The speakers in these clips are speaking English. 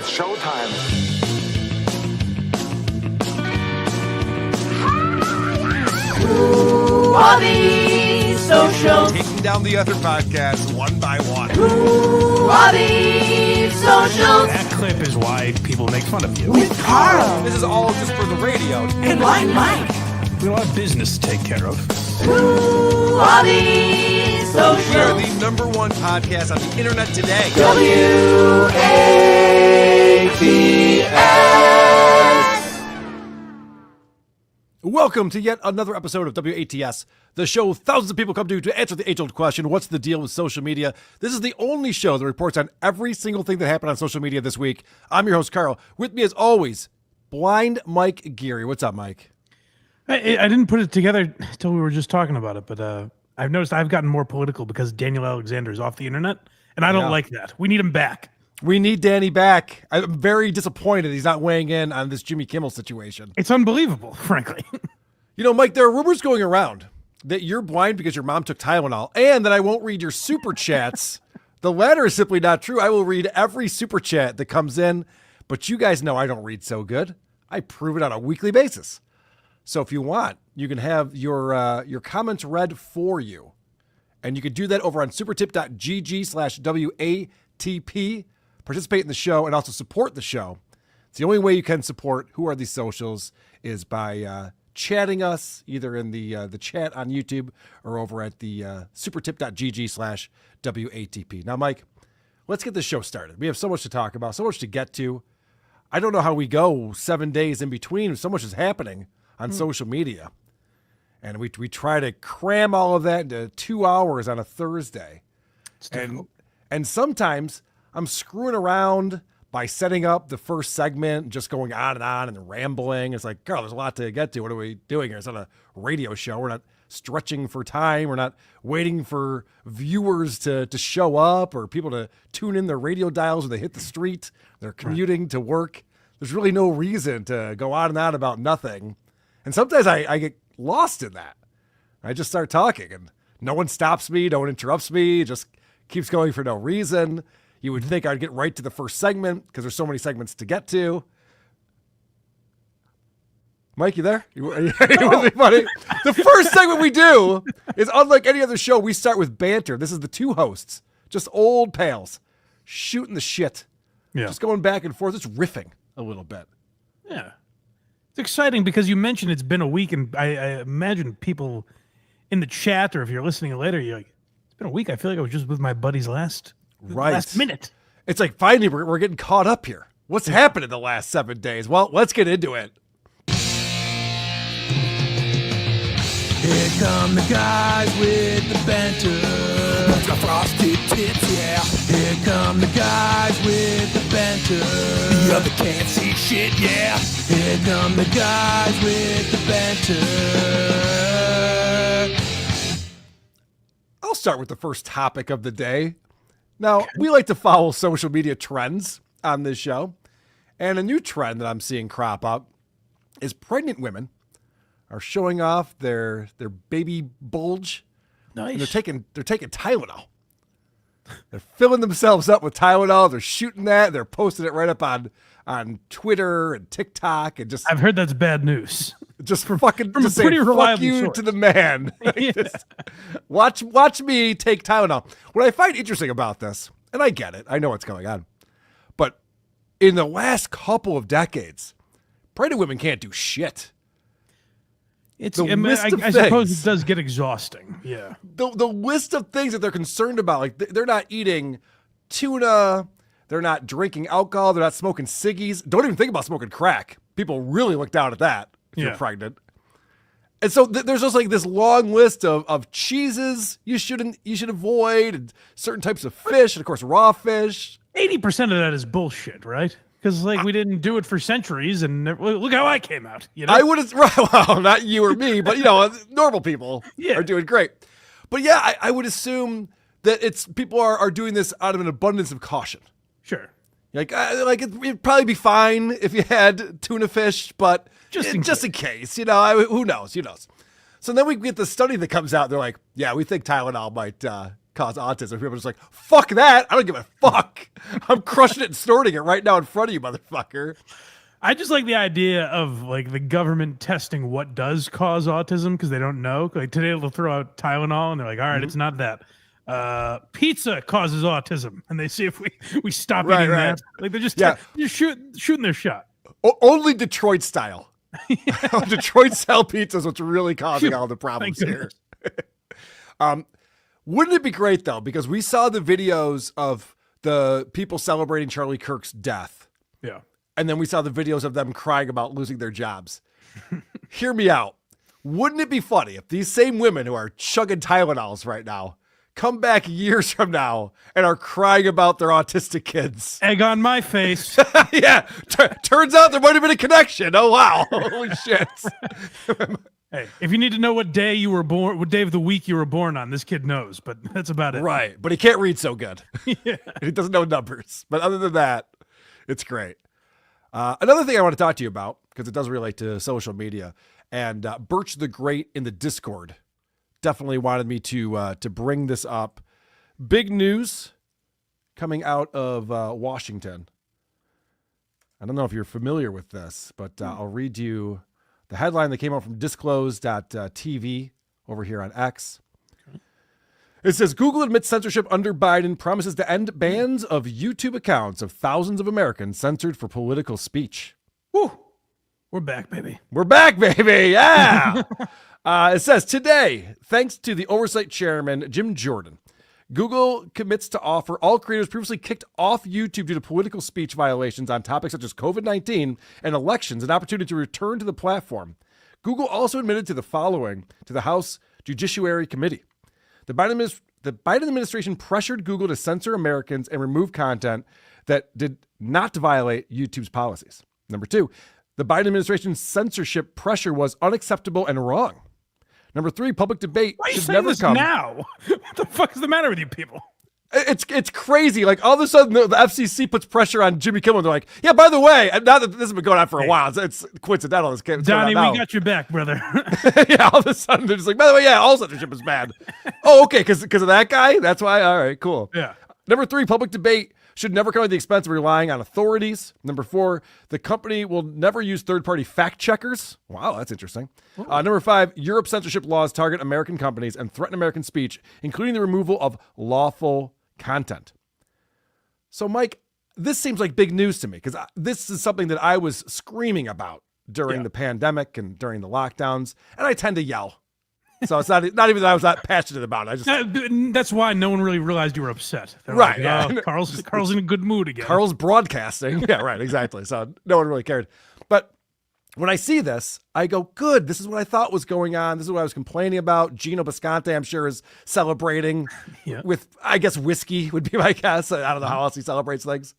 It's showtime. Who are these socials? Taking down the other podcasts one by one. Who are these socials? That clip is why people make fun of you. With Carl This is all just for the radio. and Blind Mike. We have business to take care of. Who are these We are socials? the number one podcast on the internet today. WATS. Welcome to yet another episode of WATS, the show thousands of people come to answer the age-old question, what's the deal with social media? This is the only show that reports on every single thing that happened on social media this week. I'm your host, Carl. With me, as always, Blind Mike Geary. What's up, Mike? I didn't put it together until we were just talking about it, but I've noticed I've gotten more political because Daniel Alexander is off the internet, and I don't like that. We need him back. We need Danny back. I'm very disappointed he's not weighing in on this Jimmy Kimmel situation. It's unbelievable, frankly. You know, Mike, there are rumors going around that you're blind because your mom took Tylenol and that I won't read your super chats. The latter is simply not true. I will read every super chat that comes in, but you guys know I don't read so good. I prove it on a weekly basis. So if you want, you can have your comments read for you. And you can do that over on supertip.gg/WATP. Participate in the show and also support the show. It's the only way you can support Who Are These Socials is by chatting us either in the chat on YouTube or over at the supertip.gg/WATP. Now, Mike, let's get this show started. We have so much to talk about, so much to get to. I don't know how we go 7 days in between. So much is happening on social media. And we try to cram all of that into 2 hours on a Thursday. And sometimes I'm screwing around by setting up the first segment, just going on and rambling. It's like, Carl, there's a lot to get to. What are we doing here? It's not a radio show. We're not stretching for time. We're not waiting for viewers to show up or people to tune in their radio dials when they hit the street. They're commuting to work. There's really no reason to go on and on about nothing. And sometimes I get lost in that. I just start talking and no one stops me. No one interrupts me. It just keeps going for no reason. You would think I'd get right to the first segment because there's so many segments to get to. Mike, you there? You with me, buddy? The first segment we do is unlike any other show. We start with banter. This is the two hosts, just old pals, shooting the shit. Yeah. Just going back and forth. It's riffing a little bit. Yeah. It's exciting because you mentioned it's been a week, and I imagine people in the chat, or if you're listening later, you're like, it's been a week. I feel like I was just with my buddies last minute. It's like finally we're getting caught up here. What's happened in the last 7 days? Well, let's get into it. Here come the guys with the banter. Got frosted tips, yeah. Here come the guys with the banter. The other can't see shit, yeah. Here come the guys with the banter. I'll start with the first topic of the day. Now, we like to follow social media trends on this show. And a new trend that I'm seeing crop up is pregnant women are showing off their baby bulge. Nice. And they're taking Tylenol. They're filling themselves up with Tylenol. They're shooting that. They're posting it right up on Twitter and TikTok and just I've heard that's bad news. just from say a pretty fuck reliable you source. to the man. Yeah. Just watch me take Tylenol. What I find interesting about this, and I get it, I know what's going on, but in the last couple of decades, pregnant women can't do shit. It's The list of I suppose things. it does get exhausting. Yeah. The list of things that they're concerned about, like they're not eating tuna, they're not drinking alcohol, they're not smoking ciggies. Don't even think about smoking crack. People really look down at that if you're pregnant. And so there's just like this long list of cheeses you should avoid, and certain types of fish, and of course raw fish. 80% of that is bullshit, right? Because we didn't do it for centuries, and look how I came out. You know? I would have, well, not you or me, but normal people are doing great. But yeah, I would assume that people are doing this out of an abundance of caution. Sure. Like it'd probably be fine if you had tuna fish, but Just in case, who knows? So then we get the study that comes out. They're like, yeah, we think Tylenol might cause autism. People are just like, fuck that. I don't give a fuck. I'm crushing it and snorting it right now in front of you, motherfucker. I just like the idea of like the government testing what does cause autism because they don't know. Like today they'll throw out Tylenol and they're like, all right, it's not that. Pizza causes autism, and they see if we stop eating that. Like they're just shooting their shot. Only Detroit style. Detroit style pizza is what's really causing all the problems here. Wouldn't it be great though? Because we saw the videos of the people celebrating Charlie Kirk's death. Yeah. And then we saw the videos of them crying about losing their jobs. Hear me out. Wouldn't it be funny if these same women who are chugging Tylenols right now come back years from now and are crying about their autistic kids? Egg on my face. Yeah. Turns out there might have been a connection. Oh, wow. Holy shit. Hey, if you need to know what day you were born, what day of the week you were born on, this kid knows, but that's about it. Right. But he can't read so good. Yeah. He doesn't know numbers. But other than that, it's great. Another thing I want to talk to you about, because it does relate to social media, and Birch the Great in the Discord definitely wanted me to bring this up. Big news coming out of Washington. I don't know if you're familiar with this, but I'll read you the headline that came out from disclose.tv over here on X. It says, Google admits censorship under Biden, promises to end bans of YouTube accounts of thousands of Americans censored for political speech. Woo. We're back, baby. We're back, baby. Yeah. It says, today, thanks to the oversight chairman, Jim Jordan, Google commits to offer all creators previously kicked off YouTube due to political speech violations on topics such as COVID-19 and elections an opportunity to return to the platform. Google also admitted to the following to the House Judiciary Committee. The Biden administration pressured Google to censor Americans and remove content that did not violate YouTube's policies. Number two, the Biden administration's censorship pressure was unacceptable and wrong. Number three, public debate should never come. Now? What the fuck is the matter with you people? It's crazy. Like all of a sudden the FCC puts pressure on Jimmy Kimmel. They're like, yeah, by the way, and now that this has been going on for a while, it's coincidental. Donnie, we got your back, brother. Yeah, all of a sudden they're just like, by the way, yeah, all censorship is bad. Oh, okay, because of that guy? That's why? All right, cool. Yeah. Number three, public debate should never come at the expense of relying on authorities. Number four, the company will never use third-party fact checkers. Wow, that's interesting. Number five, Europe's censorship laws target American companies and threaten American speech, including the removal of lawful content. So, Mike, this seems like big news to me because this is something that I was screaming about during the pandemic and during the lockdowns, and I tend to yell. So it's not even that I was not passionate about it. I just that's why no one really realized you were upset. They're right. Like, Yeah. Carl's in a good mood again. Carl's broadcasting. Yeah, right. Exactly. So no one really cared. But when I see this, I go, good. This is what I thought was going on. This is what I was complaining about. Gino Bisconte, I'm sure, is celebrating with, I guess, whiskey would be my guess. I don't know how else he celebrates things.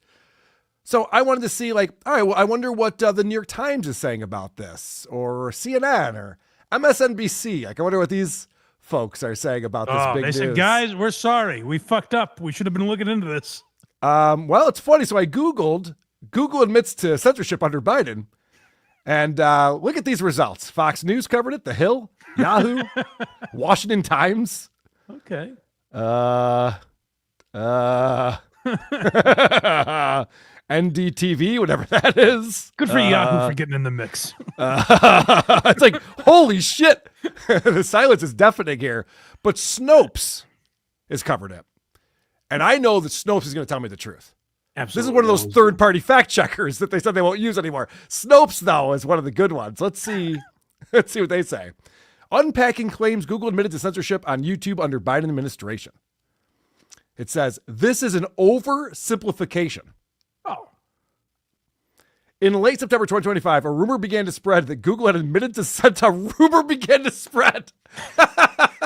So I wanted to see, like, all right, well, I wonder what the New York Times is saying about this, or CNN, or MSNBC. Like, I wonder what these folks are saying about this big news. They said, guys, we're sorry. We fucked up. We should have been looking into this. Well, it's funny. So I Googled, Google admits to censorship under Biden. And look at these results. Fox News covered it. The Hill, Yahoo, Washington Times. Okay. NDTV, whatever that is. Good for Yahoo for getting in the mix. It's like, holy shit. The silence is deafening here. But Snopes has covered it. And I know that Snopes is going to tell me the truth. Absolutely. This is one of those third-party fact checkers that they said they won't use anymore. Snopes, though, is one of the good ones. Let's see what they say. Unpacking claims Google admitted to censorship on YouTube under Biden administration. It says, this is an oversimplification. Oh. In late September 2025, a rumor began to spread that Google had admitted to censor. A rumor began to spread.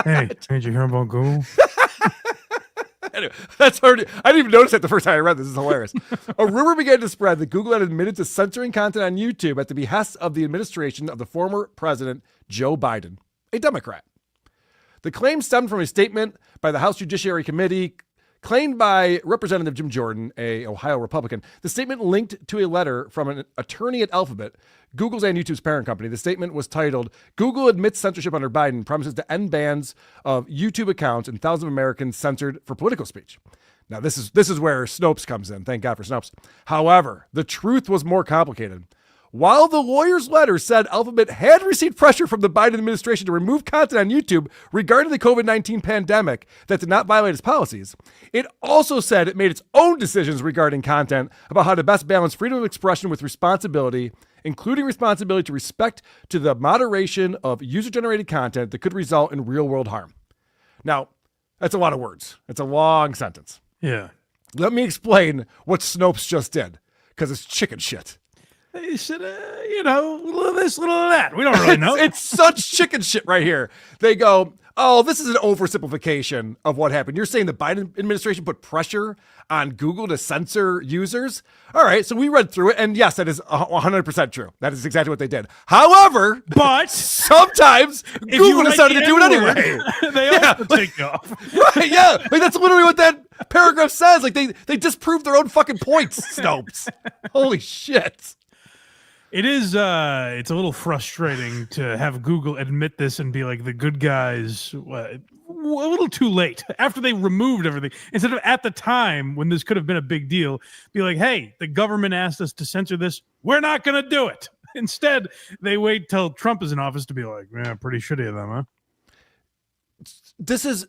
Hey, did you hear about Google? Anyway, that's already, I didn't even notice that the first time I read this. This is hilarious. A rumor began to spread that Google had admitted to censoring content on YouTube at the behest of the administration of the former president, Joe Biden, a Democrat. The claim stemmed from a statement by the House Judiciary Committee Claimed by Representative Jim Jordan, a Ohio Republican, the statement linked to a letter from an attorney at Alphabet, Google's and YouTube's parent company. The statement was titled, "Google admits censorship under Biden, promises to end bans of YouTube accounts and thousands of Americans censored for political speech." Now, this is where Snopes comes in. Thank God for Snopes. However, the truth was more complicated. While the lawyer's letter said Alphabet had received pressure from the Biden administration to remove content on YouTube regarding the COVID-19 pandemic that did not violate its policies, it also said it made its own decisions regarding content about how to best balance freedom of expression with responsibility, including responsibility to respect to the moderation of user-generated content that could result in real-world harm. Now, that's a lot of words. It's a long sentence. Yeah. Let me explain what Snopes just did, because it's chicken shit. They said, little of this, little of that. We don't really know. It's such chicken shit right here. They go, oh, this is an oversimplification of what happened. You're saying the Biden administration put pressure on Google to censor users? All right, so we read through it, and yes, that is 100% true. That is exactly what they did. However, but sometimes Google decided to do it anyway. They also take off. Right, yeah. Like, that's literally what that paragraph says. Like, they disproved their own fucking points, Snopes. Holy shit. It is, it's a little frustrating to have Google admit this and be like the good guys a little too late after they removed everything. Instead of at the time when this could have been a big deal, be like, hey, the government asked us to censor this. We're not going to do it. Instead, they wait till Trump is in office to be like, yeah, pretty shitty of them, huh? This is,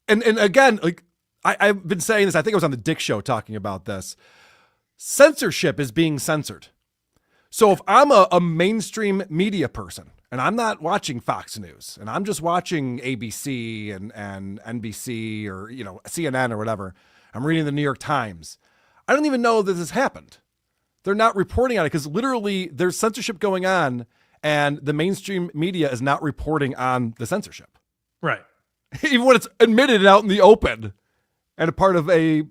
and again, like I've been saying this, I think I was on the Dick Show talking about this. Censorship is being censored. So if I'm a mainstream media person and I'm not watching Fox News and I'm just watching ABC and NBC or, CNN or whatever, I'm reading the New York Times, I don't even know that this happened. They're not reporting on it because literally there's censorship going on and the mainstream media is not reporting on the censorship. Right. Even when it's admitted out in the open and a part of a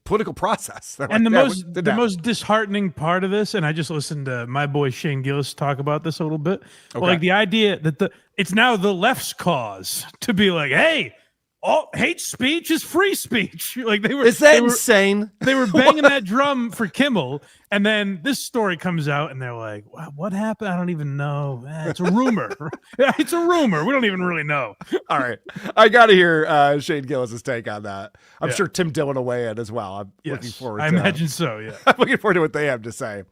political process. And the most disheartening part of this, and I just listened to my boy Shane Gillis talk about this a little bit. Okay. Well, like the idea that it's now the left's cause to be like, hey, all hate speech is free speech. Like is that insane? They were banging that drum for Kimmel, and then this story comes out, and they're like, "What happened? I don't even know. It's a rumor. It's a rumor. We don't even really know." All right, I got to hear Shane Gillis' take on that. I'm sure Tim Dillon will weigh in as well. I'm looking forward. I imagine so. Yeah, I'm looking forward to what they have to say.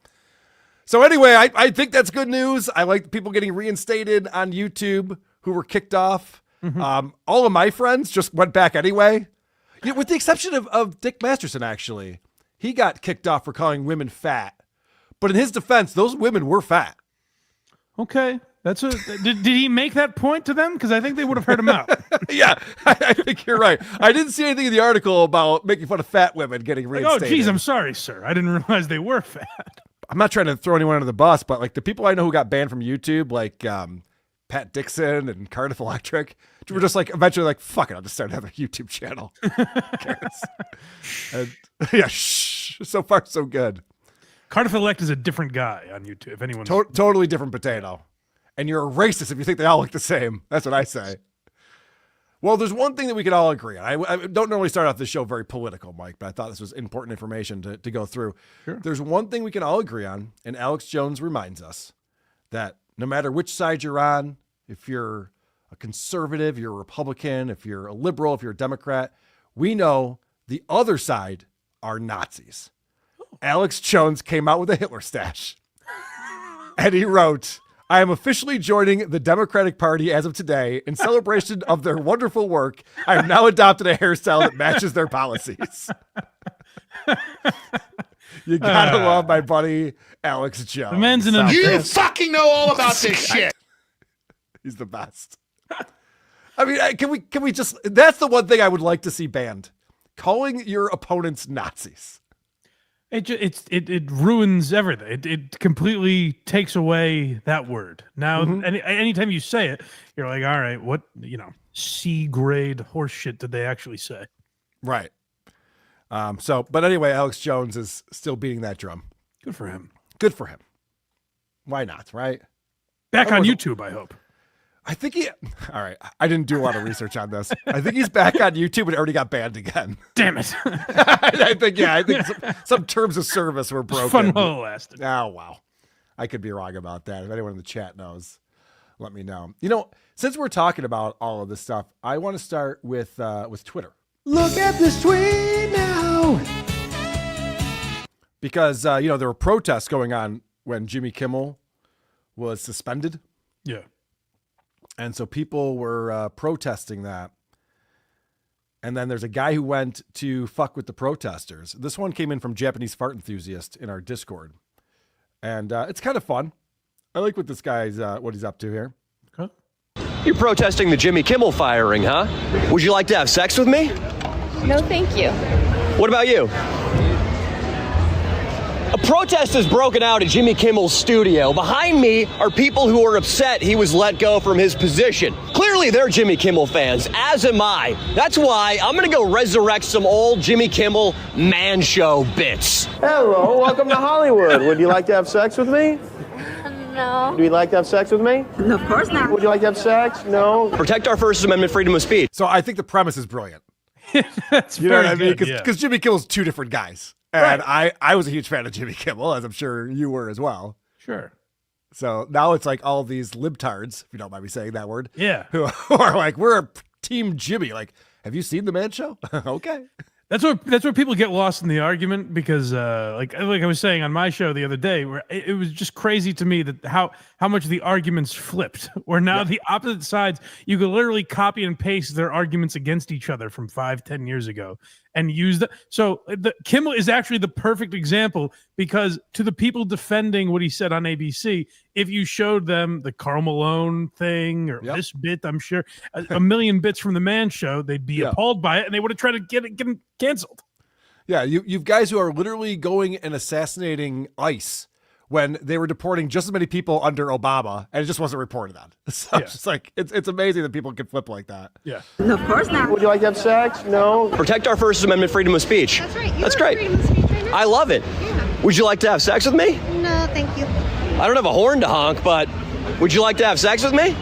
So anyway, I think that's good news. I like people getting reinstated on YouTube who were kicked off. Mm-hmm. All of my friends just went back anyway, with the exception of Dick Masterson. Actually, he got kicked off for calling women fat, but in his defense, those women were fat. Okay, did he make that point to them? Because I think they would have heard him out. Yeah, I think you're right. I didn't see anything in the article about making fun of fat women getting reinstated. Oh, geez, I'm sorry, sir. I didn't realize they were fat. I'm not trying to throw anyone under the bus, but like the people I know who got banned from YouTube, like Pat Dixon and Cardiff Electric, were just like eventually like, fuck it, I'll just start another YouTube channel. So far so good. Cardiff Elect is a different guy on YouTube. If anyone totally different potato, and you're a racist if you think they all look the same. That's what I say. Well, there's one thing that we can all agree on. I don't normally start off this show very political, Mike, but I thought this was important information to go through. Sure. There's one thing we can all agree on, and Alex Jones reminds us that no matter which side you're on, if you're a conservative, you're a Republican, if you're a liberal, if you're a Democrat, we know the other side are Nazis. Alex Jones came out with a Hitler stash. And he wrote, "I am officially joining the Democratic Party as of today. In celebration of their wonderful work, I have now adopted a hairstyle that matches their policies." You gotta love my buddy Alex Jones. The man's you fucking know all about this shit. He's the best. I mean, can we just? That's the one thing I would like to see banned: calling your opponents Nazis. It ruins everything. It completely takes away that word. Now, anytime you say it, you're like, all right, what C grade horse shit did they actually say? Right. But anyway, Alex Jones is still beating that drum. Good for him. Good for him. Why not? Right. Back on YouTube, I hope. I think all right, I didn't do a lot of research on this. I think he's back on YouTube, but already got banned again. Damn it. I think some terms of service were broken. Fun while it lasted. Oh, wow. I could be wrong about that. If anyone in the chat knows, let me know. Since we're talking about all of this stuff, I want to start with Twitter. Look at this tweet now. Because, there were protests going on when Jimmy Kimmel was suspended. Yeah. And so people were protesting that. And then there's a guy who went to fuck with the protesters. This one came in from Japanese Fart Enthusiast in our Discord. And it's kind of fun. I like what this guy's, what he's up to here. Okay. You're protesting the Jimmy Kimmel firing, huh? Would you like to have sex with me? No, thank you. What about you? A protest has broken out at Jimmy Kimmel's studio. Behind me are people who are upset he was let go from his position. Clearly, they're Jimmy Kimmel fans, as am I. That's why I'm gonna go resurrect some old Jimmy Kimmel man show bits. Hello, welcome to Hollywood. Would you like to have sex with me? No. Would you like to have sex with me? No, of course not. Would you like to have sex? No. Protect our First Amendment freedom of speech. So I think the premise is brilliant. That's You know what I mean? good, yeah. Because Jimmy Kimmel's two different guys. And I was a huge fan of Jimmy Kimmel, as I'm sure you were as well. Sure. So now it's like all these libtards, if you don't mind me saying that word, Yeah. who are like, we're a team Jimmy. Like, have you seen The Man Show? Okay. That's where people get lost in the argument because, like I was saying on my show the other day, where it was just crazy to me that how much the arguments flipped. Where now the opposite sides, you could literally copy and paste their arguments against each other from 5-10 years ago and use that. So the Kimmel is actually the perfect example because to the people defending what he said on ABC, if you showed them the Karl Malone thing or this bit, I'm sure a million bits from the Man Show, they'd be appalled by it and they would have tried to get him canceled. Yeah, you've guys who are literally going and assassinating ICE when they were deporting just as many people under Obama, and it just wasn't reported on. So it's just like it's amazing that people can flip like that. Yeah. No, of course not. Would you like to have sex? No. Protect our First Amendment freedom of speech. That's right. That's great. Freedom of speech right now. I love it. Yeah. Would you like to have sex with me? No, thank you. I don't have a horn to honk, but would you like to have sex with me?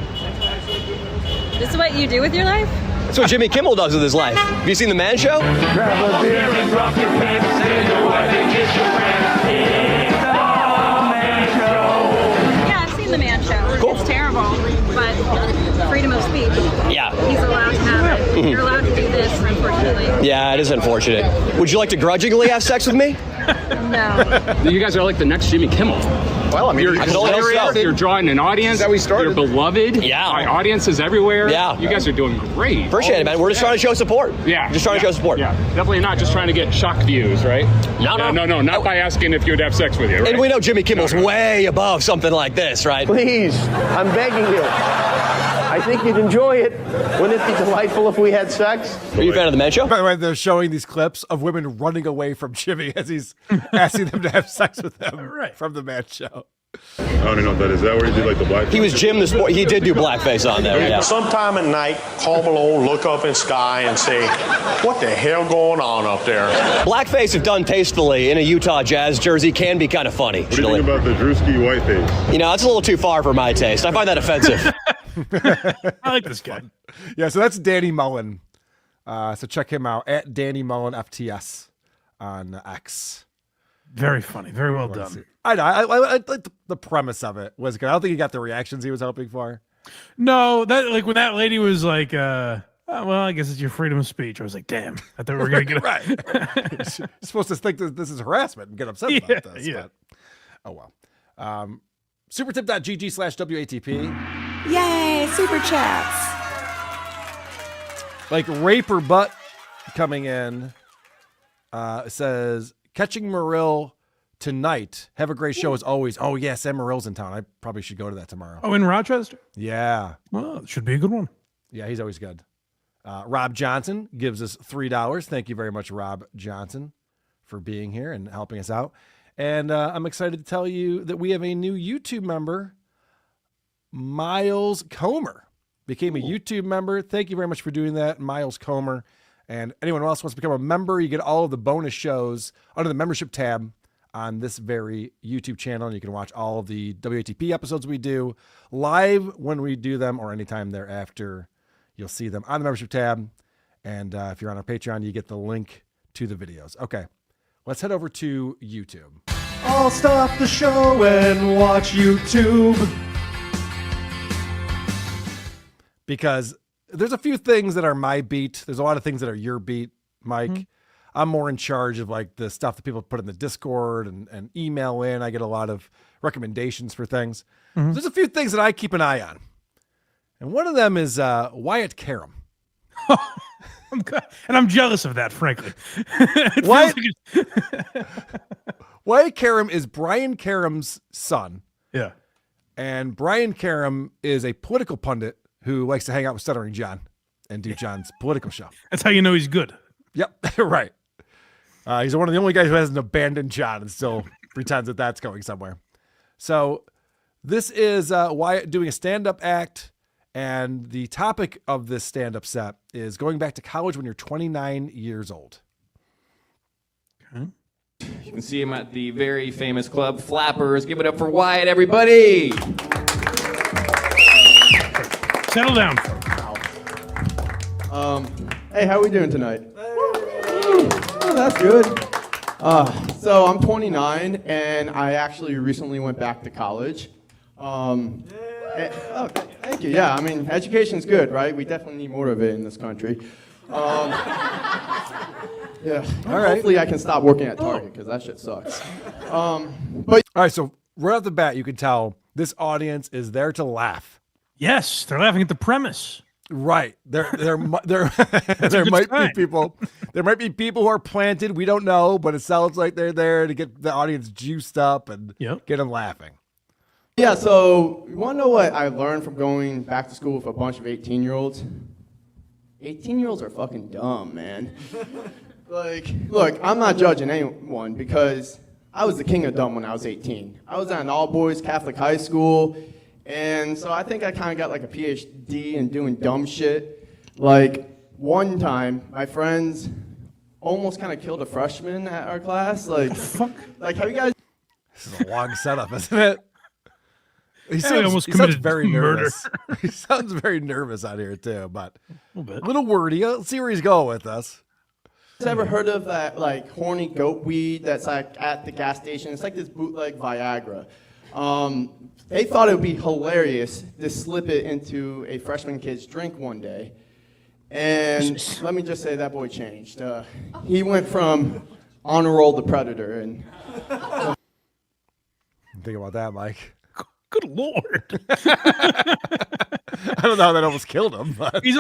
This is what you do with your life? That's what Jimmy Kimmel does with his life. Have you seen The Man Show? Grab a beer and drop your pants. Yeah, I've seen The Man Show. Cool. It's terrible, but freedom of speech. Yeah. He's allowed to have it. You're allowed to do this, unfortunately. Yeah, it is unfortunate. Would you like to grudgingly have sex with me? No. You guys are like the next Jimmy Kimmel. Well, I mean, I can only hope so. You're drawing an audience. That we started. You're beloved. Yeah. Our audience is everywhere. Yeah. You guys are doing great. Appreciate it, man. We're just trying to show support. Yeah. Just trying to show support. Yeah. Definitely not just trying to get shock views, right? No. Not by asking if you would have sex with you, right? And we know Jimmy Kimmel's way above something like this, right? Please, I'm begging you. I think you'd enjoy it. Wouldn't it be delightful if we had sex? Are you a fan of The Man Show? By the way, they're showing these clips of women running away from Jimmy as he's asking them to have sex with them from The Man Show. I don't know what that is. Is that where he did like the black? He was Jim the Sport. He did do blackface on there, yeah. Sometime at night, Karl Malone look up in sky and say, "What the hell going on up there?" Blackface, if done tastefully in a Utah Jazz jersey, can be kind of funny. What do you think about the Drewski whiteface? You know, that's a little too far for my taste. I find that offensive. I like this guy. Yeah, so that's Danny Mullen. So check him out at Danny Mullen FTS on X. Very funny. Very well done. I know. I like the premise of it was good. I don't think he got the reactions he was hoping for. No, that like when that lady was like, oh, well, I guess it's your freedom of speech. I was like, damn, I thought we were going to get right. You're supposed to think that this is harassment and get upset about this. Yeah. But, oh, well. Supertip.gg/WATP. Yay, super chats. Like Rape or Butt coming in says, catching Marill tonight. Have a great show as always. Oh, yeah, Sam Marill's in town. I probably should go to that tomorrow. Oh, in Rochester? Yeah. Well, it should be a good one. Yeah, he's always good. Rob Johnson gives us $3. Thank you very much, Rob Johnson, for being here and helping us out. And I'm excited to tell you that we have a new YouTube member, Miles Comer. Became a YouTube member. Thank you very much for doing that, Miles Comer. And anyone else wants to become a member, you get all of the bonus shows under the membership tab on this very YouTube channel. And you can watch all of the WATP episodes we do live when we do them or anytime thereafter. You'll see them on the membership tab. And if you're on our Patreon, you get the link to the videos. Okay, let's head over to YouTube. I'll stop the show and watch YouTube. Because there's a few things that are my beat. There's a lot of things that are your beat, Mike. Mm-hmm. I'm more in charge of like the stuff that people put in the Discord and email in. I get a lot of recommendations for things. Mm-hmm. There's a few things that I keep an eye on. And one of them is Wyatt Karem. I'm jealous of that, frankly. Wyatt Karem is Brian Karem's son. Yeah. And Brian Karem is a political pundit who likes to hang out with Stuttering John and do John's political show. That's how you know he's good. Yep, right. He's one of the only guys who hasn't abandoned John and still pretends that that's going somewhere. So this is Wyatt doing a stand-up act, and the topic of this stand-up set is going back to college when you're 29 years old. Okay. You can see him at the very famous club, Flappers. Give it up for Wyatt, everybody. Settle down. Hey, how we doing tonight? Oh, that's good. So I'm 29, and I actually recently went back to college. Thank you. Yeah, I mean, education's good, right? We definitely need more of it in this country. Yeah. All right. Hopefully, I can stop working at Target because that shit sucks. But all right, so right off the bat, you can tell this audience is there to laugh. Yes, they're laughing at the premise. Right. There might be people. There might be people who are planted. We don't know, but it sounds like they're there to get the audience juiced up and get them laughing. Yeah. So you want to know what I learned from going back to school with a bunch of 18-year-olds? 18-year-olds are fucking dumb, man. Like, look, I'm not judging anyone because I was the king of dumb when I was 18. I was at an all-boys Catholic high school, and so I think I kind of got like a PhD in doing dumb shit. Like, one time, my friends almost kind of killed a freshman at our class. Like, like, have you guys... This is a long setup, isn't it? He sounds very nervous. He sounds very nervous out here, too, but a little wordy. Let's see where he's going with us. Ever heard of that like horny goat weed that's like at the gas station? It's like this bootleg Viagra. They thought it would be hilarious to slip it into a freshman kid's drink one day. And let me just say that boy changed. He went from honor roll to predator. And think about that, Mike. Good Lord. I don't know how that almost killed him, but he's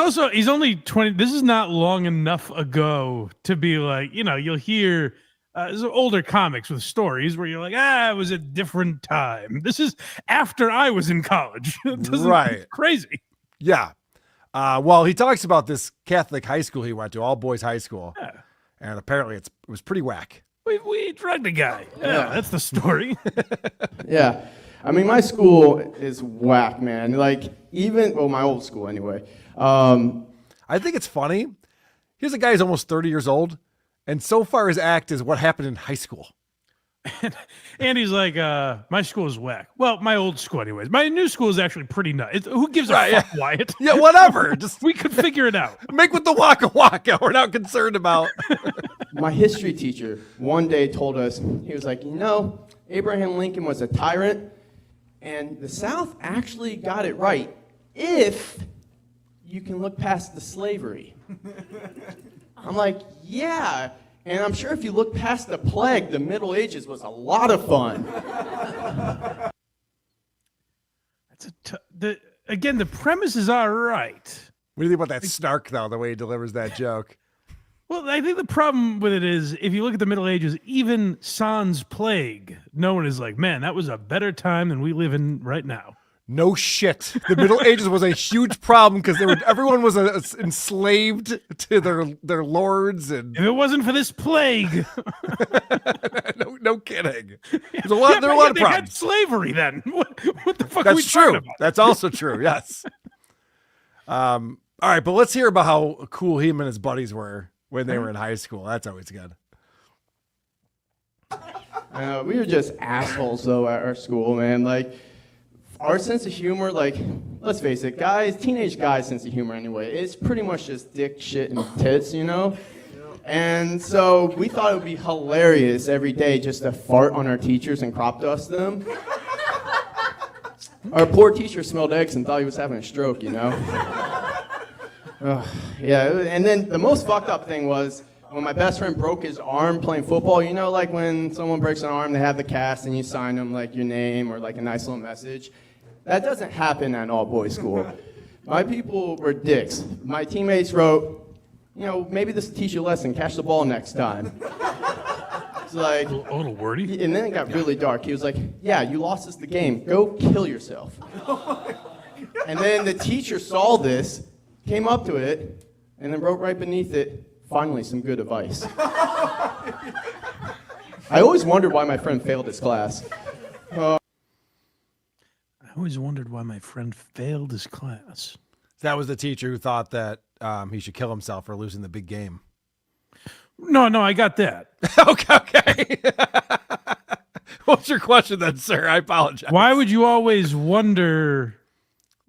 only 20. This is not long enough ago to be like, you'll hear older comics with stories where you're like, it was a different time. This is after I was in college. Right. Crazy. Yeah. Well, he talks about this Catholic high school he went to, all boys high school. Yeah. And apparently it was pretty whack. We drugged a guy. Yeah, that's the story. Yeah. I mean, my school is whack, man. Like, my old school anyway. I think it's funny. Here's a guy who's almost 30 years old, and so far his act is what happened in high school. And he's like, my school is whack. Well, my old school anyways. My new school is actually pretty nuts. Who gives a fuck, Wyatt? Yeah, whatever. Just we could figure it out. Make with the waka waka. We're not concerned about. My history teacher one day told us, he was like, Abraham Lincoln was a tyrant. And the South actually got it right if you can look past the slavery. I'm like, yeah. And I'm sure if you look past the plague, the Middle Ages was a lot of fun. Again, the premise is all right. What do you think about that snark, though, the way he delivers that joke? Well, I think the problem with it is, if you look at the Middle Ages, even sans plague, no one is like, man, that was a better time than we live in right now. No shit. The Middle Ages was a huge problem because everyone was enslaved to their lords, and if it wasn't for this plague, no kidding. There were a lot of problems. Had slavery then. What the fuck? That's are we true. talking about? That's also true. Yes. All right, but let's hear about how cool him and his buddies were when they were in high school. That's always good. We were just assholes, though, at our school, man. Like, our sense of humor, like, let's face it, guys, teenage guys' sense of humor anyway, it's pretty much just dick, shit, and tits, you know? And so we thought it would be hilarious every day just to fart on our teachers and crop dust them. Our poor teacher smelled eggs and thought he was having a stroke, you know? Yeah, and then the most fucked up thing was when my best friend broke his arm playing football. You know, like when someone breaks an arm, they have the cast and you sign them like your name or like a nice little message. That doesn't happen at an all-boys school. My people were dicks. My teammates wrote, you know, maybe this will teach you a lesson, catch the ball next time. It's like, a little wordy. And then it got really dark. He was like, yeah, you lost us the game. Go kill yourself. And then the teacher saw this, came up to it, and then wrote right beneath it, finally some good advice. I always wondered why my friend failed his class. I always wondered why my friend failed his class. That was the teacher who thought that he should kill himself for losing the big game. No, I got that. Okay. What's your question then, sir? I apologize. Why would you always wonder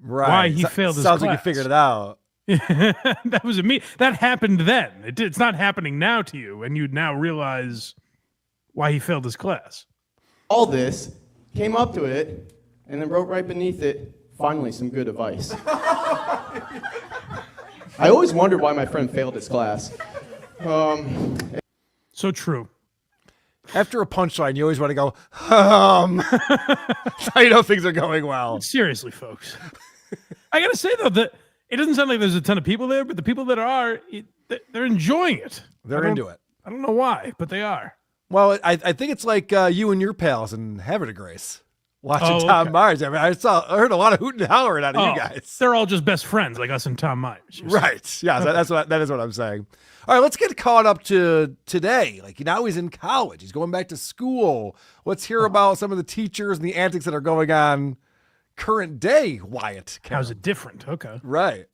why he failed his class? Sounds like you figured it out. That was me. That happened then. It's not happening now to you, and you now realize why he failed his class. All this, came up to it, and then wrote right beneath it, finally some good advice. I always wondered why my friend failed his class. So true. After a punchline, you always want to go, That's how you know things are going well. Seriously, folks. I got to say, though, that it doesn't sound like there's a ton of people there, but the people that are, they're enjoying it. They're into it. I don't know why, but they are. Well, I think it's like you and your pals in Havre de Grace watching Tom Myers. I mean, I heard a lot of hooting and hollering out of you guys. They're all just best friends like us and Tom Myers. Right. Yeah, that is what I'm saying. All right, let's get caught up to today. Like, now he's in college. He's going back to school. Let's hear about some of the teachers and the antics that are going on current day, Wyatt Karem. How's it different? Okay. Right.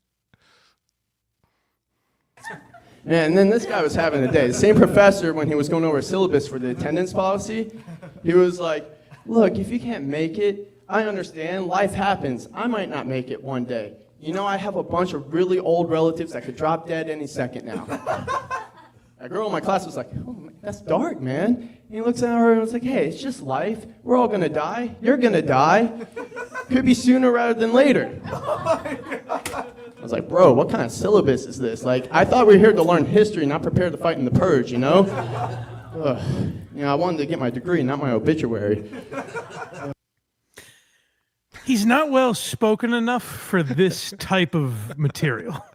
Yeah, and then this guy was having a day. The same professor, when he was going over a syllabus for the attendance policy, he was like, look, if you can't make it, I understand. Life happens. I might not make it one day. You know, I have a bunch of really old relatives that could drop dead any second now. A girl in my class was like, oh, man, that's dark, man. And he looks at her and was like, hey, it's just life. We're all going to die. You're going to die. Could be sooner rather than later. I was like, bro, what kind of syllabus is this? Like, I thought we were here to learn history, not prepared to fight in the purge, you know? You know, I wanted to get my degree, not my obituary. He's not well spoken enough for this type of material.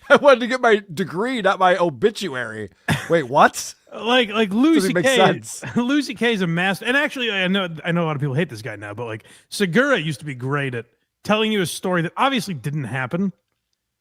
I wanted to get my degree, not my obituary. Wait, what? Like Lucy K. Sense. Lucy K is a master, and actually, I know a lot of people hate this guy now, but like Segura used to be great at telling you a story that obviously didn't happen,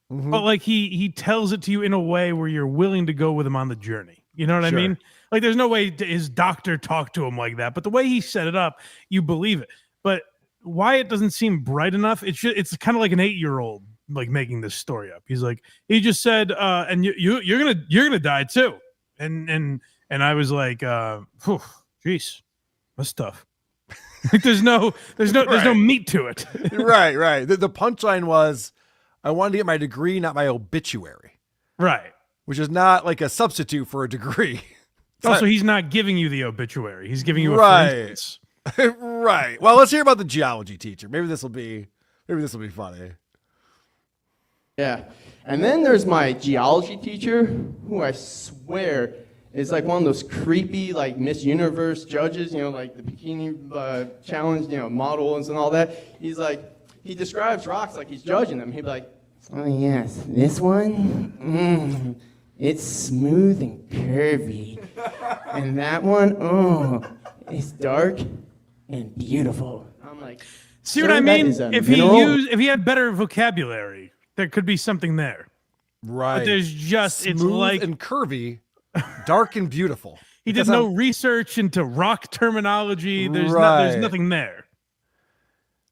but like he tells it to you in a way where you're willing to go with him on the journey. You know what I mean? Like, there's no way his doctor talked to him like that, but the way he set it up, you believe it. But Wyatt doesn't seem bright enough. It's kind of like an 8-year-old like making this story up. He's like, he just said, and you're gonna die too. And I was like, jeez, that's tough. Like, there's no meat to it. Right. The punchline was, I wanted to get my degree, not my obituary. Right. Which is not like a substitute for a degree. Also, he's not giving you the obituary. He's giving you a for instance. Right. Well, let's hear about the geology teacher. Maybe this will be funny. Yeah. And then there's my geology teacher, who I swear is like one of those creepy like Miss Universe judges, you know, like the bikini challenge, you know, models and all that. He's like, he describes rocks like he's judging them. He'd be like, oh yes, this one, it's smooth and curvy. And that one, it's dark and beautiful. I'm like, see what I mean? If he had better vocabulary, there could be something there. Right. But there's just smooth it's like and curvy, dark and beautiful. He did no research into rock terminology. There's nothing there.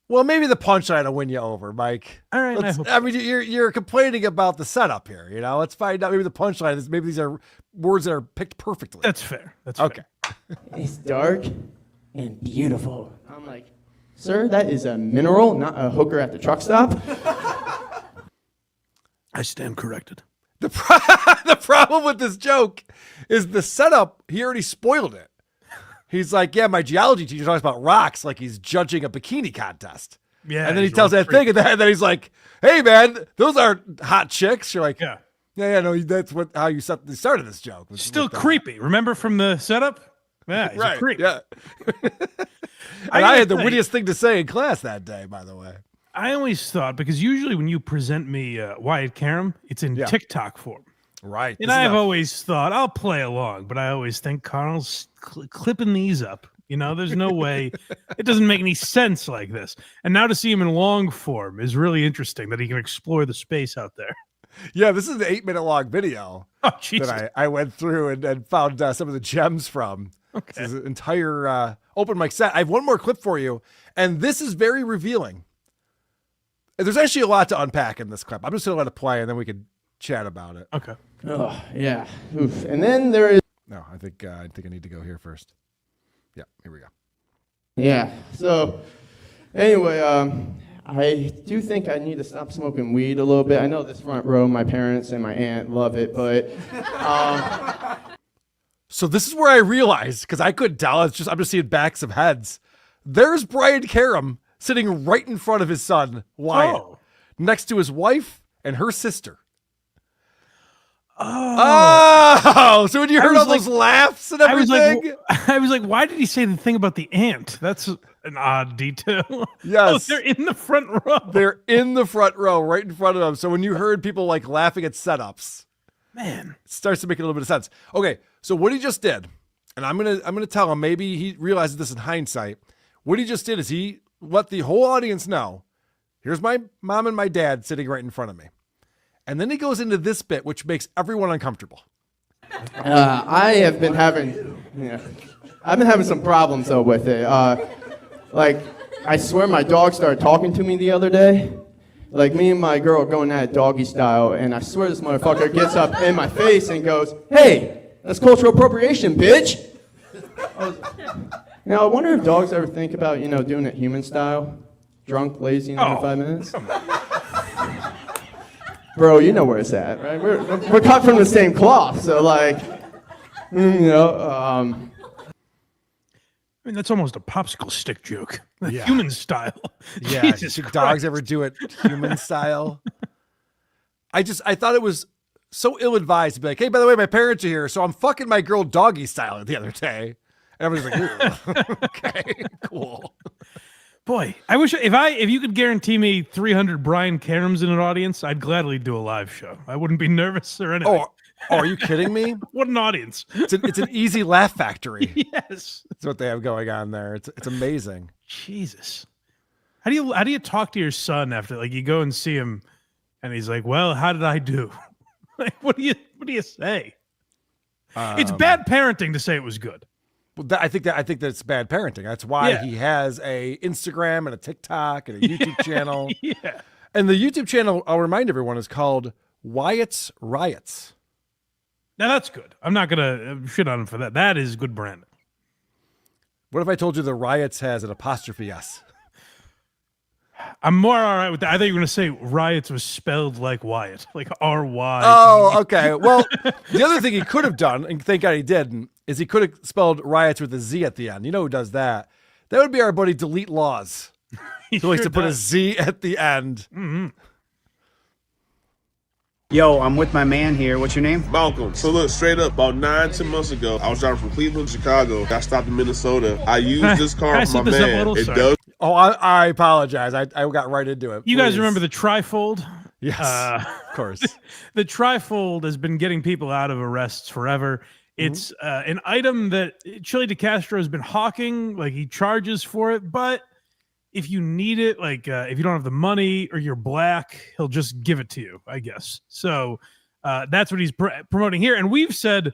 Well, maybe the punchline will win you over, Mike. All right. I mean, you're complaining about the setup here. You know, let's find out. Maybe the punchline is maybe these are words that are picked perfectly. That's fair. That's okay. Fair. It's dark and beautiful. I'm like, sir, that is a mineral, not a hooker at the truck stop. I stand corrected. The problem with this joke is the setup. He already spoiled it. He's like, yeah, my geology teacher talks about rocks like he's judging a bikini contest. Yeah. And then he tells that thing, and then he's like, hey, man, those aren't hot chicks. You're like, yeah, no, that's how you started this joke. Still creepy. Remember from the setup? Yeah, he's right. a creep. Yeah. And I had the wittiest thing to say in class that day, by the way. I always thought, because usually when you present me Wyatt Karem, it's in TikTok form. Right. And I've always thought, I'll play along, but I always think Carl's clipping these up. You know, there's no way. It doesn't make any sense like this. And now to see him in long form is really interesting, that he can explore the space out there. Yeah, this is an 8-minute long video that I went through and found some of the gems from. Okay. This is an entire open mic set. I have one more clip for you, and this is very revealing. There's actually a lot to unpack in this clip. I'm just going to let it play, and then we can chat about it. Okay. Oh, yeah. Oof. And then there is... No, I think I need to go here first. Yeah, here we go. Yeah. So, anyway, I do think I need to stop smoking weed a little bit. I know this front row, my parents and my aunt love it, but... So this is where I realized, because I couldn't tell, I'm just seeing backs of heads. There's Brian Karem sitting right in front of his son, Wyatt, next to his wife and her sister. Oh, so when you heard all those laughs and everything, I was like, why did he say the thing about the ant? That's an odd detail. Yes. They're in the front row. They're in the front row, right in front of them. So when you heard people like laughing at setups, man, it starts to make a little bit of sense. Okay, so what he just did, and I'm gonna tell him, maybe he realizes this in hindsight. What he just did is he let the whole audience know, here's my mom and my dad sitting right in front of me. And then he goes into this bit, which makes everyone uncomfortable. I've been having some problems though with it. Like, I swear my dog started talking to me the other day. Like, me and my girl going at it doggy style, and I swear this motherfucker gets up in my face and goes, "Hey, that's cultural appropriation, bitch." I wonder if dogs ever think about, doing it human style, drunk, lazy in 5 minutes. Bro, you know where it's at, right? We're cut from the same cloth, so like, I mean, that's almost a popsicle stick joke. Human style. Yeah, Jesus do Christ. dogs ever do it human style? I thought it was so ill-advised to be like, hey, by the way, my parents are here, so I'm fucking my girl doggy style the other day. And everybody's like, okay, cool. Boy, I wish if you could guarantee me 300 Brian Karems in an audience, I'd gladly do a live show. I wouldn't be nervous or anything. Oh, are you kidding me? What an audience! It's an easy laugh factory. Yes, that's what they have going on there. It's amazing. Jesus, how do you talk to your son after, like, you go and see him, and he's like, "Well, how did I do?" Like, what do you say? It's bad parenting to say it was good. Well, I think that's bad parenting. That's why he has a Instagram and a TikTok and a YouTube channel. Yeah. And the YouTube channel, I'll remind everyone, is called Wyatt's Riots. Now that's good. I'm not gonna shit on him for that. That is good branding. What if I told you the Riots has an apostrophe S? I'm more all right with that. I thought you were going to say Riots was spelled like Wyatt, like R-Y. Oh, okay. Well, the other thing he could have done, and thank God he didn't, is he could have spelled Riots with a Z at the end. You know who does that? That would be our buddy Delete Lawz. He likes to put a Z at the end. Mm-hmm. Yo, I'm with my man here. What's your name? Malcolm. So look, straight up, about 9-10 months ago, I was driving from Cleveland to Chicago. Got stopped in Minnesota. I used this car for my man. It does. Oh, I apologize. I got right into it. You guys remember the trifold? Yes, of course. The trifold has been getting people out of arrests forever. It's an item that Chili DeCastro has been hawking. Like, he charges for it, but if you need it, like if you don't have the money or you're black, he'll just give it to you, I guess. So that's what he's promoting here. And we've said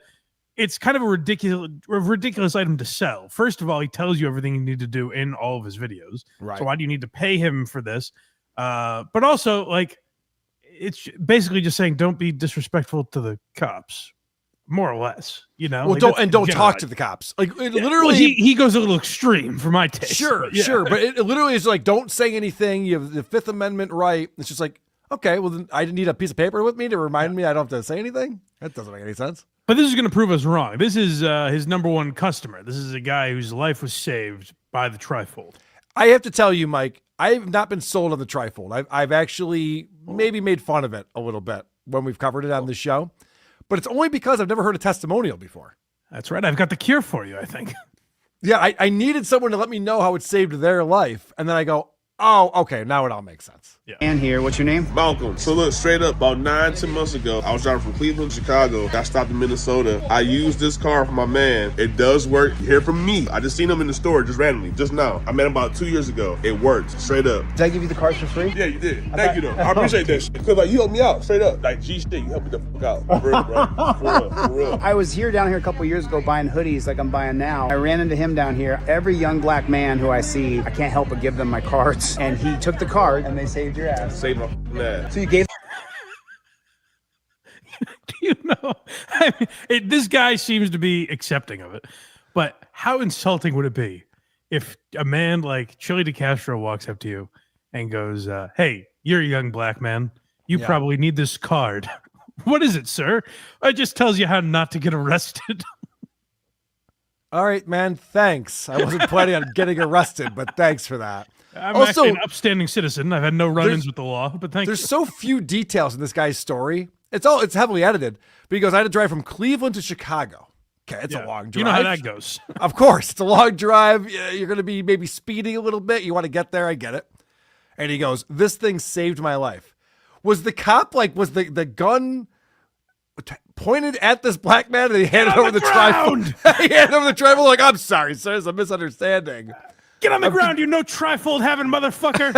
it's kind of a ridiculous item to sell. First of all, he tells you everything you need to do in all of his videos. Right. So why do you need to pay him for this? But also, like, it's basically just saying, don't be disrespectful to the cops. more or less. You know, Well, like, don't that's talk to the cops. Like it Yeah, literally, well, he goes a little extreme for my taste. Sure, but yeah. sure, but it literally is like, don't say anything. You have the Fifth Amendment right. It's just like, okay, well then I need a piece of paper with me to remind me I don't have to say anything. That doesn't make any sense. But this is going to prove us wrong. This is his number one customer. This is a guy whose life was saved by the trifold. I have to tell you, Mike, I have not been sold on the trifold. I've actually maybe made fun of it a little bit when we've covered it on the show, but it's only because I've never heard a testimonial before. That's right. I've got the cure for you, I think. Yeah, I needed someone to let me know how it saved their life, and then I go, oh, okay, now it all makes sense. Yeah. And here, what's your name? Malcolm. So look, straight up, about 9-10 months ago, I was driving from Cleveland to Chicago. Got stopped in Minnesota. I used this car for my man. It does work. You hear from me. I just seen him in the store just randomly, just now. I met him about 2 years ago. It worked, straight up. Did I give you the cars for free? Yeah, you did. Thank you, though. I appreciate that shit. Because, like, you helped me out, straight up. Like, G shit, you helped me the fuck out. For real, bro. For real, for real. I was here down here a couple years ago buying hoodies like I'm buying now. I ran into him down here. Every young black man who I see, I can't help but give them my cards. And he took the card and they saved your ass. Saved my ass. So you gave You know, I mean, this guy seems to be accepting of it, but how insulting would it be if a man like Chili DeCastro walks up to you and goes, hey, you're a young black man. You probably need this card. What is it, sir? It just tells you how not to get arrested. All right, man, thanks. I wasn't planning on getting arrested, but thanks for that. I'm actually an upstanding citizen. I've had no run-ins with the law, but thank you. There's so few details in this guy's story. It's heavily edited, but he goes, I had to drive from Cleveland to Chicago. Okay, it's a long drive. You know how that goes. Of course, it's a long drive. You're going to be maybe speeding a little bit. You want to get there. I get it. And he goes, this thing saved my life. Was the cop was the gun pointed at this black man and he handed over the trifold? He handed over the trifold like, I'm sorry, sir. It's a misunderstanding. Get on the ground, you no trifold having motherfucker.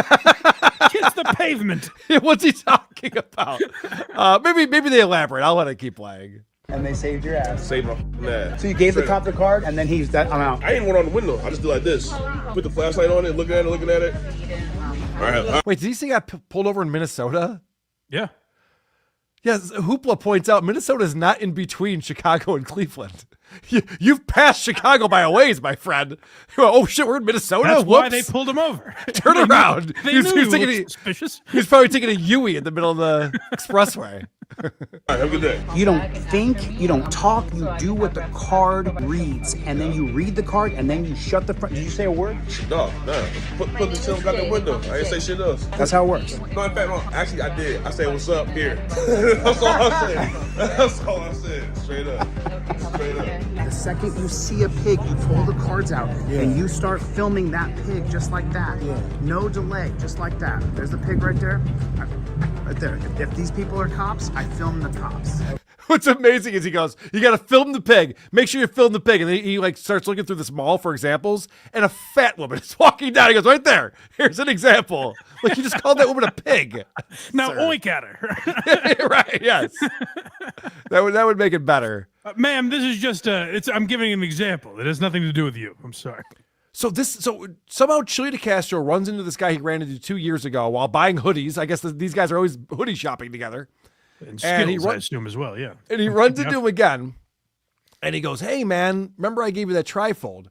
Kiss the pavement. What's he talking about? Maybe they elaborate. I'll let it keep playing. And they saved your ass. Saved my ass. So you gave the cop the card and then I'm out. I ain't went on the window. I just do like this. Put the flashlight on it, looking at it. All right. Wait, did he say he got pulled over in Minnesota? Yeah. Yes, Hoopla points out Minnesota is not in between Chicago and Cleveland. You've passed Chicago by a ways, my friend. Oh shit, we're in Minnesota. That's Whoops. why they pulled him over. Turn around. They knew he looked suspicious. He was probably taking a Yui in the middle of the expressway. All right, have a good day. You don't think, you don't talk, you do what the card reads, and then you read the card, and then you shut the front. Did you say a word? No. Put the shit out the window. I ain't say shit else. That's how it works. No, in fact, no. Actually, I did. I said, what's up here? That's all I said. That's all I said. Straight up. The second you see a pig, you pull the cards out, and you start filming that pig just like that. No delay, just like that. There's the pig right there. Right there. If these people are cops, I film the cops. What's amazing is he goes, you got to film the pig. Make sure you film the pig. And then he starts looking through this mall for examples. And a fat woman is walking down. He goes, right there. Here's an example. Like, you just called that woman a pig. Now oink at her. Right, yes. That would make it better. Ma'am, this is just I'm giving an example. It has nothing to do with you. I'm sorry. So somehow Chili DeCastro runs into this guy he ran into 2 years ago while buying hoodies. I guess these guys are always hoodie shopping together. And Skittles, I assume, as well, yeah. And he runs into him again, and he goes, hey, man, remember I gave you that trifold?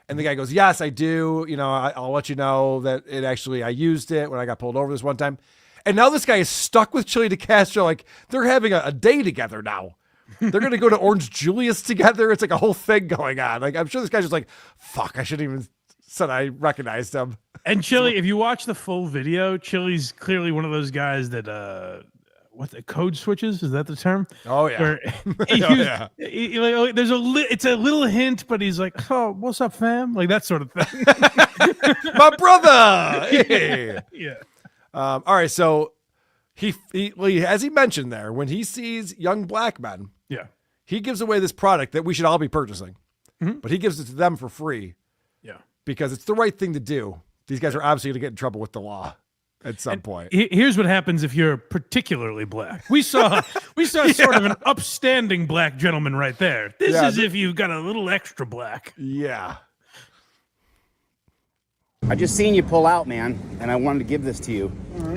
And the guy goes, yes, I do. You know, I'll let you know that I used it when I got pulled over this one time. And now this guy is stuck with Chili DeCastro. Like, they're having a day together now. They're going to go to Orange Julius together. It's like a whole thing going on. Like, I'm sure this guy's just like, fuck, I shouldn't even said I recognized him. And Chili, if you watch the full video, Chili's clearly one of those guys that, what the code switches? Is that the term? Oh yeah. Where there's it's a little hint, but he's like, "Oh, what's up, fam?" Like that sort of thing. My brother. Hey. Yeah. All right. So he as he mentioned there, when he sees young black men, he gives away this product that we should all be purchasing, but he gives it to them for free. Yeah. Because it's the right thing to do. These guys are obviously going to get in trouble with the law at some point. Here's what happens if you're particularly black. We saw sort of an upstanding black gentleman right there. This is if you've got a little extra black. Yeah. I just seen you pull out, man, and I wanted to give this to you.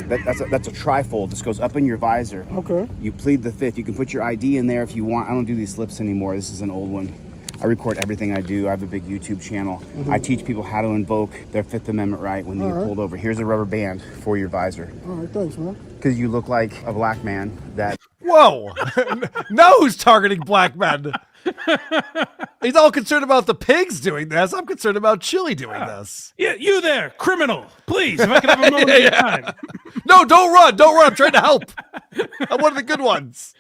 That's a trifold. This goes up in your visor. Okay. You plead the fifth. You can put your ID in there if you want. I don't do these slips anymore. This is an old one. I record everything I do. I have a big YouTube channel. I teach people how to invoke their Fifth Amendment right when they get pulled over. Here's a rubber band for your visor. All right, thanks, man. Because you look like a black man that... Whoa! Now who's targeting black men? He's all concerned about the pigs doing this. I'm concerned about Chili doing this. Yeah, you there, criminal. Please, if I could have a moment of your time. No, don't run. Don't run. I'm trying to help. I'm one of the good ones.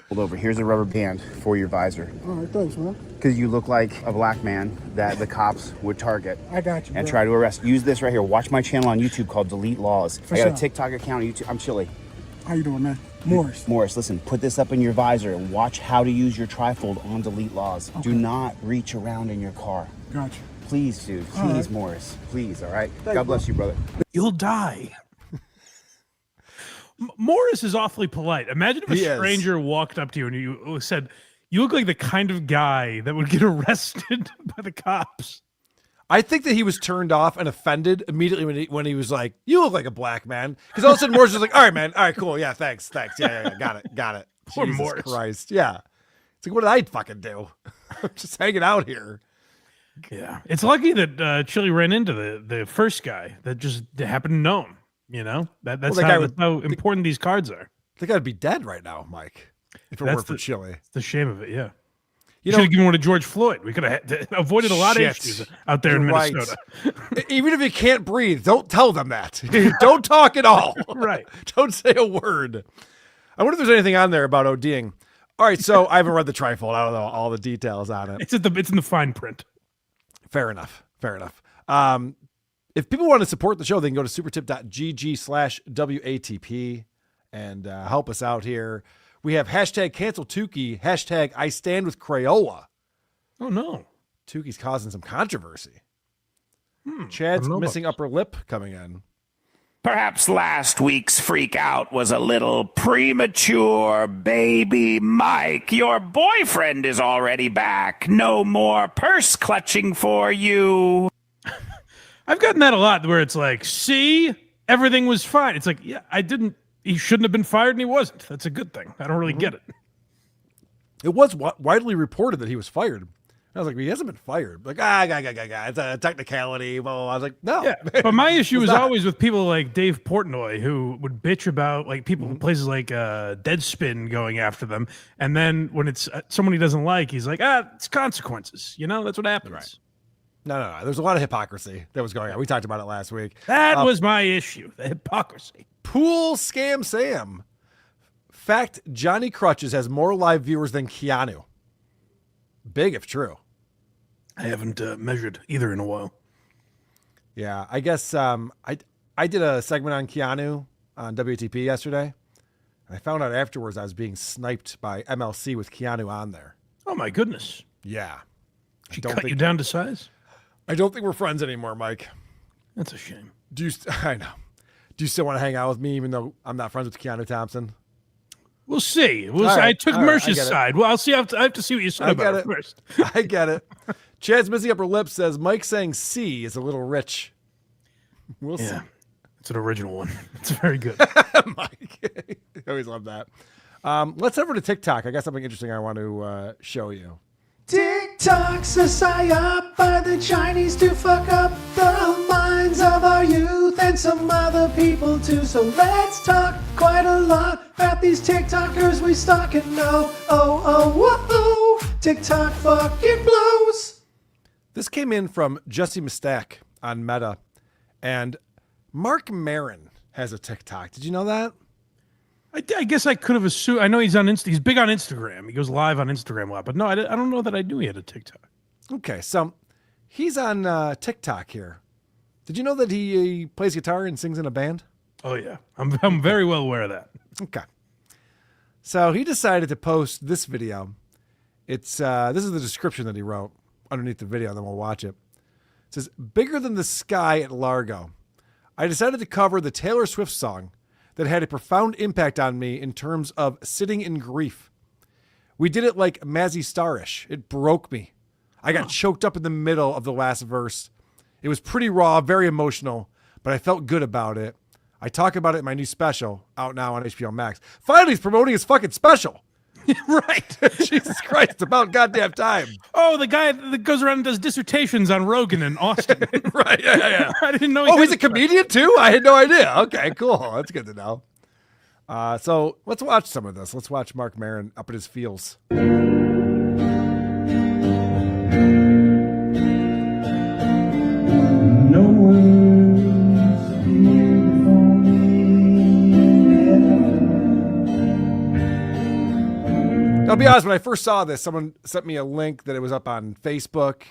Pulled over. Here's a rubber band for your visor. All right, thanks, man. Because you look like a black man that the cops would target. I got you, and bro. try to arrest. Use this right here. Watch my channel on YouTube called Delete Lawz. For I got sure. a TikTok account on YouTube. I'm Chili. How you doing, man? Morris. Morris, listen, put this up in your visor and watch how to use your trifold on Delete Lawz. Okay. Do not reach around in your car. Gotcha. Please, dude. All Please, right. Morris. Please, all right? Thanks, God bless you, brother. You'll die. Morris is awfully polite. Imagine if He a is. stranger walked up to you and you said, "You look like the kind of guy that would get arrested by the cops." I think that he was turned off and offended immediately when he was like, "You look like a black man." Because all of a sudden Morris was like, "All right, man. All right, cool. Yeah, thanks. Yeah. Got it. Poor Jesus Morris. Christ. Yeah. It's like, what did I fucking do? I'm just hanging out here. Yeah, it's lucky that Chili ran into the first guy that just happened to know him. You know that's Well, that guy that's how important these cards are. They got to be dead right now, Mike. If it weren't for Chili. It's the shame of it. Yeah. You should know, have given one to George Floyd. We could have avoided a lot of Shit. issues out there in You're right. Minnesota. Even if you can't breathe, don't tell them that. Don't talk at all. Right. Don't say a word. I wonder if there's anything on there about ODing. All right, so I haven't read the trifold. I don't know all the details on it. It's in the fine print. Fair enough. If people want to support the show, they can go to supertip.gg/WATP and help us out here. We have hashtag cancel Tukey, hashtag I stand with Crayola. Oh, no. Tukey's causing some controversy. Chad's missing upper lip coming in. Perhaps last week's freak out was a little premature, baby Mike. Your boyfriend is already back. No more purse clutching for you. I've gotten that a lot where it's like, see, everything was fine. It's like, yeah, he shouldn't have been fired and he wasn't. That's a good thing. I don't really get it. It was widely reported that he was fired. I was like, he hasn't been fired. Like, it's a technicality. Well, I was like, no. Yeah, but my issue It's is not. always with people like Dave Portnoy who would bitch about like people in places like Deadspin going after them, and then when it's someone he doesn't like, he's like, it's consequences. You know, that's what happens. Right. No. There's a lot of hypocrisy that was going on. We talked about it last week. That was my issue, the hypocrisy. Pool Scam Sam. Fact, Johnny Crutches has more live viewers than Keanu. Big if true. I haven't measured either in a while. Yeah, I guess I did a segment on Keanu on WATP yesterday. And I found out afterwards I was being sniped by MLC with Keanu on there. Oh, my goodness. Yeah. She cut you down to size? I don't think we're friends anymore, Mike. That's a shame. I know. Do you still want to hang out with me even though I'm not friends with Keanu Thompson? We'll see. All right, I took all right, I Mersh's get it. side. Well, I'll see. I have to see what you said about it first. I get it. Chad's missing upper lip says Mike saying C is a little rich. We'll see. It's an original one. It's very good. Mike. I always love that. Let's head over to TikTok. I got something interesting I want to show you. TikTok's a psyop by the Chinese to fuck up the minds of our youth and some other people too. So let's talk quite a lot about these TikTokers we stalk and know. Oh, TikTok fucking blows. This came in from Jesse Mistak on Meta, and Marc Maron has a TikTok. Did you know that? I guess I could have assumed. I know he's on He's big on Instagram. He goes live on Instagram a lot. But no, I don't know that I knew he had a TikTok. Okay, so he's on TikTok here. Did you know that he plays guitar and sings in a band? Oh yeah, I'm very well aware of that. Okay. So he decided to post this video. It's this is the description that he wrote underneath the video, and then we'll watch it. It says, "Bigger than the sky at Largo. I decided to cover the Taylor Swift song that had a profound impact on me in terms of sitting in grief. We did it like Mazzy Starish. It broke me. I got choked up in the middle of the last verse. It was pretty raw, very emotional, but I felt good about it. I talk about it in my new special, out now on HBO Max. Finally, he's promoting his fucking special. Right. Jesus Christ, about goddamn time. Oh, the guy that goes around and does dissertations on Rogan in Austin. Right, yeah. I didn't know. Oh, he's a comedian too? I had no idea. Okay, cool. That's good to know. So let's watch some of this. Let's watch Marc Maron up at his feels. No one's here for me. I'll be honest, when I first saw this, someone sent me a link that it was up on Facebook,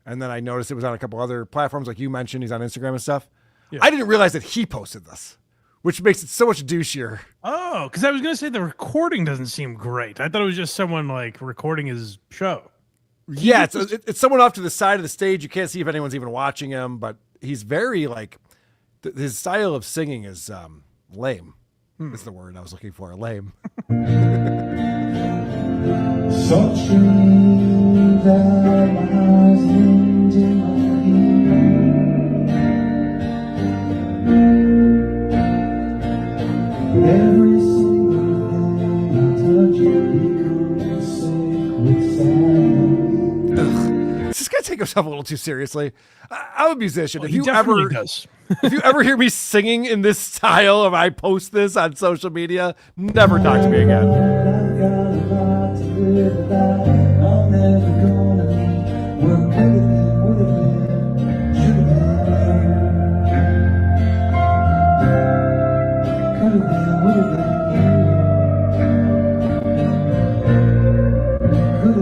and then I noticed it was on a couple other platforms, like you mentioned. He's on Instagram and stuff. Yeah. I didn't realize that he posted this, which makes it so much douchier. Oh, because I was going to say the recording doesn't seem great. I thought it was just someone like recording his show. Yeah, it's someone off to the side of the stage. You can't see if anyone's even watching him, but he's very like his style of singing is lame. Is the word I was looking for. Lame. So true that my eyes leaned in my ear. Every single thing I touch becomes sacred silence. Ugh. Does this guy take himself a little too seriously? I'm a musician. Well, if he you definitely ever does. if you ever hear me singing in this style, if I post this on social media, never talk to me again. I've got a lot to live without. I'm never gonna be what could have been, would have been, should have been. Could have been, would have been. Could have been, would have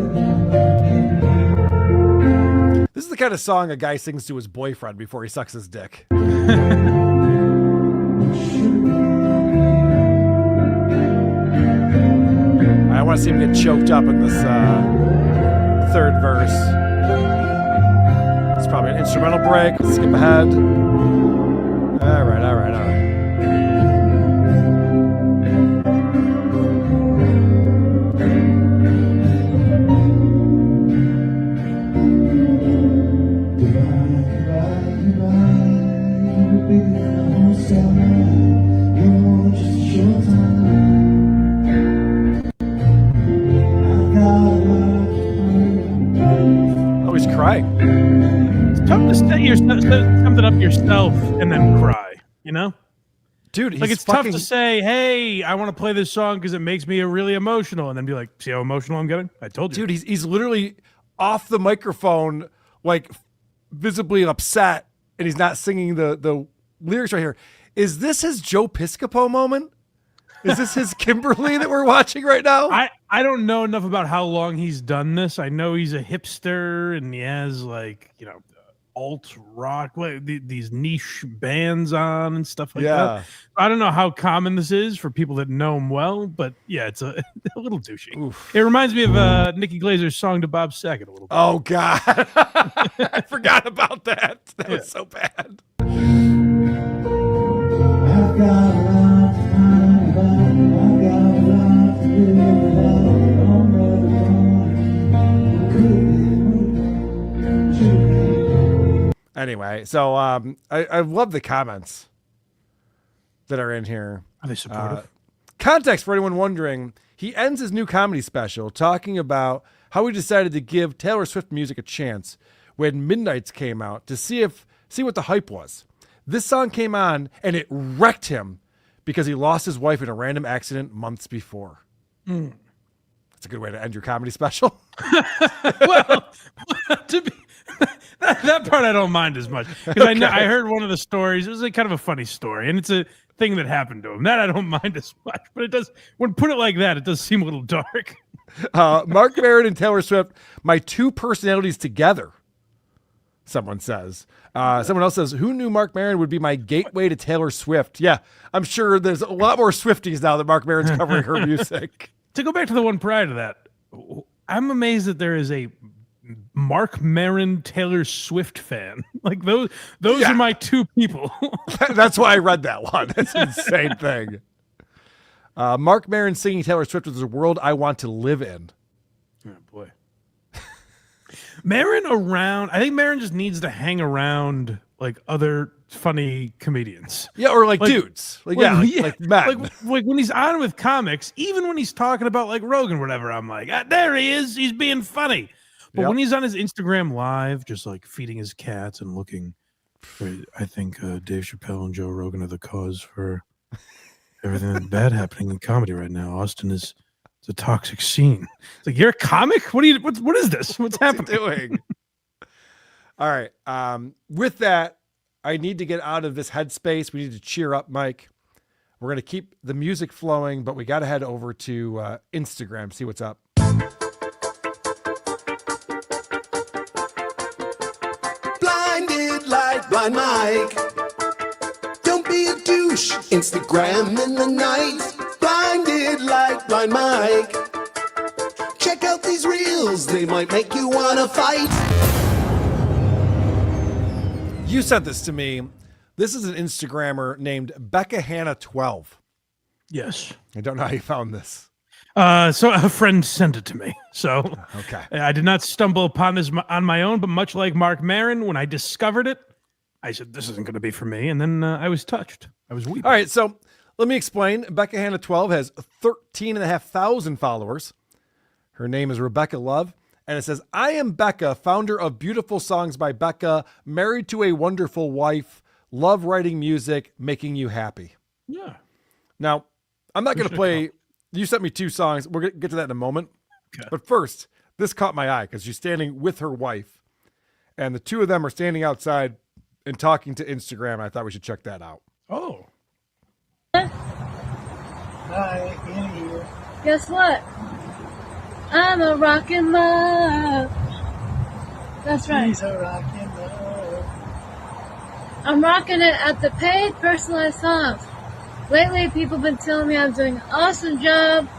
been. This is the kind of song a guy sings to his boyfriend before he sucks his dick. I want to see him get choked up in this third verse. It's probably an instrumental break. Let's skip ahead. All right. Oh, he's crying. It's tough to set something up yourself and then cry, you know? Dude, he's like it's tough to say, hey, I want to play this song because it makes me really emotional, and then be like, see how emotional I'm getting? I told you. Dude, he's literally off the microphone, like visibly upset, and he's not singing the lyrics right here. Is this his Joe Piscopo moment? Is this his Kimberly that we're watching right now? I don't know enough about how long he's done this. I know he's a hipster and he has like, you know, alt rock, these niche bands on and stuff like that. I don't know how common this is for people that know him well, but yeah, it's a little douchey. Oof. It reminds me of Nikki Glazer's song to Bob Saget a little bit. Oh, God. I forgot about that. That was so bad. I've got a lot to find about. I've got a lot to live without. I'm never gonna. Anyway, so I love the comments that are in here. Are they supportive? Context for anyone wondering, he ends his new comedy special talking about how he decided to give Taylor Swift music a chance when Midnights came out to see what the hype was. This song came on and it wrecked him because he lost his wife in a random accident months before. Mm. That's a good way to end your comedy special. Well, that part I don't mind as much because I heard one of the stories. It was like kind of a funny story, and it's a thing that happened to him. That I don't mind as much, but it does. When put it like that, it does seem a little dark. Marc Maron and Taylor Swift, my two personalities together. Someone says. Someone else says, who knew Marc Maron would be my gateway to Taylor Swift? Yeah, I'm sure there's a lot more Swifties now that Marc Maron's covering her music. To go back to the one prior to that, I'm amazed that there is a Marc Maron Taylor Swift fan. Like those are my two people. That's why I read that one. That's an insane thing. Marc Maron singing Taylor Swift is a world I want to live in. Oh boy. Maron around. I think Maron just needs to hang around like other funny comedians. Yeah, or like dudes. Like men. Like when he's on with comics, even when he's talking about like Rogan or whatever, I'm like, there he is. He's being funny. But when he's on his Instagram live, just like feeding his cats and looking, I think Dave Chappelle and Joe Rogan are the cause for everything that's bad happening in comedy right now. Austin is a toxic scene. It's like, you're a comic? What is this? What's happening? Doing? All right. With that, I need to get out of this headspace. We need to cheer up, Mike. We're going to keep the music flowing, but we got to head over to Instagram, see what's up. Blinded like Blind Mike. Don't be a douche. Instagram in the night. Blinded like Blind Mike. Check out these reels. They might make you want to fight. You sent this to me. This is an Instagrammer named BECCA 12. I don't know how you found this. So a friend sent it to me. So okay. I did not stumble upon this on my own, but much like Marc Maron, when I discovered it, I said, this isn't going to be for me. And then I was touched. I was weeping. All right, so let me explain. BECCA 12 has 13,500 followers. Her name is Rebecca Love. And it says, I am Becca, founder of Beautiful Songs by Becca, married to a wonderful wife, love writing music, making you happy. Yeah. Now, I'm not going to play. You sent me 2 songs. We're going to get to that in a moment. Okay. But first, this caught my eye because she's standing with her wife. And the two of them are standing outside and talking to Instagram. I thought we should check that out. Oh. Hi, Annie here. Guess what? I'm a rockin' love. That's right. He's a rockin' love. I'm rocking it at the paid personalized songs. Lately, people have been telling me I'm doing an awesome job,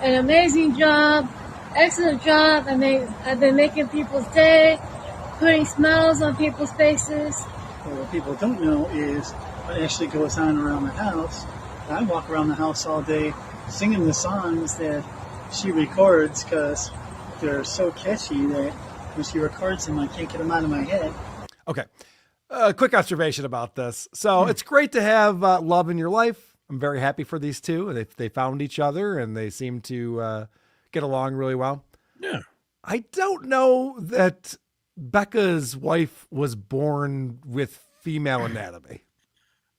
an amazing job, excellent job, and I've been making people's day, putting smiles on people's faces. Well, what people don't know is what actually goes on around the house. I walk around the house all day singing the songs that she records because they're so catchy that when she records them, I can't get them out of my head. Okay. A quick observation about this. So it's great to have love in your life. I'm very happy for these two. They found each other and they seem to get along really well. Yeah. I don't know that Becca's wife was born with female anatomy.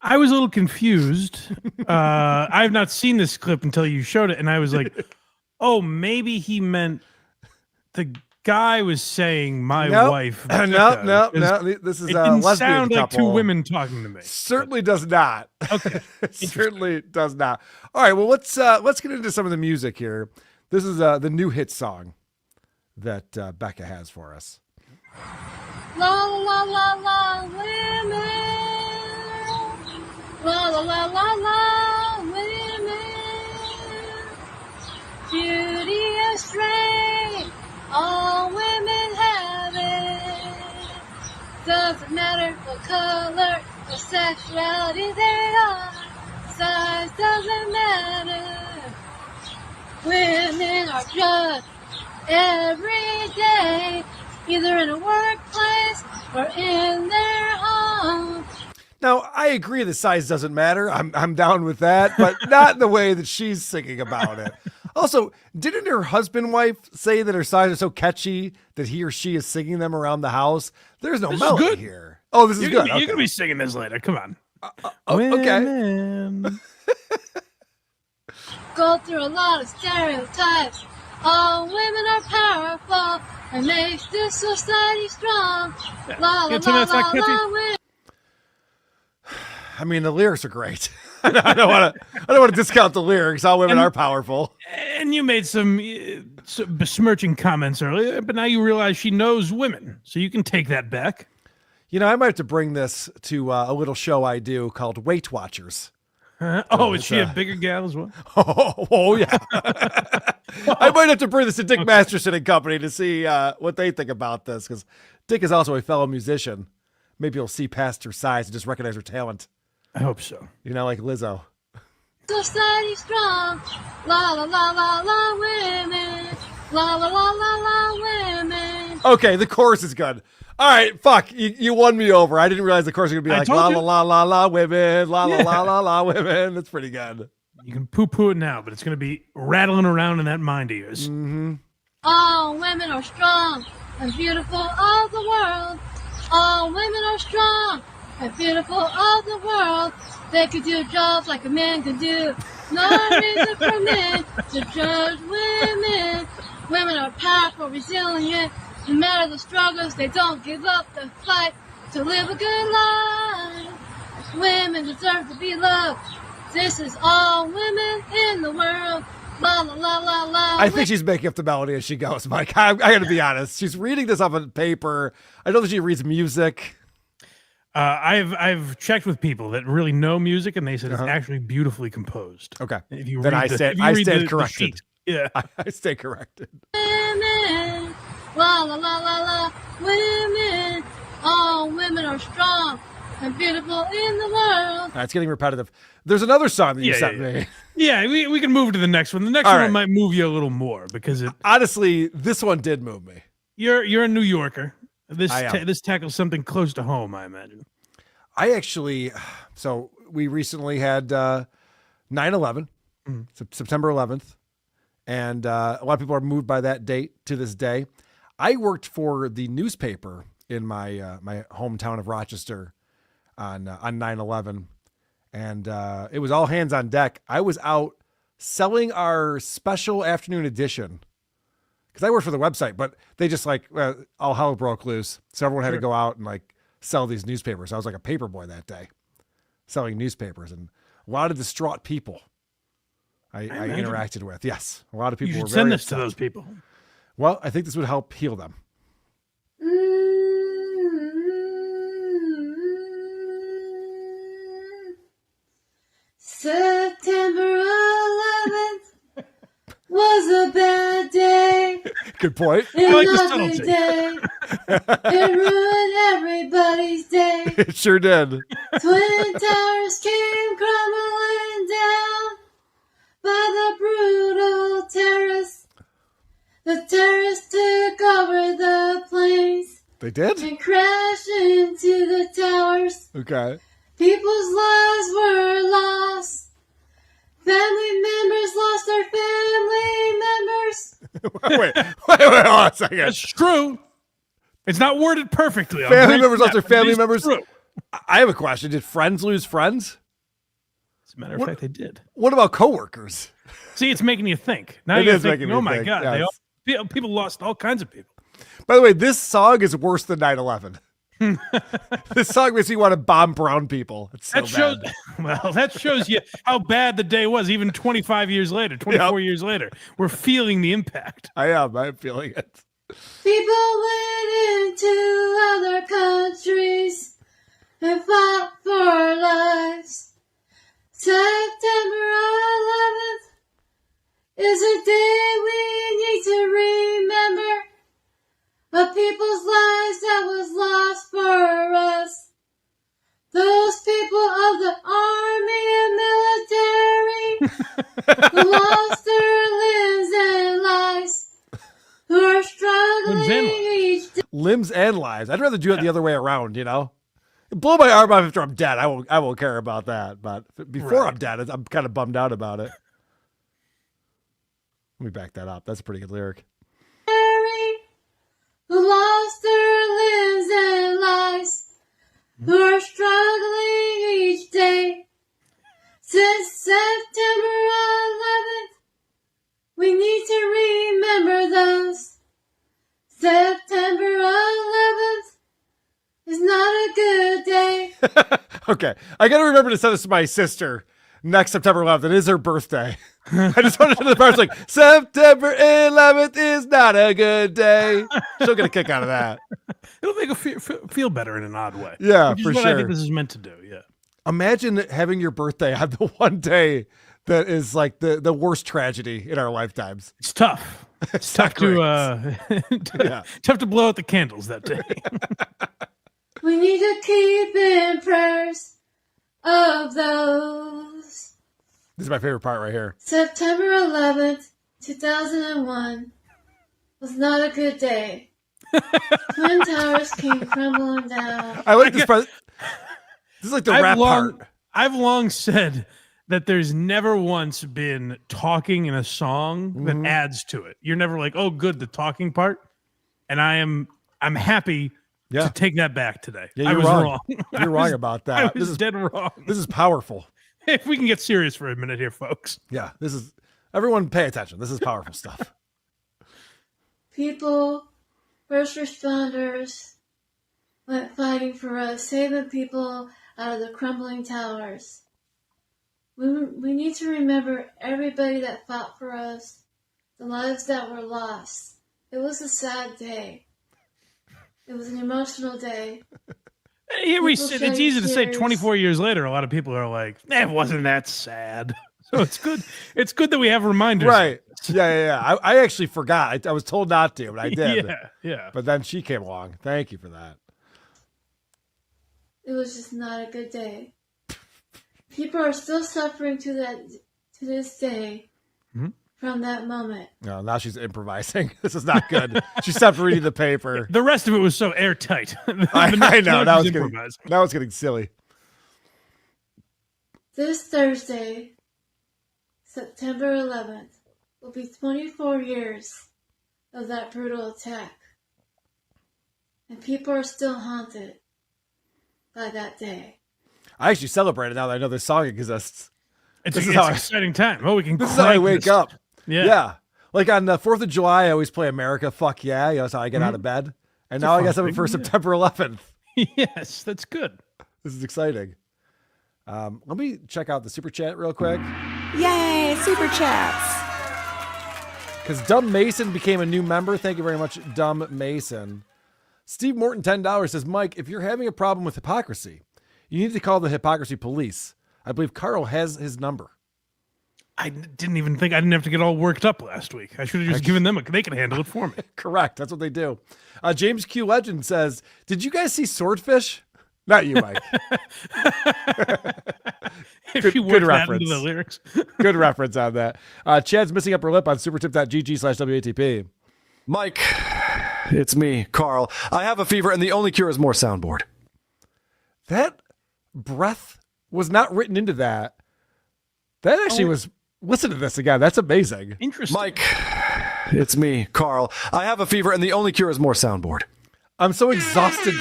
I was a little confused. I have not seen this clip until you showed it. And I was like, oh, maybe he meant the guy was saying my wife. No. This is it a didn't lesbian sound like couple. 2 women talking to me. Certainly does not. Okay. It certainly does not. All right. Well, let's get into some of the music here. This is the new hit song that Becca has for us. La la la la women. La la la la la women. Beauty and strength, all women have it. Doesn't matter what color or sexuality they are. Size doesn't matter. Women are judged every day, either in a workplace or in their home. Now, I agree the size doesn't matter. I'm down with that, but not in the way that she's singing about it. Also, didn't her husband wife say that her size is so catchy that he or she is singing them around the house? There's no melody here. Oh, this is good. You're going to be singing this later. Come on. Okay. Go through a lot of stereotypes. All women are powerful and makes this society strong. La la la la la women. I mean, the lyrics are great. I don't want to discount the lyrics. All women are powerful. And you made some besmirching comments earlier, but now you realize she knows women, so you can take that back. You know, I might have to bring this to a little show I do called Weight Watchers. Is she a bigger gal as well? Oh yeah. I might have to bring this to Dick Masterson and Company to see what they think about this, because Dick is also a fellow musician. Maybe he'll see past her size and just recognize her talent. I hope so. You know, like Lizzo. Society strong. La la la la la women. La la la la la women. Okay, the chorus is good. All right, fuck. You won me over. I didn't realize the chorus was going to be like, la, la, la, la, la, women, la, la, la, la, la, women. That's pretty good. You can poo-poo it now, but it's going to be rattling around in that mind of yours. Mm-hmm. All women are strong and beautiful of the world. All women are strong and beautiful of the world. They could do jobs like a man could do. No reason for men to judge women. Women are powerful, resilient. No matter the struggles, they don't give up the fight to live a good life. Women deserve to be loved. This is all women in the world. La la la la la. I think she's making up the melody as she goes, Mike. I got to be honest. She's reading this off of paper. I know that she reads music. I've checked with people that really know music, and they said it's actually beautifully composed. Okay. If you then read I read stand the corrected. sheet. Yeah. I stay corrected. Women, la la la la la. Women, all women are strong and beautiful in the world. It's getting repetitive. There's another song that you sent me. Yeah, we can move to the next one. The next All one right. might move you a little more because it. Honestly, this one did move me. You're a New Yorker. This I am. this tackles something close to home, I imagine. I actually, so we recently had 9/11, September 11th, and a lot of people are moved by that date to this day. I worked for the newspaper in my my hometown of Rochester on 9/11, and it was all hands on deck. I was out selling our special afternoon edition because I worked for the website, but they just all hell broke loose, so everyone had to go out and sell these newspapers. I was like a paper boy that day, selling newspapers, and a lot of distraught people I interacted with. Yes, a lot of people You were should very send this upset. to those people. Well, I think this would help heal them. September 11th was a bad day. Good point. Not a good day. It ruined everybody's day. It sure did. Twin Towers came crumbling down by the brutal terrorists. The terrorists took over the planes They did? and crashed into the towers. Okay. People's lives were lost. Family members lost their family members. wait, hold on a second. That's true. It's not worded perfectly. I'll Family grant members you lost their that, but it family is members. true. I have a question. Did friends lose friends? As a matter of fact, they did. What about coworkers? See, it's making you think. Now It you're is thinking, making me oh my think, God, yes. people lost all kinds of people. By the way, this song is worse than 9/11. This song makes me want to bomb brown people. It's so That shows, bad. well, that shows you how bad the day was, even 25 years later, 24 years later. We're feeling the impact. I'm feeling it. People went into other countries and fought for our lives. September 11th is a day we need to remember. Of people's lives that was lost for us. Those people of the army and military who lost their limbs and lives, who are struggling each day. Limbs and lives. I'd rather do it the other way around, you know? Blow my arm off after I'm dead. I won't care about that. But before I'm dead, I'm kind of bummed out about it. Let me back that up. That's a pretty good lyric. Who lost their limbs and lives, who are struggling each day. Since September 11th, we need to remember those. September 11th is not a good day. Okay. I got to remember to send this to my sister next September 11th. It is her birthday. I just wanted to the parts like, September 11th is not a good day. She'll get a kick out of that. It'll make her feel better in an odd way. Yeah, which is for what sure. I think this is meant to do, yeah. Imagine having your birthday on the one day that is like the worst tragedy in our lifetimes. It's tough. It's tough tough to blow out the candles that day. We need to keep in prayers of those. This is my favorite part right here. September 11th, 2001 was not a good day. Twin Towers came crumbling down. I like this part. This is like the rap part. I've long said that there's never once been talking in a song that adds to it. You're never like, oh, good, the talking part. And I'm happy to take that back today. Yeah, I was wrong. You're wrong about that. I was dead wrong. This is powerful. If we can get serious for a minute here, folks. Yeah, this is everyone pay attention. This is powerful stuff. People, first responders, went fighting for us, saving people out of the crumbling towers. We need to remember everybody that fought for us, the lives that were lost. It was a sad day. It was an emotional day. Here we sit. It's easy to say 24 years later, a lot of people are like, it wasn't that sad. So it's good. It's good that we have reminders. Right. Yeah. I actually forgot. I was told not to, but I did. Yeah. But then she came along. Thank you for that. It was just not a good day. People are still suffering to this day from that moment. No, now she's improvising. This is not good. She stopped reading the paper. The rest of it was so airtight. I know. That was getting silly. This Thursday, September 11th, will be 24 years of that brutal attack. And people are still haunted by that day. I actually celebrated now that I know this song exists. It's an exciting time. Oh, we can. This is how I wake up. Yeah. Like on the 4th of July, I always play America. Fuck yeah. That's how I get out of bed. And now I got something for September 11th. Yes, that's good. This is exciting. Let me check out the super chat real quick. Yay, super chats. Because Dumb Mason became a new member. Thank you very much, Dumb Mason. Steve Morton, $10 says, Mike, if you're having a problem with hypocrisy, you need to call the hypocrisy police. I believe Carl has his number. I didn't even think I didn't have to get all worked up last week. I should have just given them they can handle it for me. Correct. That's what they do. James Q. Legend says, did you guys see Swordfish? Not you, Mike. good reference. Into the lyrics. Good reference on that. Chad's missing upper lip on supertip.gg/WATP. Mike, it's me, Carl. I have a fever and the only cure is more soundboard. That breath was not written into that. That actually was. Listen to this again. That's amazing. Interesting. Mike, it's me, Carl. I have a fever and the only cure is more soundboard. I'm so exhausted.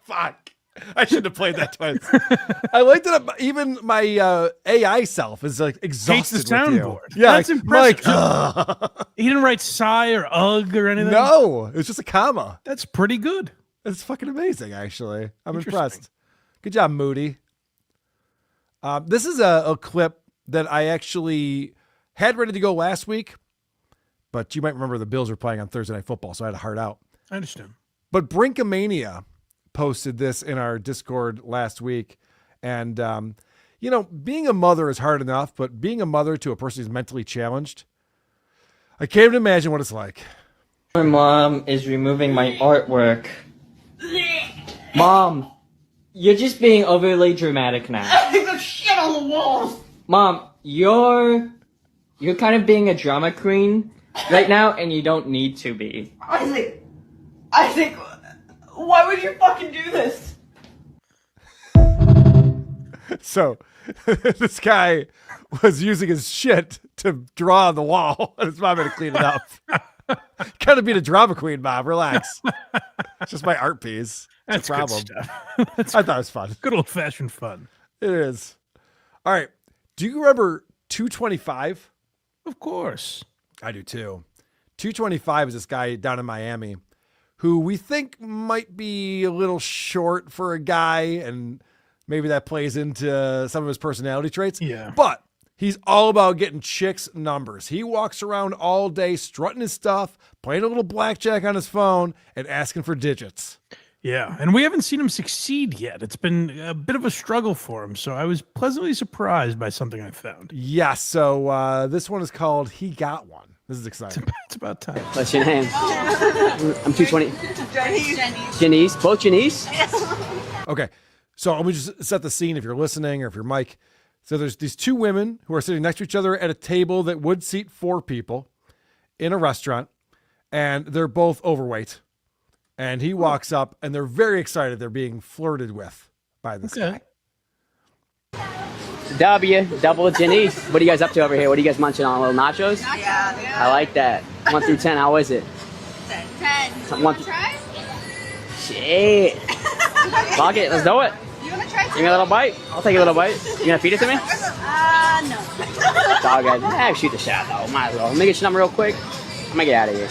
Fuck. I shouldn't have played that twice. I like that even my AI self is like exhausted. Hates the soundboard. Yeah, that's impressive. Mike, he didn't write sigh or ugh or anything. No, it's just a comma. That's pretty good. It's fucking amazing, actually. I'm impressed. Good job, Moody. This is a clip that I actually had ready to go last week, but you might remember the Bills were playing on Thursday Night Football, so I had to heart out. I understand. But Brinkomania posted this in our Discord last week. And, being a mother is hard enough, but being a mother to a person who's mentally challenged, I can't even imagine what it's like. My mom is removing my artwork. Mom, you're just being overly dramatic now. There's shit on the walls. Mom, you're kind of being a drama queen right now, and you don't need to be. Isaac, why would you fucking do this? So, this guy was using his shit to draw on the wall, and his mom had to clean it up. Kind of being a drama queen, Mom. Relax. It's just my art piece. That's a problem. Good stuff. I thought it was fun. Good old-fashioned fun. It is. All right. Do you remember 225? Of course. I do too. 225 is this guy down in Miami who we think might be a little short for a guy, and maybe that plays into some of his personality traits. Yeah. But he's all about getting chicks' numbers. He walks around all day strutting his stuff, playing a little blackjack on his phone, and asking for digits. Yeah, and we haven't seen him succeed yet. It's been a bit of a struggle for him, so I was pleasantly surprised by something I found. Yes, so this one is called He Got One. This is exciting. It's about time. What's your name? I'm 220. Janice. Both Janice? Okay, so let me just set the scene if you're listening or if you're Mike. So there's these two women who are sitting next to each other at a table that would seat 4 people in a restaurant. and they're both overweight. And he walks up, and they're very excited. They're being flirted with by this guy. Double Janice. What are you guys up to over here? What are you guys munching on? Little nachos? Yeah. I like that. 1 through 10, how is it? 10. You want to try? Shit. Fuck it, let's do it. You want to try? Give me a little bite. I'll take a little bite. You gonna feed it to me? No. It's all good. Shoot the shot though. Might as well. Let me get your number real quick. I'm gonna get out of here.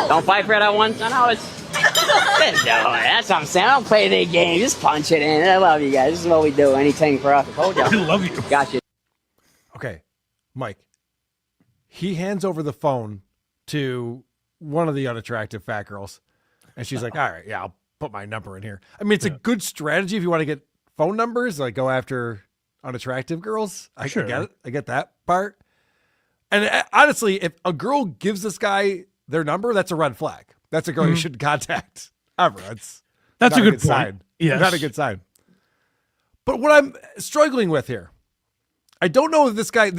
Don't fight for that one. No, it's. That's what I'm saying. I don't play any game. Just punch it in. I love you guys. This is what we do. Anything for us. I told you. I love you. Got you. Okay, Mike. He hands over the phone to one of the unattractive fat girls, and she's like, all right, yeah, I'll put my number in here. I mean, it's a good strategy if you want to get phone numbers, like go after unattractive girls. I get it. I get that part. And honestly, if a girl gives this guy their number, that's a red flag. That's a girl you shouldn't contact ever. That's a good point. sign. Yes. Not a good sign. But what I'm struggling with here, I don't know if this guy,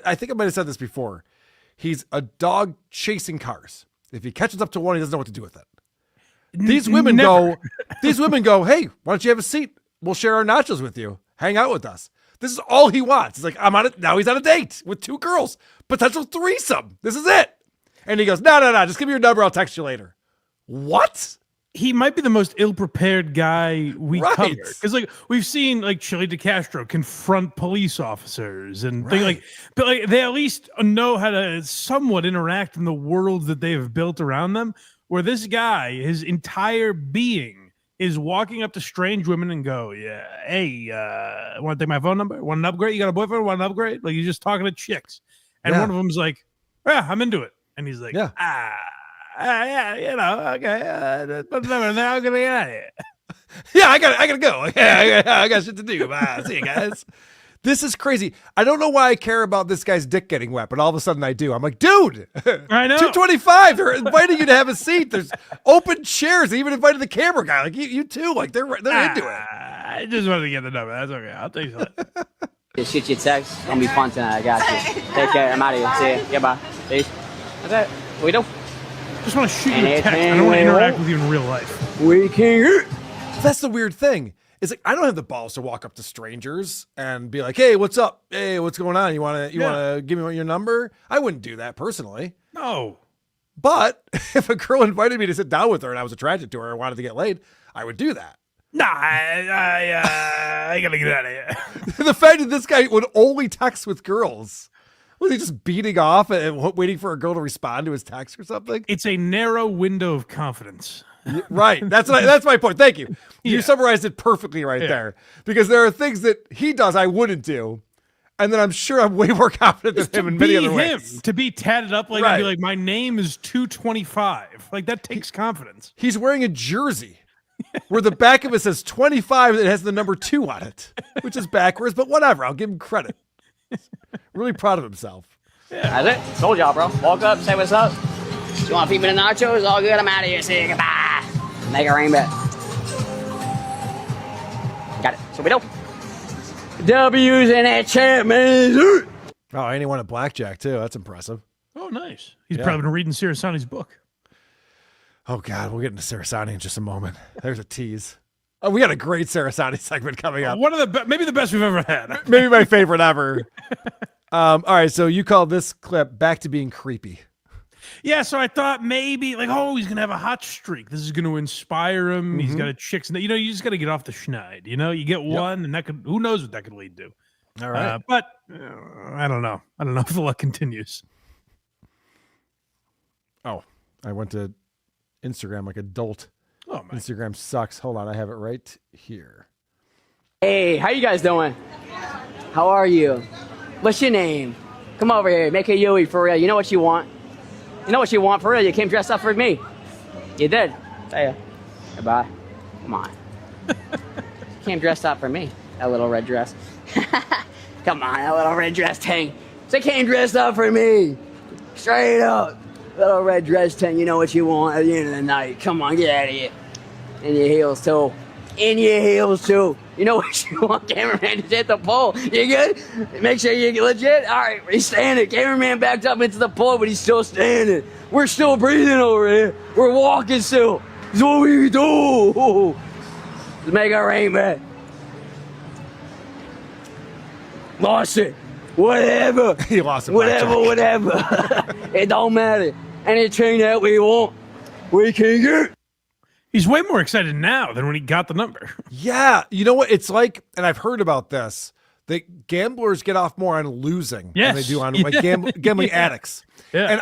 I think I might have said this before. He's a dog chasing cars. If he catches up to one, he doesn't know what to do with it. These women go, hey, why don't you have a seat? We'll share our nachos with you. Hang out with us. This is all he wants. He's like, now he's on a date with 2 girls. Potential threesome. This is it. And he goes, no, just give me your number. I'll text you later. What? He might be the most ill-prepared guy we Right. covered. Because like we've seen like Chili DeCastro confront police officers and things like, but like they at least know how to somewhat interact in the world that they have built around them. Where this guy, his entire being is walking up to strange women and go, yeah, hey, want to take my phone number? Want an upgrade? You got a boyfriend? Want an upgrade? Like he's just talking to chicks. And one of them's like, yeah, I'm into it. And he's like, yeah, okay, but now I'm gonna get out of here. Yeah, I gotta go. I got shit to do. Bye. See you guys. This is crazy. I don't know why I care about this guy's dick getting wet, but all of a sudden I do. I'm like, dude, I know. 225. They're inviting you to have a seat. There's open chairs. They even invited the camera guy. Like you too. Like they're into it. I just wanted to get the number. That's okay. I'll take that. Just shoot your text. It's gonna be fun tonight. I got you. Take care. I'm out of here. See you. Goodbye. Peace. That's it. What we do? Just want to shoot you a text. I don't want to interact with you in real life. We can. That's the weird thing. It's like I don't have the balls to walk up to strangers and be like, "Hey, what's up? Hey, what's going on? You want to give me your number?" I wouldn't do that personally. No. But if a girl invited me to sit down with her and I was attracted to her and wanted to get laid, I would do that. Nah, I gotta get out of here. The fact that this guy would only text with girls. Was he just beating off and waiting for a girl to respond to his text or something? It's a narrow window of confidence. Right. That's my point. Thank you. You summarized it perfectly right there. Because there are things that he does I wouldn't do. And then I'm sure I'm way more confident than him in many other ways. To be tatted up like and be like, my name is 225. Like that takes confidence. He's wearing a jersey where the back of it says 25 that has the number 2 on it, which is backwards, but whatever. I'll give him credit. Really proud of himself. Yeah. That's it. Told y'all, bro. Walk up, say what's up. You want to feed me the nachos? All good. I'm out of here. See you. Goodbye. Make a rain bet. Got it. So we do. W's in that chat, man. Oh, and he won at blackjack too. That's impressive. Oh, nice. He's probably been reading Cerasani's book. Oh God, we'll get into Cerasani in just a moment. There's a tease. Oh, we got a great Cerasani segment coming up. One of the maybe the best we've ever had. Maybe my favorite ever. All right, so you call this clip "Back to Being Creepy." Yeah, so I thought maybe like, oh, he's gonna have a hot streak. This is gonna inspire him. He's got a chicks. You know, you just gotta get off the schneid. You know, you get one, and that could. Who knows what that could lead to? All right, but I don't know. I don't know if the luck continues. Oh, I went to Instagram like a dolt. Oh, my. Instagram sucks. Hold on, I have it right here. Hey, how you guys doing? How are you? What's your name? Come over here. Make a Yui for real. You know what you want? You know what you want for real? You came dressed up for me. You did. Say goodbye. Come on. You came dressed up for me. That little red dress. Come on, that little red dress thing. They came dressed up for me. Straight up. Little red dress thing. You know what you want at the end of the night. Come on, get out of here. In your heels, too. In your heels, too. You know what you want, cameraman, to hit the pole. You good? Make sure you're legit. All right, he's standing. Cameraman backed up into the pole, but he's still standing. We're still breathing over here. We're walking still. That's what we do. Let's make our rain back. Lost it. Whatever. He lost it. Whatever. It don't matter. Anything that we want, we can get. He's way more excited now than when he got the number. Yeah. You know what? It's like, and I've heard about this, that gamblers get off more on losing than they do on like gambling addicts. Yeah. And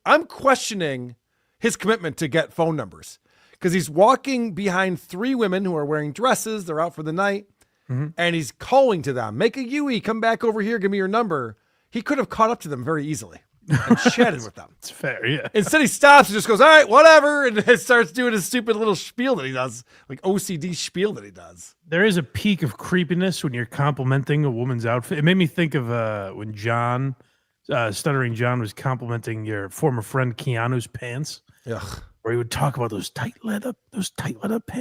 I'm questioning his commitment to get phone numbers because he's walking behind 3 women who are wearing dresses. They're out for the night. And he's calling to them, make a Yui, come back over here, give me your number. He could have caught up to them very easily and chatted with them. It's fair, yeah. Instead, he stops and just goes, all right, whatever, and starts doing his stupid little spiel that he does, like OCD spiel that he does. There is a peak of creepiness when you're complimenting a woman's outfit. It made me think of when John, Stuttering John, was complimenting your former friend Keanu's pants. Ugh. Where he would talk about those tight leather pants.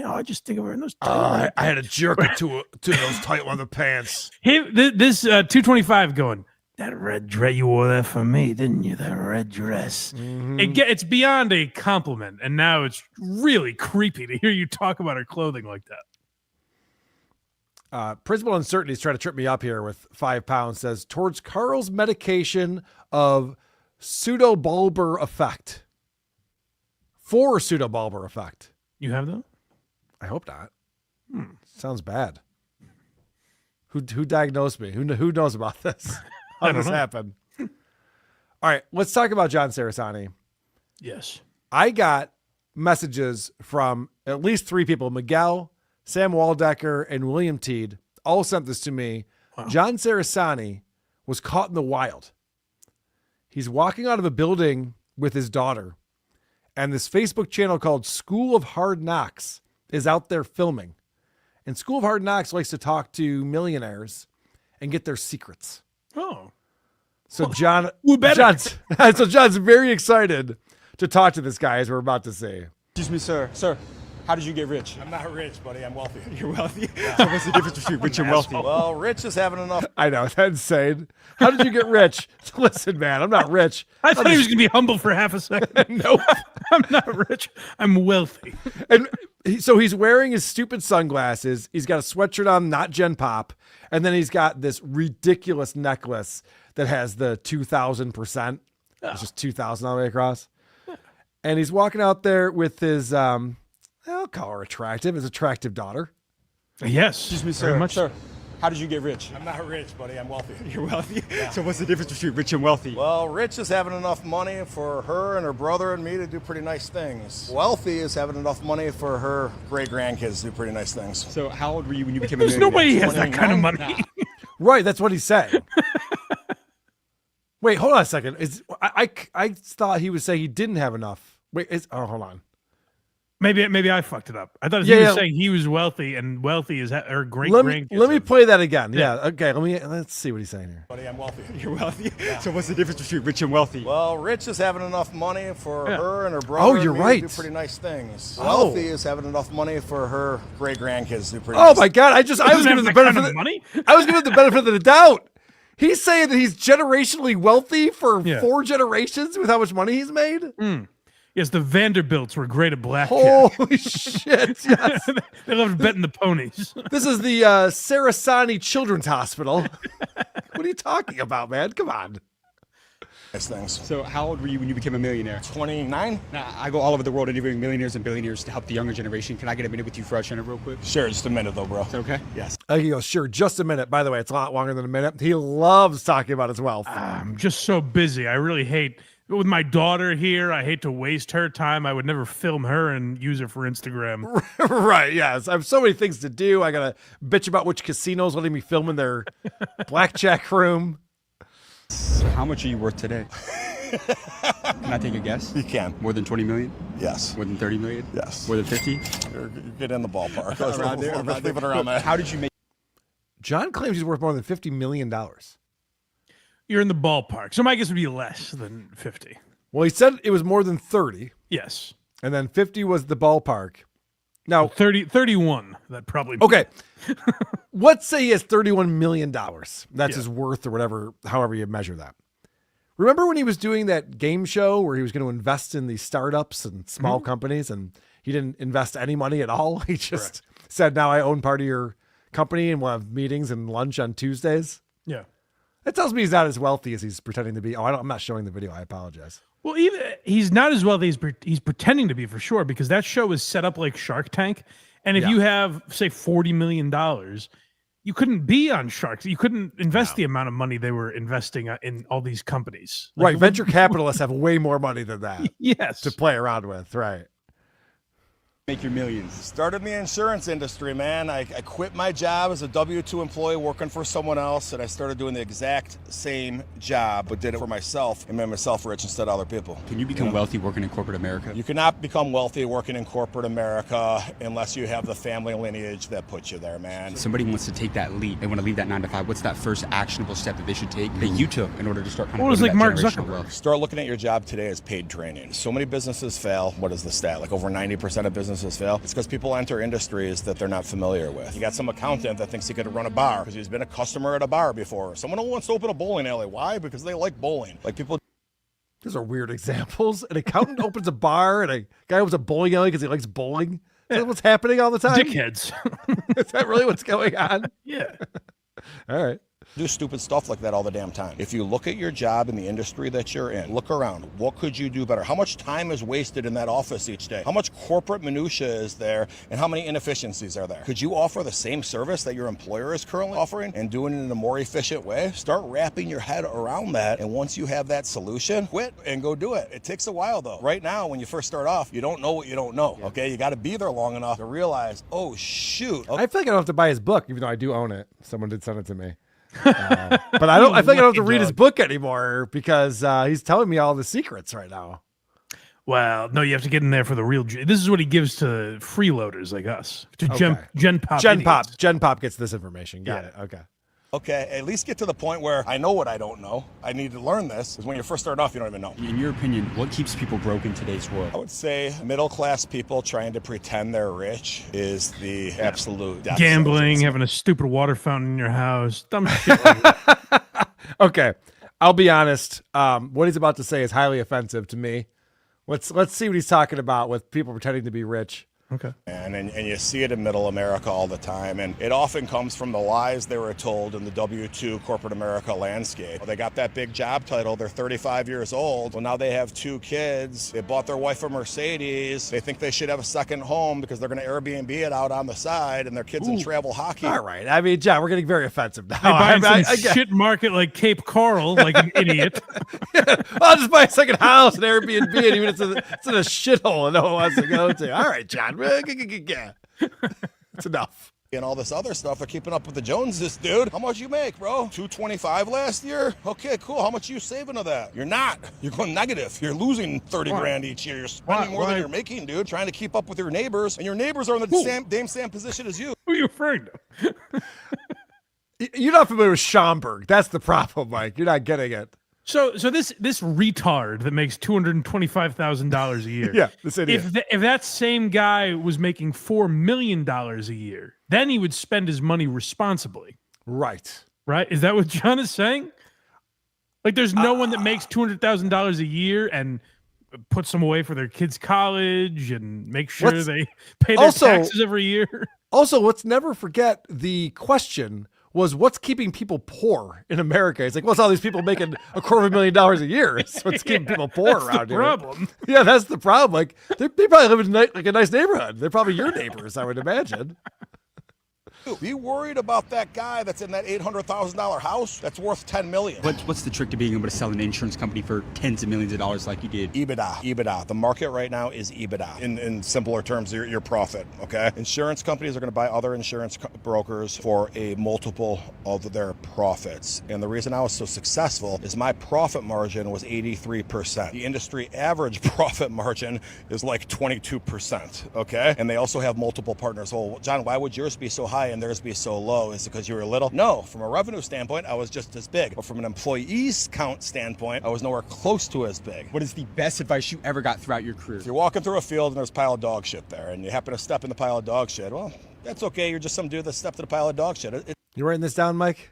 Oh, I just think of her in those tight leather I had a jerk to those tight leather pants. This 225 going, that red dress, you wore that for me, didn't you? That red dress. It's beyond a compliment, and now it's really creepy to hear you talk about her clothing like that. Principal Uncertainty is trying to trip me up here with 5 pounds. Says, towards Carl's medication of pseudobulbar effect. For pseudobulbar effect. You have that? I hope not. Sounds bad. Who diagnosed me? Who knows about this? How did this happen? All right, let's talk about John Cerasani. Yes. I got messages from at least 3 people, Miguel, Sam Waldecker, and William Teed, all sent this to me. Wow. John Cerasani was caught in the wild. He's walking out of a building with his daughter, and this Facebook channel called School of Hard Knocks is out there filming. And School of Hard Knocks likes to talk to millionaires and get their secrets. Oh. So John's very excited to talk to this guy, as we're about to see. Excuse me, sir. Sir, how did you get rich? I'm not rich, buddy. I'm wealthy. You're wealthy? Yeah. So what's the difference between rich and wealthy? Well, rich is having enough. I know, that's insane. How did you get rich? Listen, man, I'm not rich. I thought he was going to be humble for half a second. Nope. I'm not rich. I'm wealthy. And so he's wearing his stupid sunglasses. He's got a sweatshirt on, not Gen Pop. And then he's got this ridiculous necklace that has the 2,000%. It's just 2,000 all the way across. And he's walking out there with his, I'll call her attractive, his attractive daughter. Yes. Excuse me, sir. Very much. Sir, how did you get rich? I'm not rich, buddy. I'm wealthy. You're wealthy? Yeah. So what's the difference between rich and wealthy? Well, rich is having enough money for her and her brother and me to do pretty nice things. Wealthy is having enough money for her great-grandkids to do pretty nice things. So how old were you when you became There's a millionaire? no way he has that kind of money. Right, that's what he said. Wait, hold on a second. I thought he was saying he didn't have enough. Wait, hold on. Maybe I fucked it up. I thought he was saying he was wealthy, and wealthy is her great grandkids. Let me play that again. Yeah. Okay. Let's see what he's saying here. Buddy, I'm wealthy. You're wealthy? Yeah. So what's the difference between rich and wealthy? Well, rich is having enough money for her and her brother. Oh, you're and me right. to do pretty nice things. Oh. Wealthy is having enough money for her great-grandkids to do pretty Oh nice my God! I was given the benefit of money. I was given the benefit of the doubt. He's saying that he's generationally wealthy for 4 generations with how much money he's made. Yes, the Vanderbilts were great at blackjack. Holy shit! Yes, they loved betting the ponies. This is the Cerasani Children's Hospital. What are you talking about, man? Come on. Nice things. So how old were you when you became a millionaire? 29. Now, I go all over the world interviewing millionaires and billionaires to help the younger generation. Can I get a minute with you for our channel real quick? Sure, just a minute though, bro. It's okay? Yes. He goes, sure, just a minute. By the way, it's a lot longer than a minute. He loves talking about his wealth. I'm just so busy. I really hate, with my daughter here, I hate to waste her time. I would never film her and use her for Instagram. Right, yes. I have so many things to do. I got to bitch about which casinos letting me film in their blackjack room. So how much are you worth today? Can I take a guess? You can. More than 20 million? Yes. More than 30 million? Yes. More than 50? You're get in the ballpark. Around there, Let's leave it around there. How did you make? John claims he's worth more than $50 million. You're in the ballpark. So my guess would be less than 50. Well, he said it was more than 30. Yes. And then 50 was the ballpark. Now 31. That probably okay. Let's say he has $31 million. That's his worth or whatever, however you measure that. Remember when he was doing that game show where he was going to invest in these startups and small companies, and he didn't invest any money at all? He just said, now I own part of your company and we'll have meetings and lunch on Tuesdays. Yeah. That tells me he's not as wealthy as he's pretending to be. I'm not showing the video. I apologize. Well, even he's not as wealthy as he's pretending to be for sure, because that show is set up like Shark Tank. And if you have, say, $40 million, you couldn't be on Shark. You couldn't invest the amount of money they were investing in all these companies. Like, Right. Venture capitalists have way more money than that. Yes. To play around with. Right. Make your millions. Started in the insurance industry, man. I quit my job as a W-2 employee working for someone else, and I started doing the exact same job, but did it for myself and made myself rich instead of other people. Can you become wealthy working in corporate America? You cannot become wealthy working in corporate America unless you have the family lineage that puts you there, man. Somebody wants to take that leap. They want to leave that 9 to 5. What's that first actionable step that they should take that you took in order to start kind of building that generational wealth? Start looking at your job today as paid training. So many businesses fail. What is the stat? Like over 90% of businesses fail. It's because people enter industries that they're not familiar with. You got some accountant that thinks he could run a bar because he's been a customer at a bar before. Someone who wants to open a bowling alley. Why? Because they like bowling. Like people. Those are weird examples. An accountant opens a bar and a guy opens a bowling alley because he likes bowling. Is that what's happening all the time? Dickheads. Is that really what's going on? Yeah. All right. Do stupid stuff like that all the damn time. If you look at your job in the industry that you're in, look around. What could you do better? How much time is wasted in that office each day? How much corporate minutia is there, and how many inefficiencies are there? Could you offer the same service that your employer is currently offering and doing it in a more efficient way? Start wrapping your head around that, and once you have that solution, quit and go do it. It takes a while, though. Right now, when you first start off, you don't know what you don't know, okay? You got to be there long enough to realize, oh, shoot. I feel like I don't have to buy his book, even though I do own it. Someone did send it to me. But I feel like I don't have to read his book anymore because he's telling me all the secrets right now. Well, no, you have to get in there for the real. This is what he gives to freeloaders like us. To Okay. Gen Pop. Gen Pop gets this information. Got it. Okay. Okay, at least get to the point where I know what I don't know. I need to learn this, because when you're first starting off, you don't even know. In your opinion, what keeps people broke in today's world? I would say middle-class people trying to pretend they're rich is the absolute death Gambling, sentence. having a stupid water fountain in your house, dumb shit like that. Okay. I'll be honest. What he's about to say is highly offensive to me. Let's see what he's talking about with people pretending to be rich. Okay. And you see it in middle America all the time, and it often comes from the lies they were told in the W-2 corporate America landscape. They got that big job title, they're 35 years old, well now they have 2 kids, they bought their wife a Mercedes, they think they should have a second home because they're going to Airbnb it out on the side, and their kids in travel hockey. All right. I mean, John, we're getting very offensive now. They buy some shit market like Cape Coral, like an idiot. I'll just buy a second house, an Airbnb, and even it's in a shithole and no one wants to go to. All right, John. It's enough. And all this other stuff, they're keeping up with the Joneses, dude. How much you make, bro? $225 last year? Okay, cool. How much are you saving of that? You're not. You're going negative. You're losing 30 grand each year. You're spending more than you're making, dude. Trying to keep up with your same neighbors are in the same position as you. Who are you afraid of? You're not familiar with Schaumburg. That's the problem, Mike. You're not getting it. So this retard that makes $225,000 a year. Yeah, this idiot. If that same guy was making $4 million a year, then he would spend his money responsibly. Right. Right? Is that what John is saying? Like, there's no one that makes $200,000 a year and puts them away for their kids' college and make sure they pay their taxes every year. Also, let's never forget the question was what's keeping people poor in America. It's like, what's all these people making $250,000 a year? It's what's keeping people poor that's around the here. problem. Yeah, that's the problem. Like they probably live in like a nice neighborhood. They're probably your neighbors, I would imagine. Be worried about that guy that's in that $800,000 house that's worth $10 million. What's the trick to being able to sell an insurance company for tens of millions of dollars like you did? EBITDA. The market right now is EBITDA. In simpler terms, your profit, okay? Insurance companies are going to buy other insurance brokers for a multiple of their profits. And the reason I was so successful is my profit margin was 83%. The industry average profit margin is like 22%, okay? And they also have multiple partners. Well, John, why would yours be so high and theirs be so low? Is it because you were little? No, from a revenue standpoint, I was just as big. But from an employees count standpoint, I was nowhere close to as big. What is the best advice you ever got throughout your career? If you're walking through a field and there's a pile of dog shit there, and you happen to step in the pile of dog shit, well, that's okay. You're just some dude that stepped in a pile of dog shit. You writing this down, Mike?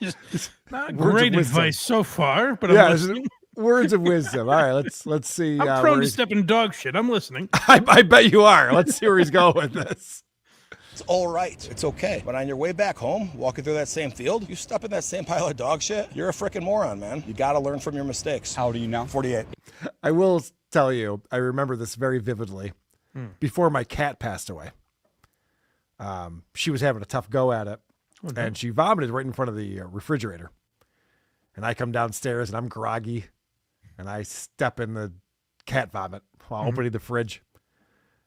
Not Words of great wisdom. advice so far, but Yeah, I'm listening. Words of wisdom. All right, let's see. I'm prone where to he's- step in dog shit. I'm listening. I bet you are. Let's see where he's going with this. It's all right. It's okay. But on your way back home, walking through that same field, you step in that same pile of dog shit, you're a freaking moron, man. You got to learn from your mistakes. How old are you now? 48. I will tell you, I remember this very vividly. Before my cat passed away, she was having a tough go at it, and she vomited right in front of the refrigerator. And I come downstairs, and I'm groggy, and I step in the cat vomit while opening the fridge.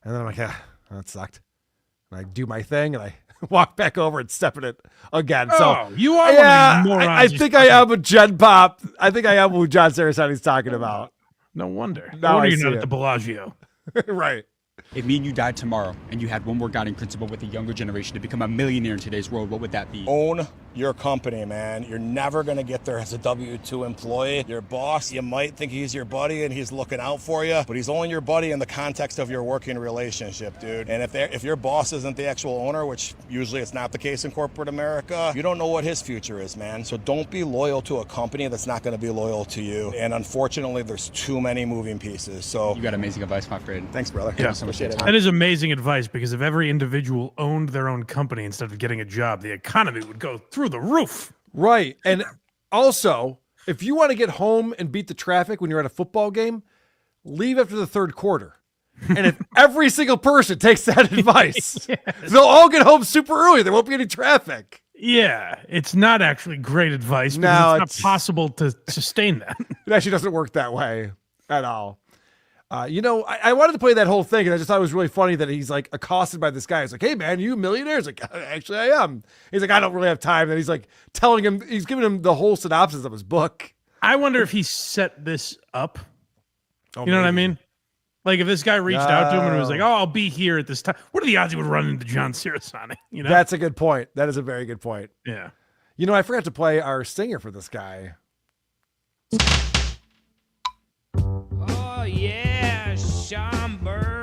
And then I'm like, that sucked. And I do my thing, and I walk back over and step in it again. Oh, So you are yeah, one of these morons. I think I am a Gen Pop. I think I am who John Cerasani's talking about. No wonder. Now No wonder I you're see not it. at the Bellagio. Right. If me and you died tomorrow and you had one more guiding principle with the younger generation to become a millionaire in today's world, what would that be? Own your company, man. You're never going to get there as a W-2 employee. Your boss, you might think he's your buddy and he's looking out for you, but he's only your buddy in the context of your working relationship, dude. And if your boss isn't the actual owner, which usually it's not the case in corporate America, you don't know what his future is, man. So don't be loyal to a company that's not going to be loyal to you. And unfortunately, there's too many moving pieces. So You got amazing advice, my friend. Thanks, brother. Thank you so much for your time. That is amazing advice, because if every individual owned their own company instead of getting a job, the economy would go through the roof. Right. And also, if you want to get home and beat the traffic when you're at a football game, leave after the third quarter. And if every single person takes that advice, they'll all get home super early. There won't be any traffic. Yeah, it's not actually great advice, because No, it's not possible to sustain that. It actually doesn't work that way at all. I wanted to play that whole thing, and I just thought it was really funny that he's like accosted by this guy. He's like, "Hey man, you a millionaire?" He's like, "Actually, I am." He's like, "I don't really have time." And he's like telling him, he's giving him the whole synopsis of his book. I wonder if he set this up. Oh, You know what I maybe. mean? Like if this guy reached out to him and was like, "Oh, I'll be here at this time." What are the odds he would run into John Cerasani? You know, That's a good point. That is a very good point. yeah. I forgot to play our stinger for this guy. Oh yeah, Schaumburg.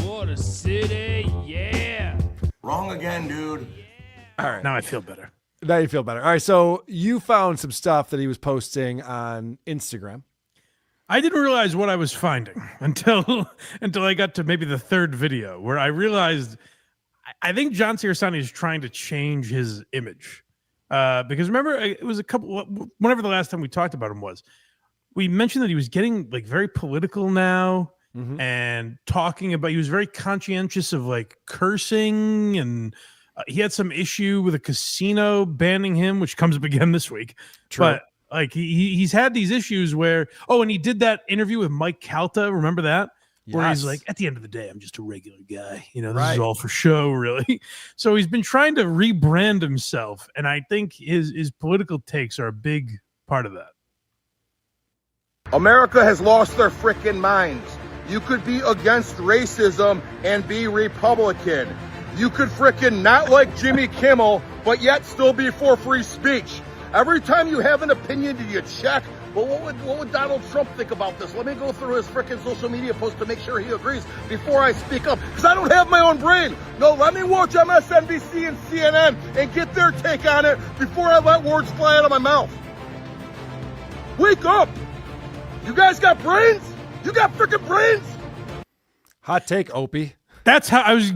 What a city, yeah. Wrong again, dude. All right. Now I feel better. Now you feel better. All right. So you found some stuff that he was posting on Instagram. I didn't realize what I was finding until I got to maybe the third video, where I realized I think John Cerasani is trying to change his image. Because remember, it was whenever the last time we talked about him was, we mentioned that he was getting like very political now and talking about, he was very conscientious of like cursing, and he had some issue with a casino banning him, which comes up again this week. True. But like he's had these issues where, and he did that interview with Mike Calta. Remember that? Where he's Yes. like, at the end of the day, I'm just a regular guy. This Right. is all for show, really. So he's been trying to rebrand himself, and I think his political takes are a big part of that. America has lost their frickin' minds. You could be against racism and be Republican. You could frickin' not like Jimmy Kimmel, but yet still be for free speech. Every time you have an opinion, do you check? Well, what would Donald Trump think about this? Let me go through his frickin' social media post to make sure he agrees before I speak up, because I don't have my own brain. No, let me watch MSNBC and CNN and get their take on it before I let words fly out of my mouth. Wake up! You guys got brains? You got frickin' brains? Hot take, Opie. That's how I was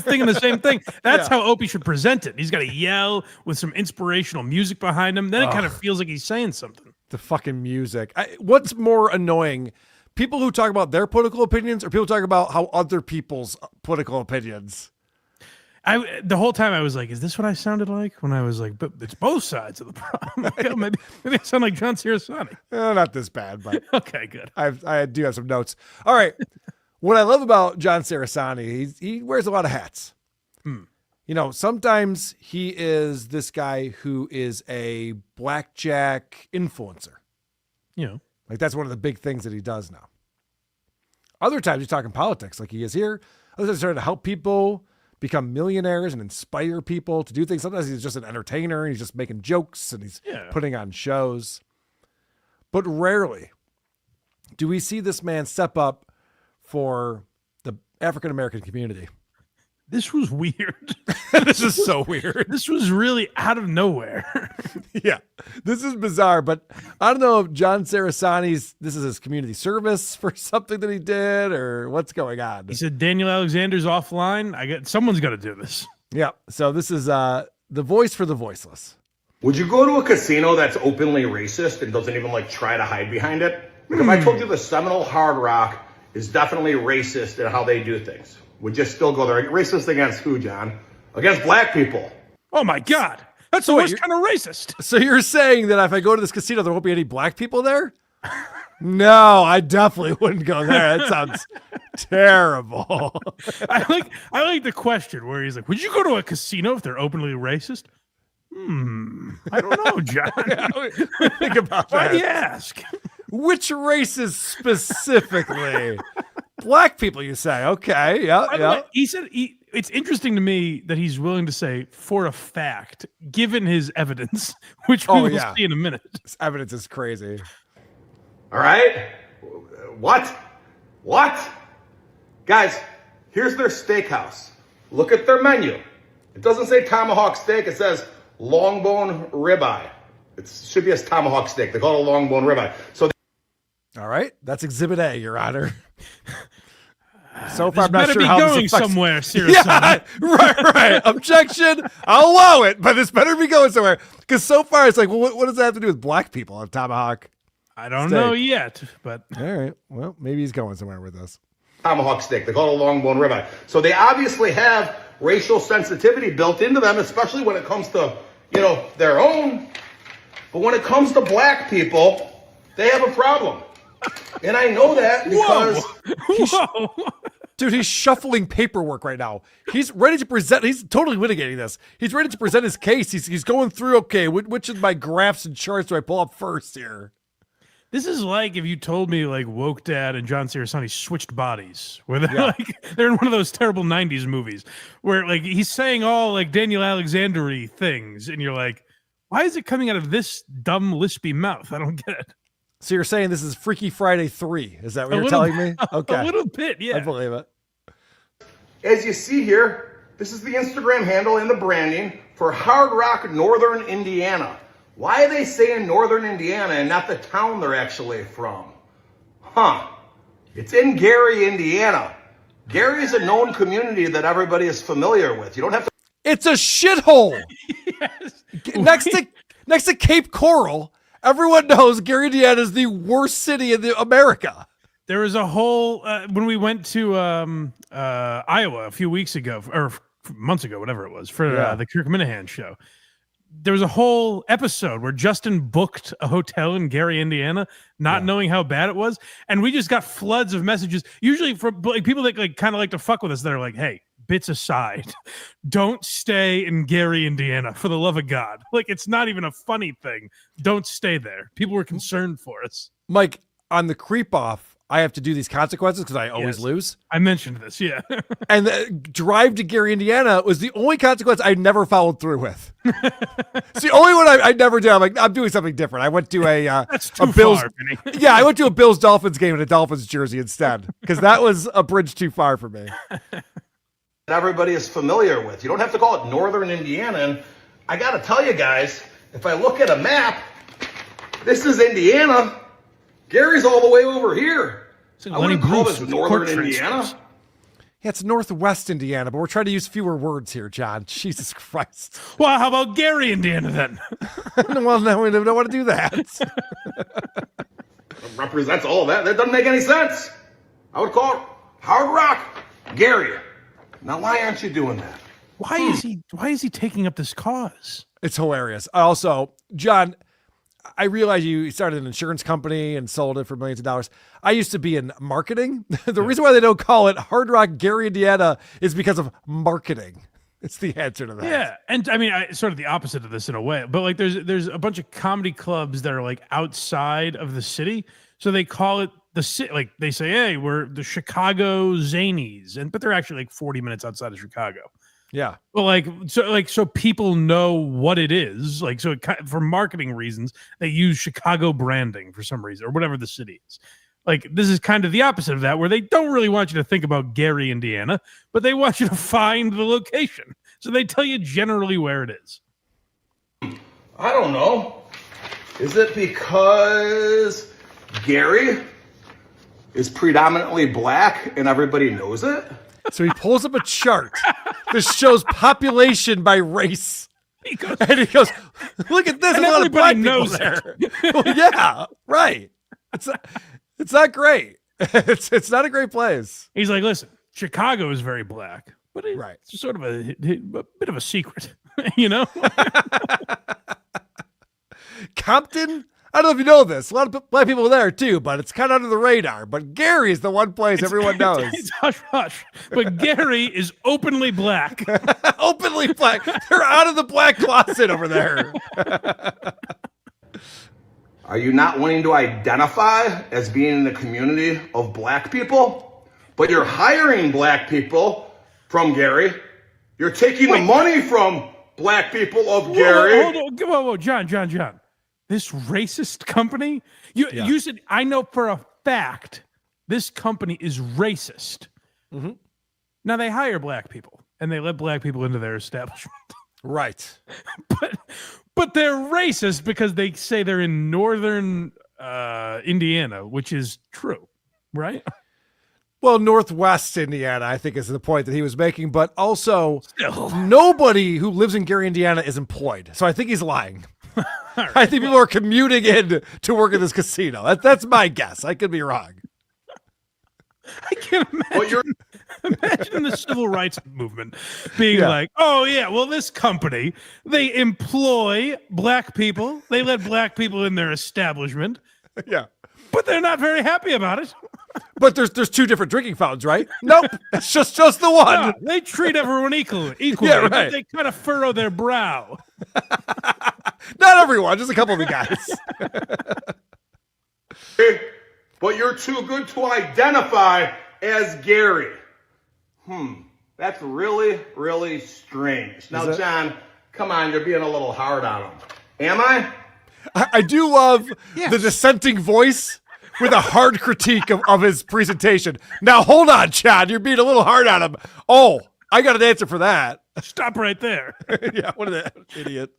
thinking the same thing. That's how Opie should present it. He's got to yell with some inspirational music behind him. Then it kind of feels like he's saying something. The fucking music. What's more annoying? People who talk about their political opinions, or people talk about how other people's political opinions? The whole time I was like, is this what I sounded like? When I was like, but it's both sides of the problem. Like, oh, maybe I sound like John Cerasani. Not this bad, but okay, good. I do have some notes. All right. What I love about John Cerasani, he wears a lot of hats. Sometimes he is this guy who is a blackjack influencer. Like that's one of the big things that he does now. Other times he's talking politics like he is here. Other times he's trying to help people, become millionaires and inspire people to do things. Sometimes he's just an entertainer and he's just making jokes and he's putting on shows. But rarely do we see this man step up for the African-American community. This was weird. This is so weird. This was really out of nowhere. Yeah, this is bizarre, but I don't know if John Cerasani's, this is his community service for something that he did or what's going on. He said Daniel Alexander's offline. Someone's got to do this. Yeah, so this is the voice for the voiceless. Would you go to a casino that's openly racist and doesn't even like try to hide behind it? Like if I told you the Seminole Hard Rock is definitely racist in how they do things, would you still go there? Racist against who, John? Against black people. Oh my God. That's the worst kind of racist. So you're saying that if I go to this casino, there won't be any black people there? No, I definitely wouldn't go there. That sounds terrible. I like the question where he's like, would you go to a casino if they're openly racist? I don't know, John. Think about that. Why do you ask? Which races specifically? Black people, you say? Okay, yeah. He said it's interesting to me that he's willing to say for a fact, given his evidence, which we will see in a minute. This evidence is crazy. All right. What? Guys, here's their steakhouse. Look at their menu. It doesn't say tomahawk steak. It says long bone ribeye. It should be a tomahawk steak. They call it a long bone ribeye. So. All right. That's Exhibit A, Your Honor. So far, I'm not better sure be how going this affects... somewhere, Cerasani. Yeah, right. Objection. I'll allow it, but this better be going somewhere. Because so far, it's like, well, what does that have to do with black people on tomahawk? I don't know yet, but all right. Well, maybe he's going somewhere with this. Tomahawk steak. They call it a long bone ribeye. So they obviously have racial sensitivity built into them, especially when it comes to, their own. But when it comes to black people, they have a problem. And I know that because dude, he's shuffling paperwork right now. He's ready to present. He's totally litigating this. He's ready to present his case. He's going through, okay, which of my graphs and charts do I pull up first here? This is like if you told me like Woke Dad and John Cerasani switched bodies, where they're they're in one of those terrible 90s movies where like he's saying all like Daniel Alexander-y things, and you're like, why is it coming out of this dumb lispy mouth? I don't get it. So you're saying this is Freaky Friday 3? Is that what you're telling me? Okay. A little bit, yeah. I believe it. as you see here, this is the Instagram handle and the branding for Hard Rock, Northern Indiana. Why are they saying Northern Indiana and not the town they're actually from? Huh. It's in Gary, Indiana. Gary is a known community that everybody is familiar with. You don't have to... It's a shithole. Yes. Next to Cape Coral, everyone knows Gary, Indiana is the worst city in America. There was a whole, when we went to Iowa a few weeks ago, or months ago, whatever it was, for the Kirk Minahan show. There was a whole episode where Justin booked a hotel in Gary, Indiana, not knowing how bad it was. And we just got floods of messages, usually from like people that like kind of like to fuck with us. That are like, hey, bits aside, don't stay in Gary, Indiana, for the love of God. Like, it's not even a funny thing. Don't stay there. People were concerned for us. Mike, on the creep off, I have to do these consequences because I always lose. I mentioned this, yeah. And the drive to Gary, Indiana was the only consequence I never followed through with. It's the only one I never did. I'm like, I'm doing something different. I went to That's too Bills. far, Vinny. Yeah, I went to a Bills Dolphins game in a Dolphins jersey instead because that was a bridge too far for me. Everybody is familiar with. You don't have to call it Northern Indiana. And I got to tell you guys, if I look at a map, this is Indiana. Gary's all the way over here. I wouldn't call this Northern Indiana. Yeah, it's Northwest Indiana, but we're trying to use fewer words here, John. Jesus Christ. Well, how about Gary, Indiana, then? Well, no, we don't want to do that. It represents all of that. That doesn't make any sense. I would call it Hard Rock, Gary. Now, why aren't you doing that? Why is he taking up this cause? It's hilarious. Also, John, I realize you started an insurance company and sold it for millions of dollars. I used to be in marketing. The reason why they don't call it Hard Rock Gary, Indiana is because of marketing. It's the answer to that. Yeah, and I mean, sort of the opposite of this in a way. But like, there's a bunch of comedy clubs that are like outside of the city, so they call it like they say, hey, we're the Chicago Zanies, but they're actually like 40 minutes outside of Chicago. Yeah. Well, so people know what it is. Like, so for marketing reasons, they use Chicago branding for some reason, or whatever the city is. Like, this is kind of the opposite of that, where they don't really want you to think about Gary, Indiana, but they want you to find the location. So they tell you generally where it is. I don't know. Is it because Gary is predominantly black and everybody knows it? So he pulls up a chart that shows population by race. And he goes, look at this. And a lot of black people knows there. Well, yeah, right. It's not great. It's not a great place. He's like, listen, Chicago is very black, but it's just sort of a bit of a secret, you know? Compton? I don't know if you know this. A lot of black people there too, but it's kind of under the radar. But Gary is the one place everyone knows. It's hush hush. But Gary is openly black. Openly black. They're out of the black closet over there. Are you not wanting to identify as being in the community of black people? But you're hiring black people from Gary. You're taking the money from black people of Gary. Hold on. John. This racist company? You said, I know for a fact this company is racist. Mm-hmm. Now, they hire black people, and they let black people into their establishment. Right. But they're racist because they say they're in northern Indiana, which is true, right? Well, Northwest Indiana, I think, is the point that he was making. But also, nobody who lives in Gary, Indiana is employed. So I think he's lying. Right. I think people are commuting in to work at this casino. That's my guess. I could be wrong. I can't imagine. Imagine the civil rights movement being like, oh, yeah, well, this company, they employ black people. They let black people in their establishment. Yeah. But they're not very happy about it. But there's two different drinking fountains, right? Nope. It's just the one. No, they treat everyone equally. Yeah, right. But they kind of furrow their brow. Not everyone, just a couple of the guys. But you're too good to identify as Gary. That's really, really strange. Now, John, come on, you're being a little hard on him. Am I? I do love the dissenting voice with a hard critique of his presentation. Now, hold on, Chad. You're being a little hard on him. Oh, I got an answer for that. Stop right there. Yeah, what an idiot.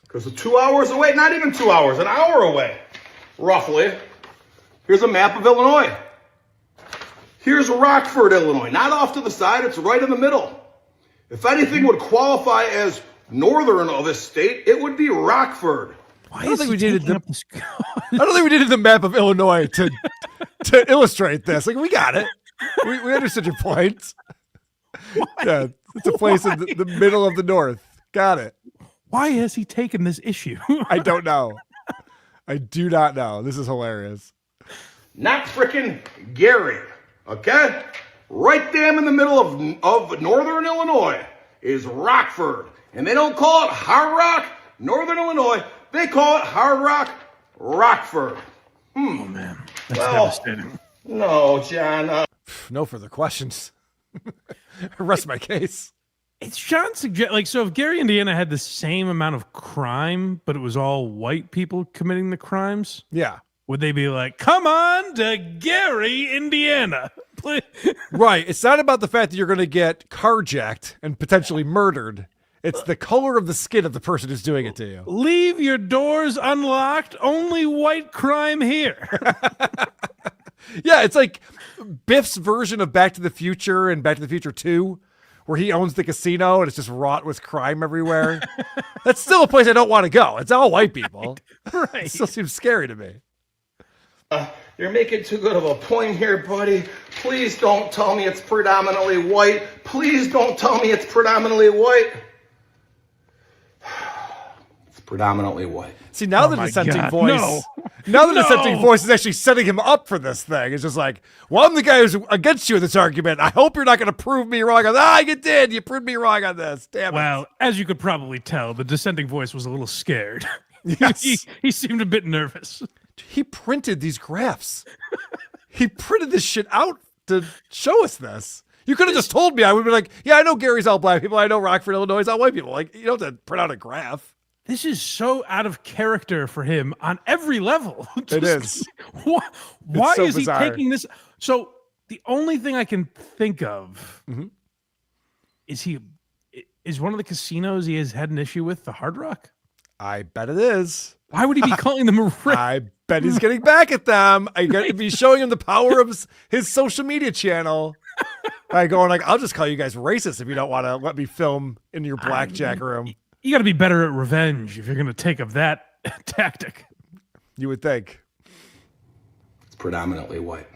Because 2 hours away, not even 2 hours, an hour away, roughly. Here's a map of Illinois. Here's Rockford, Illinois. Not off to the side, it's right in the middle. If anything would qualify as northern of this state, it would be Rockford. I don't think we needed the map of Illinois to illustrate this. Like, we got it. We understood your point. Yeah, it's a place in the middle of the north. Got it. Why has he taken this issue? I don't know. I do not know. This is hilarious. Not frickin' Gary, okay? Right damn in the middle of northern Illinois is Rockford. And they don't call it Hard Rock, Northern Illinois. They call it Hard Rock, Rockford. Oh, man. That's devastating. No, John. No further questions. Rest my case. It's John suggest so if Gary, Indiana had the same amount of crime, but it was all white people committing the crimes, would they be like, come on to Gary, Indiana? Right. It's not about the fact that you're going to get carjacked and potentially murdered. It's the color of the skin of the person who's doing it to you. Leave your doors unlocked. Only white crime here. Yeah, it's like Biff's version of Back to the Future and Back to the Future 2, where he owns the casino and it's just wrought with crime everywhere. That's still a place I don't want to go. It's all white people. Right. It still seems scary to me. You're making too good of a point here, buddy. Please don't tell me it's predominantly white. Please don't tell me it's predominantly white. It's predominantly white. See, now the dissenting voice. Now the dissenting voice is actually setting him up for this thing. It's just like, well, I'm the guy who's against you in this argument. I hope you're not going to prove me wrong on that. You did. You proved me wrong on this. Damn it. Well, as you could probably tell, the dissenting voice was a little scared. Yes. he seemed a bit nervous. He printed these graphs. He printed this shit out to show us this. You could have just told me. I would be like, yeah, I know Gary's all black people. I know Rockford, Illinois is all white people. Like, you don't have to print out a graph. This is so out of character for him on every level. It is. Why so is bizarre. he taking this? So the only thing I can think of is one of the casinos he has had an issue with, the Hard Rock? I bet it is. Why would he be calling them a racist? I bet he's getting back at them. I got to be showing him the power of his social media channel. By going like, I'll just call you guys racist if you don't want to let me film in your blackjack room. You got to be better at revenge if you're going to take up that tactic. You would think. It's predominantly white.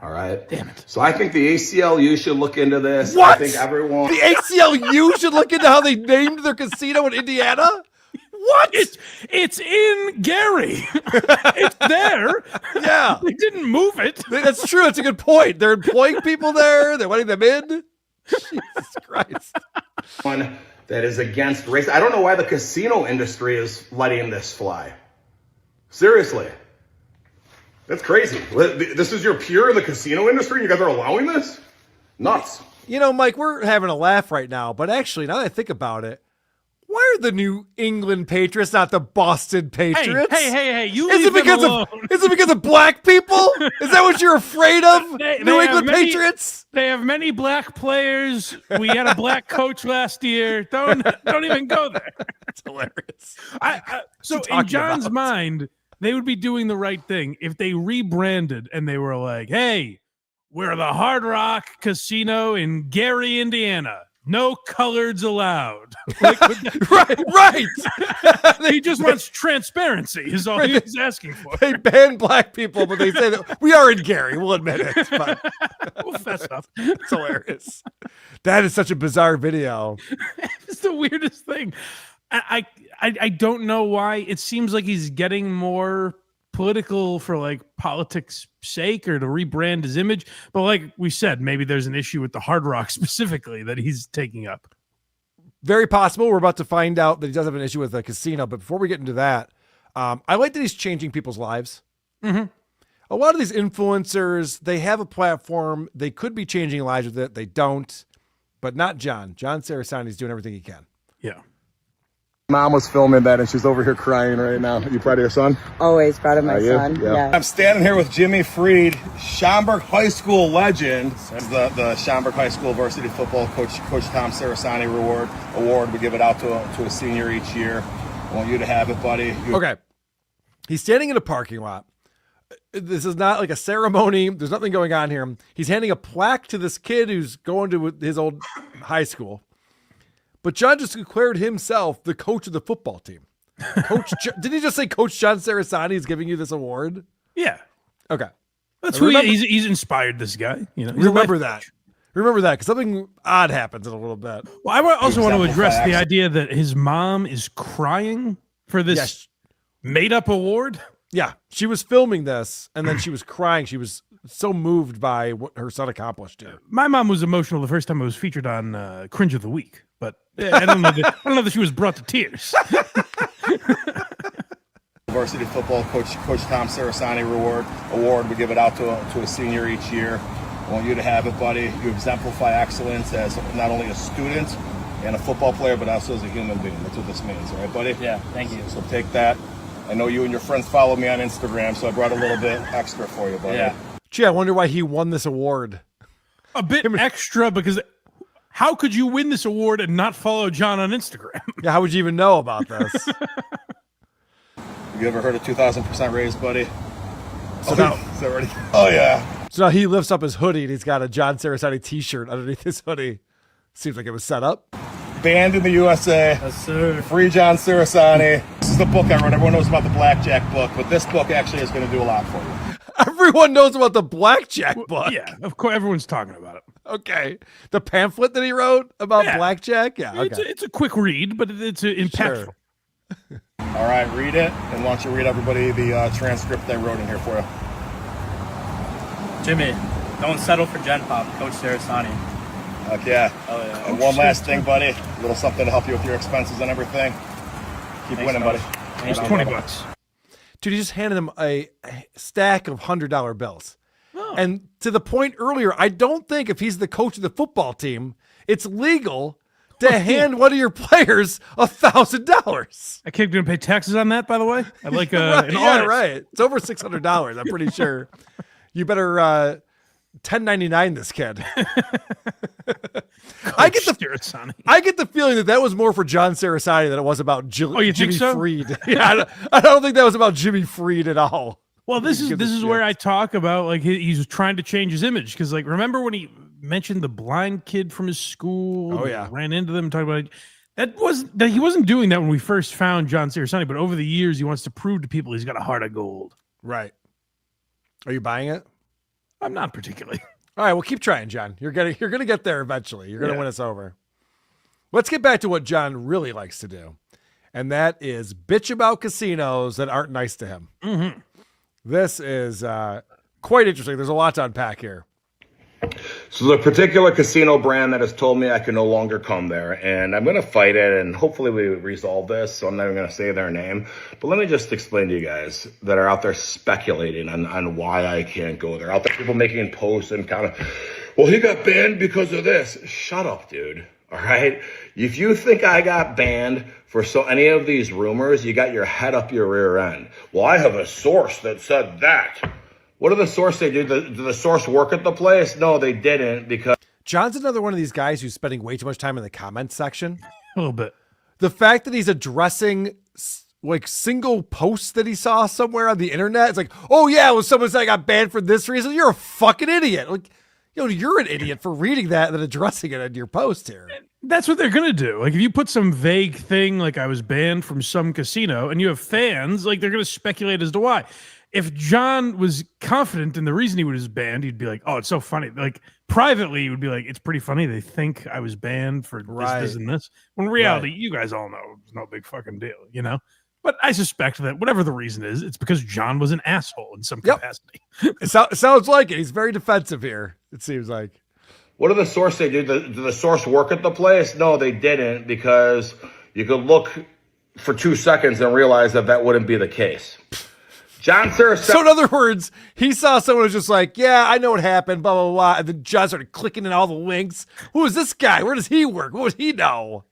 All right. Damn it. So I think the ACLU should look into this. What? I think everyone. The ACLU should look into how they named their casino in Indiana? What? It's in Gary. It's there. Yeah. They didn't move it. That's true. That's a good point. They're employing people there. They're letting them in. Jesus Christ. One that is against race. I don't know why the casino industry is letting this fly. Seriously. That's crazy. This is your peer in the casino industry? You guys are allowing this? Nuts. You know, Mike, we're having a laugh right now, but actually, now that I think about it, why are the New England Patriots not the Boston Patriots? Hey, you is leave it because them alone. Is it because of black people? Is that what you're afraid of? New England Patriots? They have many black players. We had a black coach last year. Don't even go there. It's hilarious. So in John's mind, they would be doing the right thing if they rebranded and they were like, hey, we're the Hard Rock Casino in Gary, Indiana. No coloreds allowed. Right. He just wants transparency is all he's asking for. They ban black people, but they say that we are in Gary. We'll admit it. But Well, fess up. it's hilarious. That is such a bizarre video. It's the weirdest thing. I don't know why. It seems like he's getting more political for like politics' sake or to rebrand his image. But like we said, maybe there's an issue with the Hard Rock specifically that he's taking up. Very possible. We're about to find out that he does have an issue with the casino. But before we get into that, I like that he's changing people's lives. Mm-hmm. A lot of these influencers, they have a platform. They could be changing lives with it. They don't. But not John. John Cerasani is doing everything he can. Yeah. Mom was filming that and she's over here crying right now. You proud of your son? Always proud of my son. Yeah. I'm standing here with Jimmy Freed, Schaumburg High School legend. The Schaumburg High School varsity football coach Tom Cerasani award. We give it out to a senior each year. I want you to have it, buddy. Okay. He's standing in a parking lot. This is not like a ceremony. There's nothing going on here. He's handing a plaque to this kid who's going to his old high school. But John just declared himself the coach of the football team. Did he just say Coach John Cerasani is giving you this award? Yeah. Okay. That's who he's inspired this guy. You know, remember that. Remember that because something odd happens in a little bit. Well, I also want to address the idea that his mom is crying for this made-up award. Yeah, she was filming this, and then she was crying. She was so moved by what her son accomplished here. My mom was emotional the first time it was featured on Cringe of the Week, but I don't know that she was brought to tears. Varsity football coach Tom Cerasani award. We give it out to a senior each year. I want you to have it, buddy. You exemplify excellence as not only a student and a football player, but also as a human being. That's what this means, all right, buddy? Yeah, thank you. So take that. I know you and your friends follow me on Instagram, so I brought a little bit extra for you, buddy. Yeah. Gee, I wonder why he won this award. A bit extra because how could you win this award and not follow John on Instagram? Yeah, how would you even know about this? You ever heard of 2,000% raise, buddy? So now, is that ready? Oh, yeah. So now he lifts up his hoodie and he's got a John Cerasani t-shirt underneath his hoodie. Seems like it was set up. Banned in the USA. Yes, sir. Free John Cerasani. This is the book I wrote. Everyone knows about the Blackjack book, but this book actually is going to do a lot for you. Everyone knows about the Blackjack book. Yeah, of course, everyone's talking about it. Okay. The pamphlet that he wrote about Blackjack? Yeah, okay. It's a quick read, but it's impactful. Sure. All right, read it, and why don't you read everybody the transcript I wrote in here for you. Jimmy, don't settle for Gen Pop, Coach Cerasani. Heck yeah. Oh, yeah. And one last thing, buddy. A little something to help you with your expenses and everything. Keep winning, buddy. It's $20. Dude, he just handed him a stack of $100 bills. And to the point earlier, I don't think if he's the coach of the football team, it's legal to hand one of your players $1,000. A kid going to pay taxes on that, by the way? I'd like right, an yeah, audit. right. It's over $600, I'm pretty sure. You better 1099 this kid. I get the feeling that was more for John Cerasani than it was about Jimmy so? Freed. Yeah, I don't think that was about Jimmy Freed at all. Well, this is where I talk about like he's trying to change his image because like remember when he mentioned the blind kid from his school? Oh yeah, ran into them talking about he wasn't doing that when we first found John Cerasani, but over the years he wants to prove to people he's got a heart of gold. Right? Are you buying it? I'm not particularly. All right, well, keep trying, John. You're gonna get there eventually. You're gonna win us over. Let's get back to what John really likes to do, and that is bitch about casinos that aren't nice to him. Mm-hmm. This is quite interesting. There's a lot to unpack here. So the particular casino brand that has told me I can no longer come there, and I'm going to fight it, and hopefully we resolve this, so I'm not even going to say their name. But let me just explain to you guys that are out there speculating on why I can't go there. Out there, people making posts and kind of, well, he got banned because of this. Shut up, dude. All right? If you think I got banned for any of these rumors, you got your head up your rear end. Well, I have a source that said that. What did the source say? Did the source work at the place? No, they didn't because... John's another one of these guys who's spending way too much time in the comments section. A little bit. The fact that he's addressing like single posts that he saw somewhere on the internet, it's like, oh yeah, well, someone said I got banned for this reason. You're a fucking idiot. Like, you're an idiot for reading that and then addressing it in your post here. That's what they're going to do. Like if you put some vague thing like I was banned from some casino and you have fans, like they're going to speculate as to why. If John was confident in the reason he was banned, he'd be like, oh, it's so funny. Like privately, he would be like, it's pretty funny. They think I was banned for this, and this. When in reality, you guys all know it's no big fucking deal, But I suspect that whatever the reason is, it's because John was an asshole in some capacity. It sounds like it. He's very defensive here, it seems like. What did the source say? Did the source work at the place? No, they didn't, because you could look for 2 seconds and realize that wouldn't be the case. John Cerasani. So in other words, he saw someone who's just like, yeah, I know what happened, blah, blah, blah. And then John started clicking in all the links. Who is this guy? Where does he work? What would he know?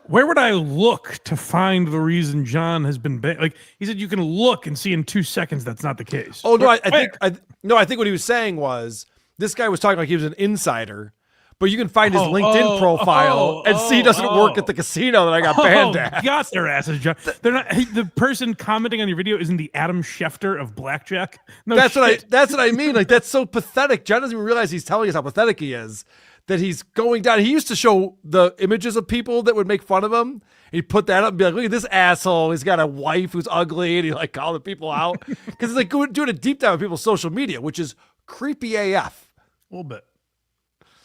Where would I look to find the reason John has been banned? Like he said, you can look and see in 2 seconds that's not the case. Oh, no, I think what he was saying was this guy was talking like he was an insider. But you can find his LinkedIn profile and see he doesn't work at the casino that I got banned at. Got their asses, John. They're not. The person commenting on your video isn't the Adam Schefter of blackjack. No, that's what I mean. Like that's so pathetic. John doesn't even realize he's telling us how pathetic he is. That he's going down. He used to show the images of people that would make fun of him. He'd put that up and be like, "Look at this asshole. He's got a wife who's ugly," and he like called the people out because he's like doing a deep dive on people's social media, which is creepy AF. A little bit.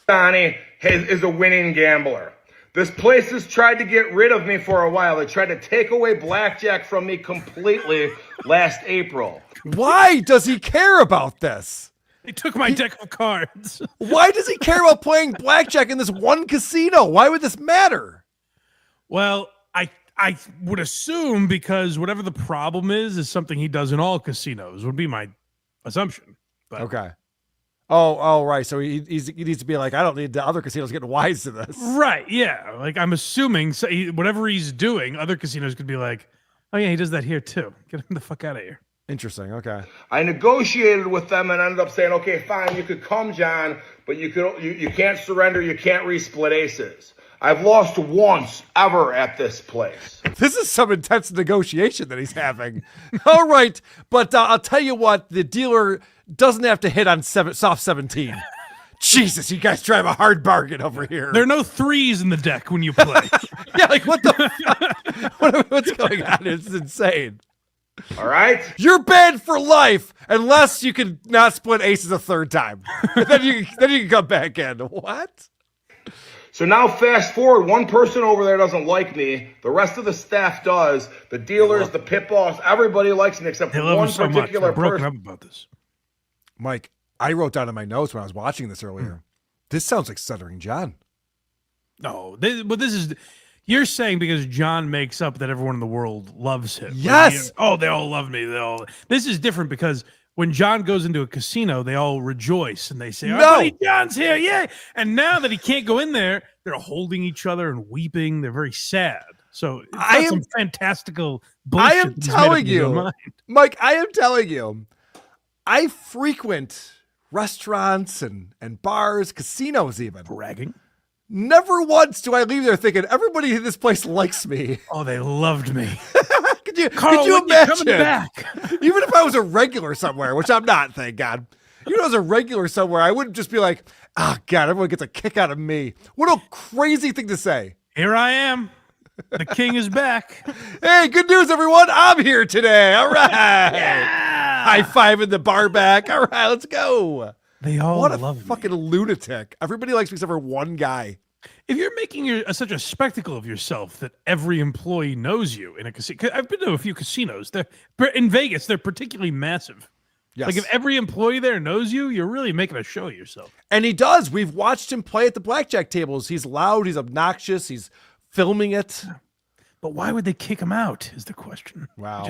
Cerasani is a winning gambler. This place has tried to get rid of me for a while. They tried to take away blackjack from me completely last April. Why does he care about this? They took my deck of cards. Why does he care about playing blackjack in this one casino? Why would this matter? Well, I would assume because whatever the problem is something he does in all casinos would be my assumption. But. Okay. Oh, right. So he needs to be like, I don't need the other casinos getting wise to this. Right. Yeah. Like I'm assuming whatever he's doing, other casinos could be like, oh yeah, he does that here too. Get him the fuck out of here. Interesting. Okay. I negotiated with them and ended up saying, okay, fine, you could come, John, but you can't surrender. You can't resplit aces. I've lost once ever at this place. This is some intense negotiation that he's having. All right. But I'll tell you what, the dealer doesn't have to hit on soft 17. Jesus, you guys drive a hard bargain over here. There are no threes in the deck when you play. Yeah, like what the fuck? What's going on? It's insane. All right. You're banned for life unless you can not split aces a third time. then you can come back in. What? So now fast forward, one person over there doesn't like me. The rest of the staff does. The dealers, the pit boss, everybody likes me except for one particular person. Up about this. Mike, I wrote down in my notes when I was watching this earlier. This sounds like Stuttering John. No, but this is You're saying because John makes up that everyone in the world loves him. Yes. They all love me. This is different because when John goes into a casino, they all rejoice and they say, "Our buddy John's here, yay!" And now that he can't go in there, they're holding each other and weeping. They're very sad. So it's some fantastical bullshit. I am telling you, Mike. I am telling you, I frequent restaurants and bars, casinos, even bragging. Never once do I leave there thinking everybody in this place likes me. Oh, they loved me. could you Carl, imagine? coming back? Even if I was a regular somewhere, which I'm not, thank God. Even if I was a regular somewhere, I wouldn't just be like, "Oh God, everyone gets a kick out of me." What a crazy thing to say. Here I am. The king is back. Hey, good news, everyone. I'm here today. All right. Yeah. High five in the bar back. All right, let's go. They all what a love fucking lunatic. Everybody likes me except for one guy. If you're making such a spectacle of yourself that every employee knows you in a casino, I've been to a few casinos. In Vegas, they're particularly massive. Yes. Like if every employee there knows you, you're really making a show of yourself. And he does. We've watched him play at the blackjack tables. He's loud. He's obnoxious. He's filming it. But why would they kick him out is the question. Wow.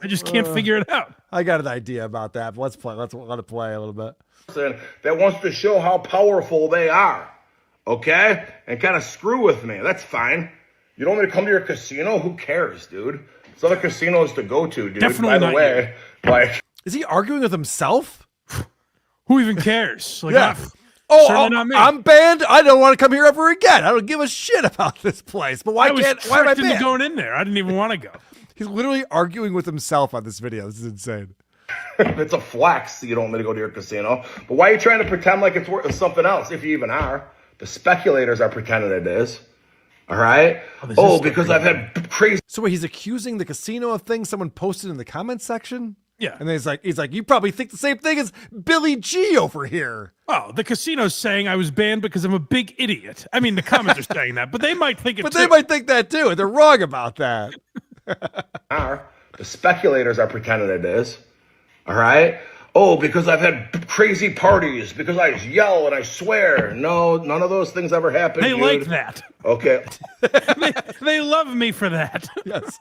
I just can't figure it out. I got an idea about that. But let's play. Let's let it play a little bit. That wants to show how powerful they are, okay? And kind of screw with me. That's fine. You don't want me to come to your casino? Who cares, dude? There's other casinos to go to, dude. Definitely By the way, like, is he arguing with himself? Who even cares? Like, yeah. Certainly not me. I'm banned. I don't want to come here ever again. I don't give a shit about this place. But why am I banned? Going in there? I didn't even want to go. He's literally arguing with himself on this video. This is insane. It's a flex. You don't want me to go to your casino. But why are you trying to pretend like it's worth something else, if you even are? The speculators are pretending it is. All right? Because I've had crazy... So wait, he's accusing the casino of things someone posted in the comments section? Yeah. And then he's like, you probably think the same thing as Billy G over here. Oh, the casino's saying I was banned because I'm a big idiot. I mean, the comments are saying that, but they might think it But too. they might think that too, and they're wrong about that. The speculators are pretending it is. All right? Because I've had crazy parties, because I yell and I swear. No, none of those things ever happened, They dude. like that. Okay. they love me for that. Yes.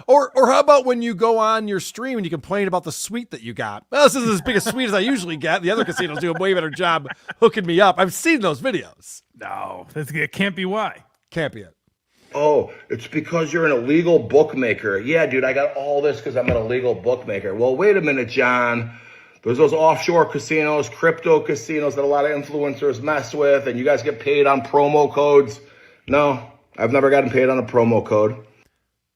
Or how about when you go on your stream and you complain about the suite that you got? Well, this isn't as big a suite as I usually get. The other casinos do a way better job hooking me up. I've seen those videos. No, it can't be why. Can't be it. It's because you're an illegal bookmaker. Yeah, dude, I got all this because I'm an illegal bookmaker. Well, wait a minute, John. There's those offshore casinos, crypto casinos that a lot of influencers mess with, and you guys get paid on promo codes. No, I've never gotten paid on a promo code.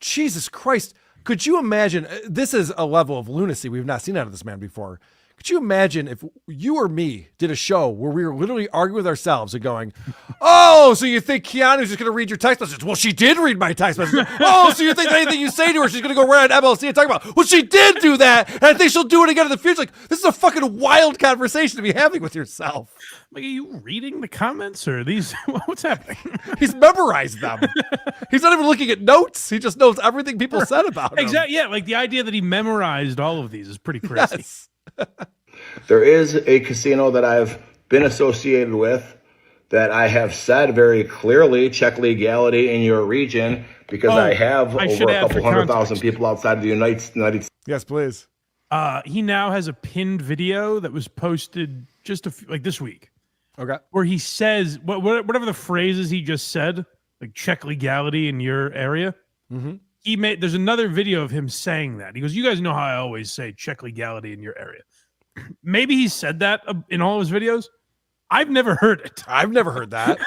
Jesus Christ. Could you imagine? This is a level of lunacy we've not seen out of this man before. Could you imagine if you or me did a show where we were literally arguing with ourselves and going, so you think Keanu's just going to read your text message? Well, she did read my text message. So you think that anything you say to her, she's going to go right on MLC and talk about, well, she did do that, and I think she'll do it again in the future. Like, this is a fucking wild conversation to be having with yourself. Like, are you reading the comments or these? What's happening? He's memorized them. He's not even looking at notes. He just knows everything people said about him. Exactly. Yeah, like the idea that he memorized all of these is pretty crazy. Yes. There is a casino that I've been associated with that I have said very clearly, check legality in your region, because I have over a couple 100,000 people outside of the United States. Yes, please. He now has a pinned video that was posted just this week. Okay. Where he says whatever the phrases he just said, like check legality in your area. Mm-hmm. There's another video of him saying that. He goes, "You guys know how I always say check legality in your area." Maybe he said that in all his videos. I've never heard it. I've never heard that.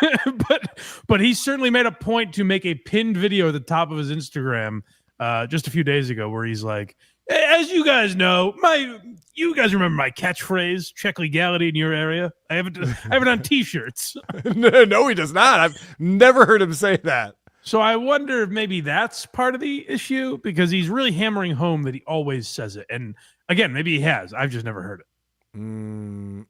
but he certainly made a point to make a pinned video at the top of his Instagram just a few days ago where he's like, as you guys know, you guys remember my catchphrase, check legality in your area? I have it on t-shirts. No, he does not. I've never heard him say that. So I wonder if maybe that's part of the issue, because he's really hammering home that he always says it. And again, maybe he has. I've just never heard it.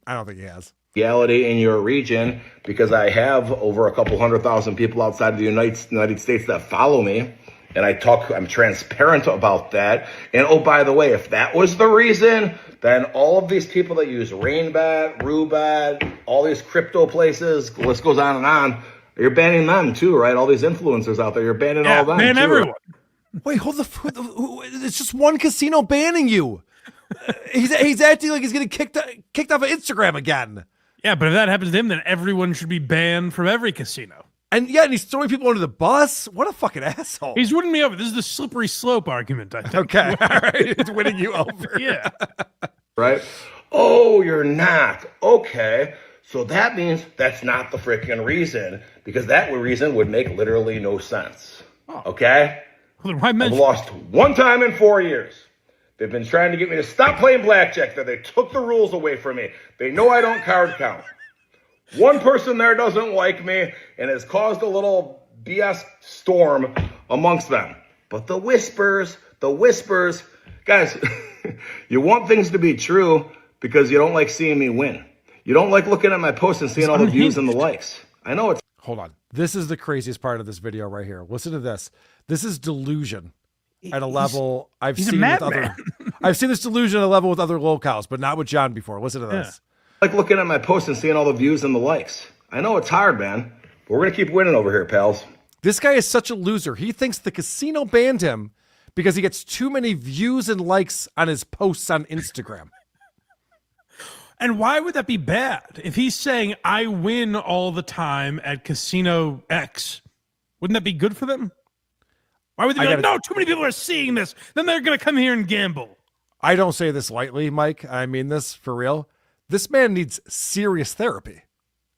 I don't think he has. Legality in your region, because I have over a couple 100,000 people outside of the United States that follow me. And I'm transparent about that. And by the way, if that was the reason, then all of these people that use Rainbat, Rubat, all these crypto places, the list goes on and on, You're banning them too, right? All these influencers out there, you're banning all them ban too. everyone. Wait, hold the. It's just one casino banning you. He's acting like he's getting kicked off of Instagram again. Yeah, but if that happens to him, then everyone should be banned from every casino. And he's throwing people under the bus. What a fucking asshole. He's winning me over. This is the slippery slope argument, I think. Okay, all right. It's winning you over. Yeah. Right? Oh, you're not. Okay. So that means that's not the freaking reason, because that reason would make literally no sense. Okay? Well, then why mention I've lost one time in 4 years. They've been trying to get me to stop playing blackjack. That they took the rules away from me. They know I don't card count. One person there doesn't like me and has caused a little BS storm amongst them. But the whispers, guys, you want things to be true because you don't like seeing me win. You don't like looking at my posts and seeing all the views and the likes. I know it's... Hold on. This is the craziest part of this video right here. Listen to this. This is delusion at a level I've seen with other... I've seen this delusion at a level with other locales, but not with John before. Listen to this. Like looking at my posts and seeing all the views and the likes. I know it's hard, man, but we're going to keep winning over here, pals. This guy is such a loser. He thinks the casino banned him because he gets too many views and likes on his posts on Instagram. And why would that be bad? If he's saying, I win all the time at Casino X, wouldn't that be good for them? Why would they be like, no, too many people are seeing this. Then they're going to come here and gamble. I don't say this lightly, Mike. I mean this for real. This man needs serious therapy.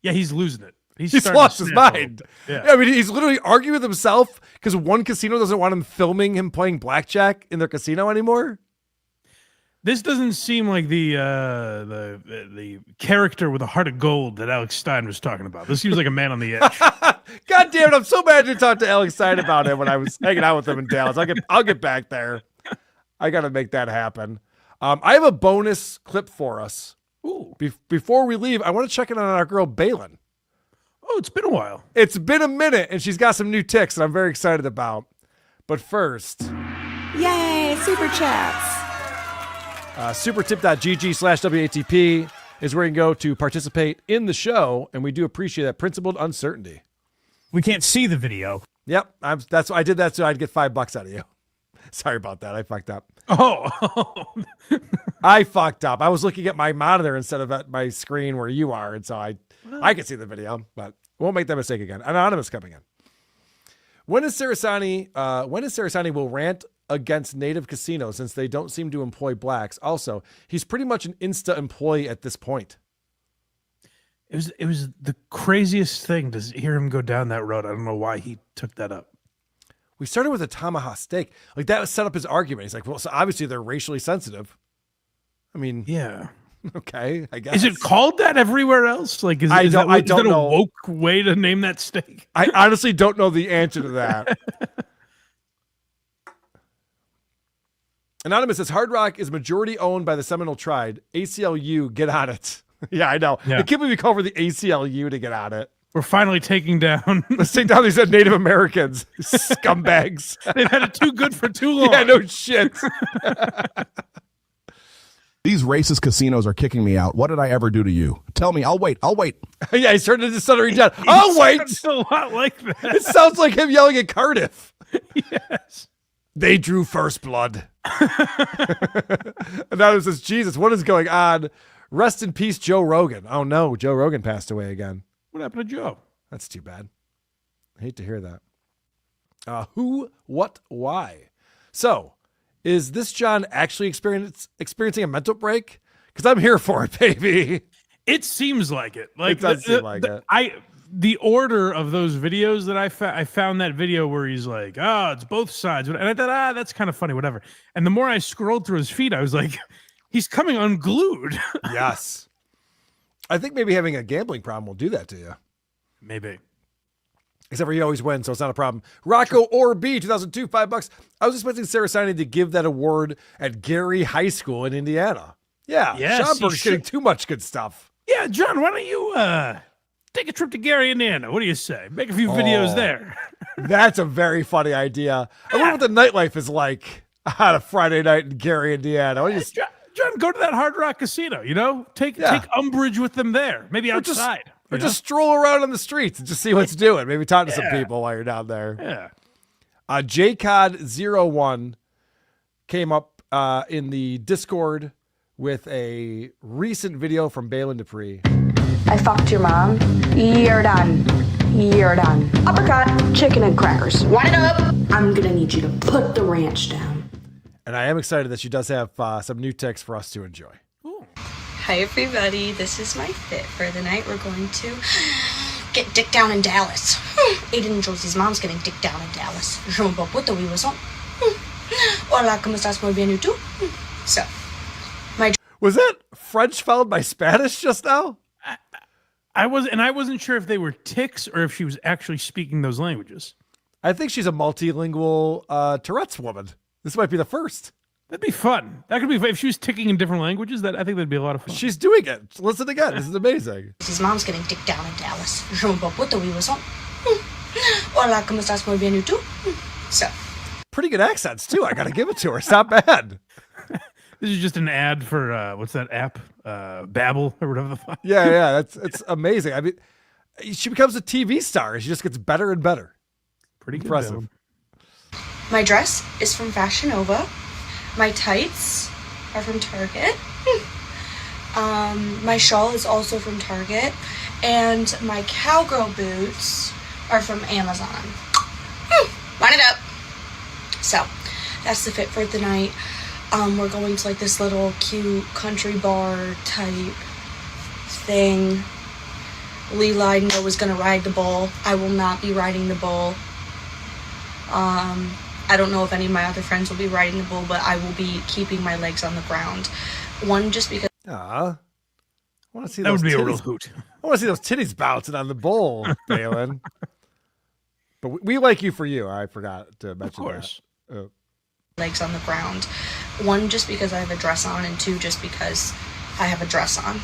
Yeah, he's losing it. He's lost his mind. Yeah. I mean, he's literally arguing with himself because one casino doesn't want him filming him playing blackjack in their casino anymore. This doesn't seem like the character with a heart of gold that Alex Stein was talking about. This seems like a man on the edge. God damn it! I'm so mad to talk to Alex Stein about him when I was hanging out with him in Dallas. I'll get back there. I got to make that happen. I have a bonus clip for us. Ooh. Before we leave, I want to check in on our girl BAYLEN. Oh, it's been a while. It's been a minute, and she's got some new ticks that I'm very excited about. But first, Yay, super chats. supertip.gg/WATP is where you can go to participate in the show, and we do appreciate that principled uncertainty. We can't see the video. Yep, I did that so I'd get $5 out of you. Sorry about that. I fucked up. Oh. I fucked up. I was looking at my monitor instead of at my screen where you are, and so I can see the video, but won't make that mistake again. Anonymous coming in. When is Cerasani will rant against native casinos since they don't seem to employ blacks? Also, he's pretty much an Insta employee at this point. It was the craziest thing to hear him go down that road. I don't know why he took that up. We started with a tomahawk steak. Like that set up his argument. He's like, well, so obviously they're racially sensitive. I mean, yeah. Okay, I guess. Is it called that everywhere else? Like, is that a woke way to name that steak? I honestly don't know the answer to that. Anonymous says, Hard Rock is majority owned by the Seminole tribe. ACLU, get on it. Yeah, I know. Yeah. I can't believe we call for the ACLU to get on it. We're finally taking down. Let's take down these Native Americans. Scumbags. They've had it too good for too long. Yeah, no shit. These racist casinos are kicking me out. What did I ever do to you? Tell me. I'll wait. Yeah, he's starting to stuttering down. I'll wait. It's a lot like that. It sounds like him yelling at Cardiff. Yes. They drew first blood. And now it says, Jesus, what is going on? Rest in peace, Joe Rogan. Oh no, Joe Rogan passed away again. What happened to Joe? That's too bad. I hate to hear that. Who, what, why? So, is this John actually experiencing a mental break? Because I'm here for it, baby. It seems like it. Like it does seem like it. The order of those videos that I found that video where he's like, oh, it's both sides. And I thought, that's kind of funny, whatever. And the more I scrolled through his feed, I was like, he's coming unglued. Yes. I think maybe having a gambling problem will do that to you. Maybe. Except for he always wins, so it's not a problem. Rocco or B, 2002, $5. I was expecting Cerasani to give that award at Gary High School in Indiana. Yeah, yes, Schomburg's getting too much good stuff. Yeah, John, why don't you take a trip to Gary, Indiana? What do you say? Make a few videos there. That's a very funny idea. I wonder what the nightlife is like on a Friday night in Gary, Indiana. What do you John, go to that Hard Rock Casino, take umbrage with them there. Maybe outside. Or just stroll around on the streets and just see what's doing. Maybe talk to some people while you're down there. Yeah. JCOD01 came up in the Discord with a recent video from BAYLEN DUPREE. I fucked your mom. You're done. You're done. Uppercut, chicken and crackers. Want it up? I'm gonna need you to put the ranch down. And I am excited that she does have some new texts for us to enjoy. Hi everybody, this is my fit for the night. We're going to get dick down in Dallas. Aiden and Josie's mom's getting dick down in Dallas. Je me bats puto, oui, was on. Hola, ¿cómo estás? Muy bien, ¿y tú? So, was that French followed by Spanish just now? I wasn't sure if they were tics or if she was actually speaking those languages. I think she's a multilingual Tourette's woman. This might be the first. That'd be fun. That could be if she was ticking in different languages. I think that'd be a lot of fun. She's doing it. Listen again. This is amazing. His mom's getting dick down in Dallas. Je me bats puto, oui, was on. Hola, ¿cómo estás? Muy bien, ¿y tú? So, pretty good accents too. I got to give it to her. It's not bad. This is just an ad for what's that app? Babbel or whatever the fuck. Yeah. It's amazing. I mean, she becomes a TV star. She just gets better and better. Pretty impressive. my dress is from Fashion Nova. My tights are from Target. My shawl is also from Target. And my cowgirl boots are from Amazon. Line it up. So, that's the fit for the night. We're going to like this little cute country bar type thing. Lee lied and was gonna ride the bull. I will not be riding the bull. I don't know if any of my other friends will be riding the bull, but I will be keeping my legs on the ground. One, just because. I want to see that those would be titties. a real hoot. I want to see those titties bouncing on the bull, BAYLEN. But we like you for you. I forgot to mention that. Legs on the ground. One, just because I have a dress on, and two, just because I have a dress on.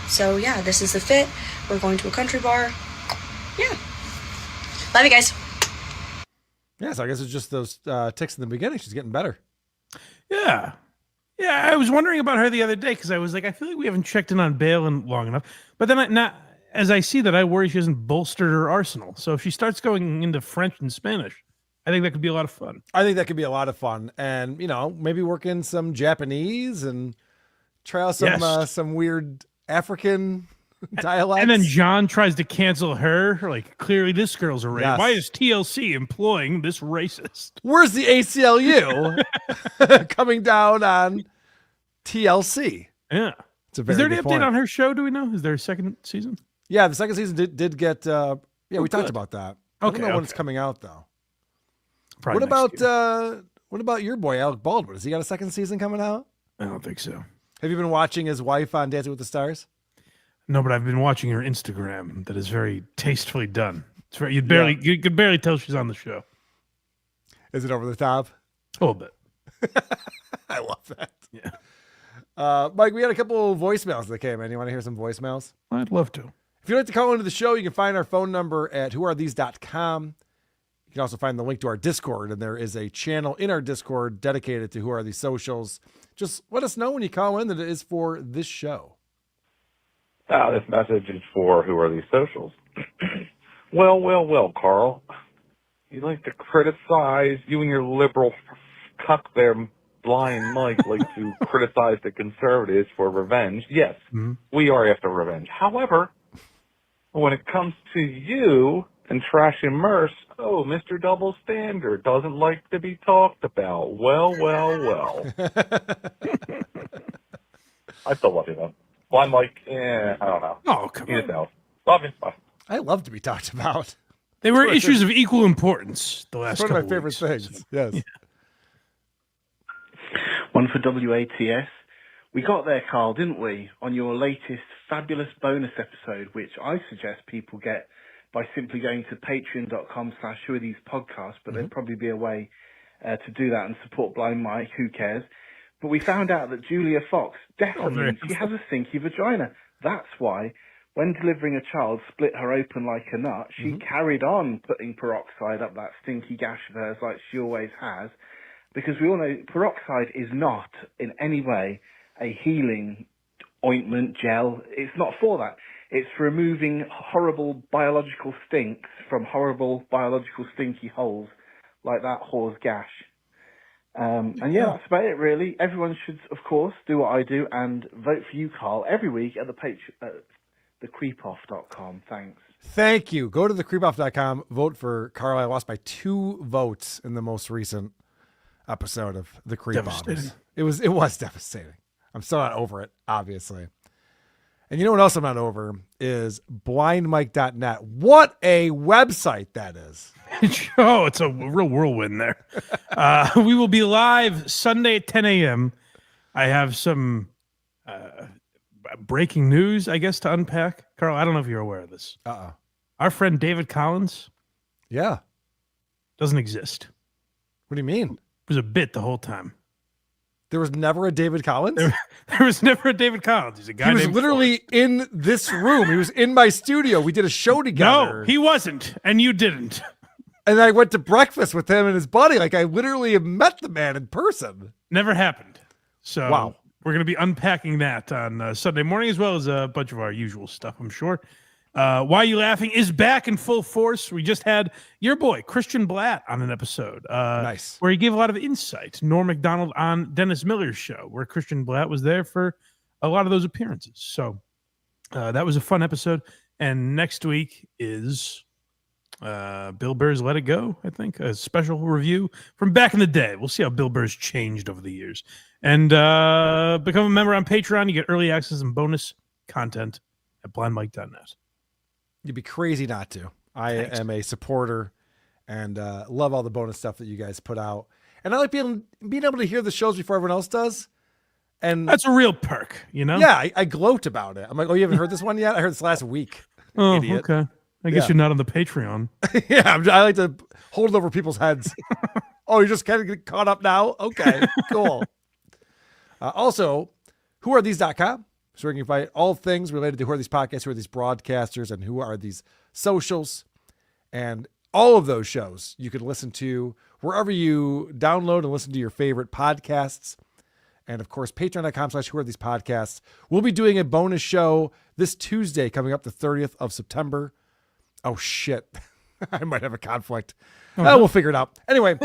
So yeah, this is the fit. We're going to a country bar. Yeah. Love you guys. Yeah, so I guess it's just those ticks in the beginning. She's getting better. Yeah. Yeah, I was wondering about her the other day because I was like, I feel like we haven't checked in on BAYLEN long enough. But then as I see that, I worry she hasn't bolstered her arsenal. So if she starts going into French and Spanish, I think that could be a lot of fun. I think that could be a lot of fun. And, maybe work in some Japanese and try out some weird African dialects. And then John tries to cancel her. Like, clearly this girl's a racist. Yes. Why is TLC employing this racist? Where's the ACLU coming down on TLC? Yeah. It's a very Is there any good update point. on her show? Do we know? Is there a second season? Yeah, the second season did get. We talked about that. I don't know when it's okay. coming out though. Probably What about your boy Alec Baldwin? Has he got a second season coming out? I don't think so. Have you been watching his wife on Dancing with the Stars? No, but I've been watching her Instagram. That is very tastefully done. It's very, you could barely tell she's on the show. Is it over the top? A little bit. I love that. Yeah. Mike, we had a couple of voicemails that came in. You want to hear some voicemails? I'd love to. If you'd like to call into the show, you can find our phone number at whoarethese.com. You can also find the link to our Discord, and there is a channel in our Discord dedicated to Who Are These Socials. Just let us know when you call in that it is for this show. This message is for Who Are These Socials. Well, Carl. You like to criticize, you and your liberal cuck there, Blind Mike, like to criticize the conservatives for revenge. Yes, we are after revenge. However, when it comes to you and trashing Merce, Mr. Double Standard doesn't like to be talked about. Well. I still love you, though. Blind Mike, I don't know. Oh, come on. Love you. Bye. I love to be talked about. They were issues of equal importance the last It's couple one of my weeks. favorite things. Yes. Yeah. One for WATS. We got there, Carl, didn't we, on your latest fabulous bonus episode, which I suggest people get by simply going to patreon.com/whoathesepodcasts, but there'd probably be a way to do that and support Blind Mike, who cares. But we found out that Julia Fox definitely, she has a stinky vagina. That's why, when delivering a child split her open like a nut, she carried on putting peroxide up that stinky gash of hers like she always has, because we all know peroxide is not in any way a healing ointment, gel. It's not for that. It's for removing horrible biological stinks from horrible biological stinky holes, like that whore's gash. And yeah, that's about it, really. Everyone should, of course, do what I do and vote for you, Carl, every week at thecreepoff.com. Thanks. Thank you. Go to thecreepoff.com, vote for Carl. I lost by 2 votes in the most recent episode of The Creepoff. It was devastating. I'm still not over it, obviously. And you know what else I'm not over is blindmike.net. What a website that is. Oh, it's a real whirlwind there. We will be live Sunday at 10 a.m. I have some breaking news, I guess, to unpack. Carl, I don't know if you're aware of this. Our friend David Collins. Yeah. Doesn't exist. What do you mean? It was a bit the whole time. There was never a David Collins? There was never a David Collins. He's a guy. He was literally in this room. He was in my studio. We did a show together. No, he wasn't. And you didn't. And I went to breakfast with him and his buddy. Like, I literally have met the man in person. Never happened. So wow. We're going to be unpacking that on Sunday morning, as well as a bunch of our usual stuff, I'm sure. Why You Laughing is back in full force. We just had your boy, Christian Blatt, on an episode. Nice. Where he gave a lot of insight. Norm Macdonald on Dennis Miller's show, where Christian Blatt was there for a lot of those appearances. So that was a fun episode. And next week is Bill Burr's Let It Go, I think. A special review from back in the day. We'll see how Bill Burr's changed over the years. And become a member on Patreon. You get early access and bonus content at blindmike.net. You'd be crazy not to. I am a supporter and love all the bonus stuff that you guys put out. And I like being able to hear the shows before everyone else does. And that's a real perk, you know? Yeah, I gloat about it. I'm like, oh, you haven't heard this one yet? I heard this last week. Oh, Idiot. okay. I guess you're not on the Patreon. Yeah, I like to hold it over people's heads. Oh, you're just kind of getting caught up now? Okay, cool. Also, whoareThese.com. So we can find all things related to who are these podcasts, who are these broadcasters, and who are these socials. And all of those shows you can listen to wherever you download and listen to your favorite podcasts. And of course, patreon.com/who are these podcasts. We'll be doing a bonus show this Tuesday coming up the 30th of September. Oh shit. I might have a conflict. We'll figure it out. Anyway,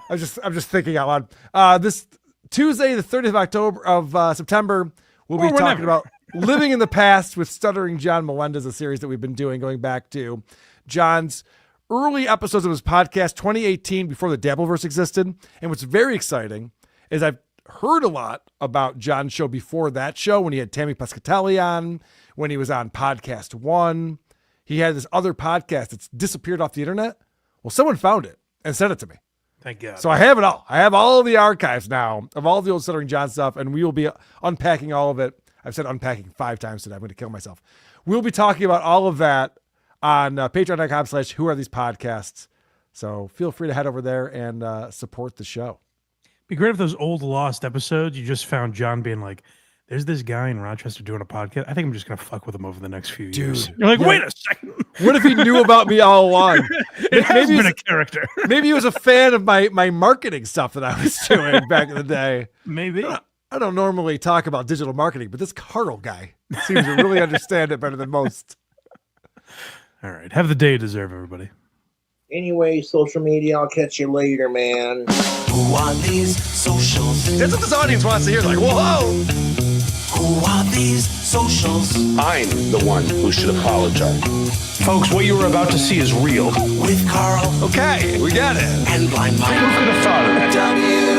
I'm just thinking out loud. This Tuesday, the 30th of September, we'll be talking about Living in the Past with Stuttering John Melendez, a series that we've been doing going back to John's early episodes of his podcast, 2018, before the Dabbleverse existed. And what's very exciting is I've heard a lot about John's show before that show, when he had Tammy Pescatelli on, when he was on Podcast One. He had this other podcast that's disappeared off the internet. Well, someone found it and sent it to me. Thank God. So I have it all. I have all of the archives now of all the old Stuttering John stuff, and we will be unpacking all of it. I've said unpacking 5 times today. I'm going to kill myself. We'll be talking about all of that on patreon.com/who are these podcasts. So feel free to head over there and support the show. Be great if those old lost episodes, you just found John being like, there's this guy in Rochester doing a podcast. I think I'm just going to fuck with him over the next few years. You're like, wait a second. What if he knew about me all along? It has been a character. Maybe he was a fan of my marketing stuff that I was doing back in the day. Maybe. I don't normally talk about digital marketing, but this Carl guy seems to really understand it better than most. All right. Have the day you deserve, everybody. Anyway, social media, I'll catch you later, man. Who are these socials? That's what this audience wants to hear. Like, whoa! Who are these socials? I'm the one who should apologize. Folks, what you were about to see is real. With Carl. Okay, we got it. And Blind Mike. Who could have thought of that?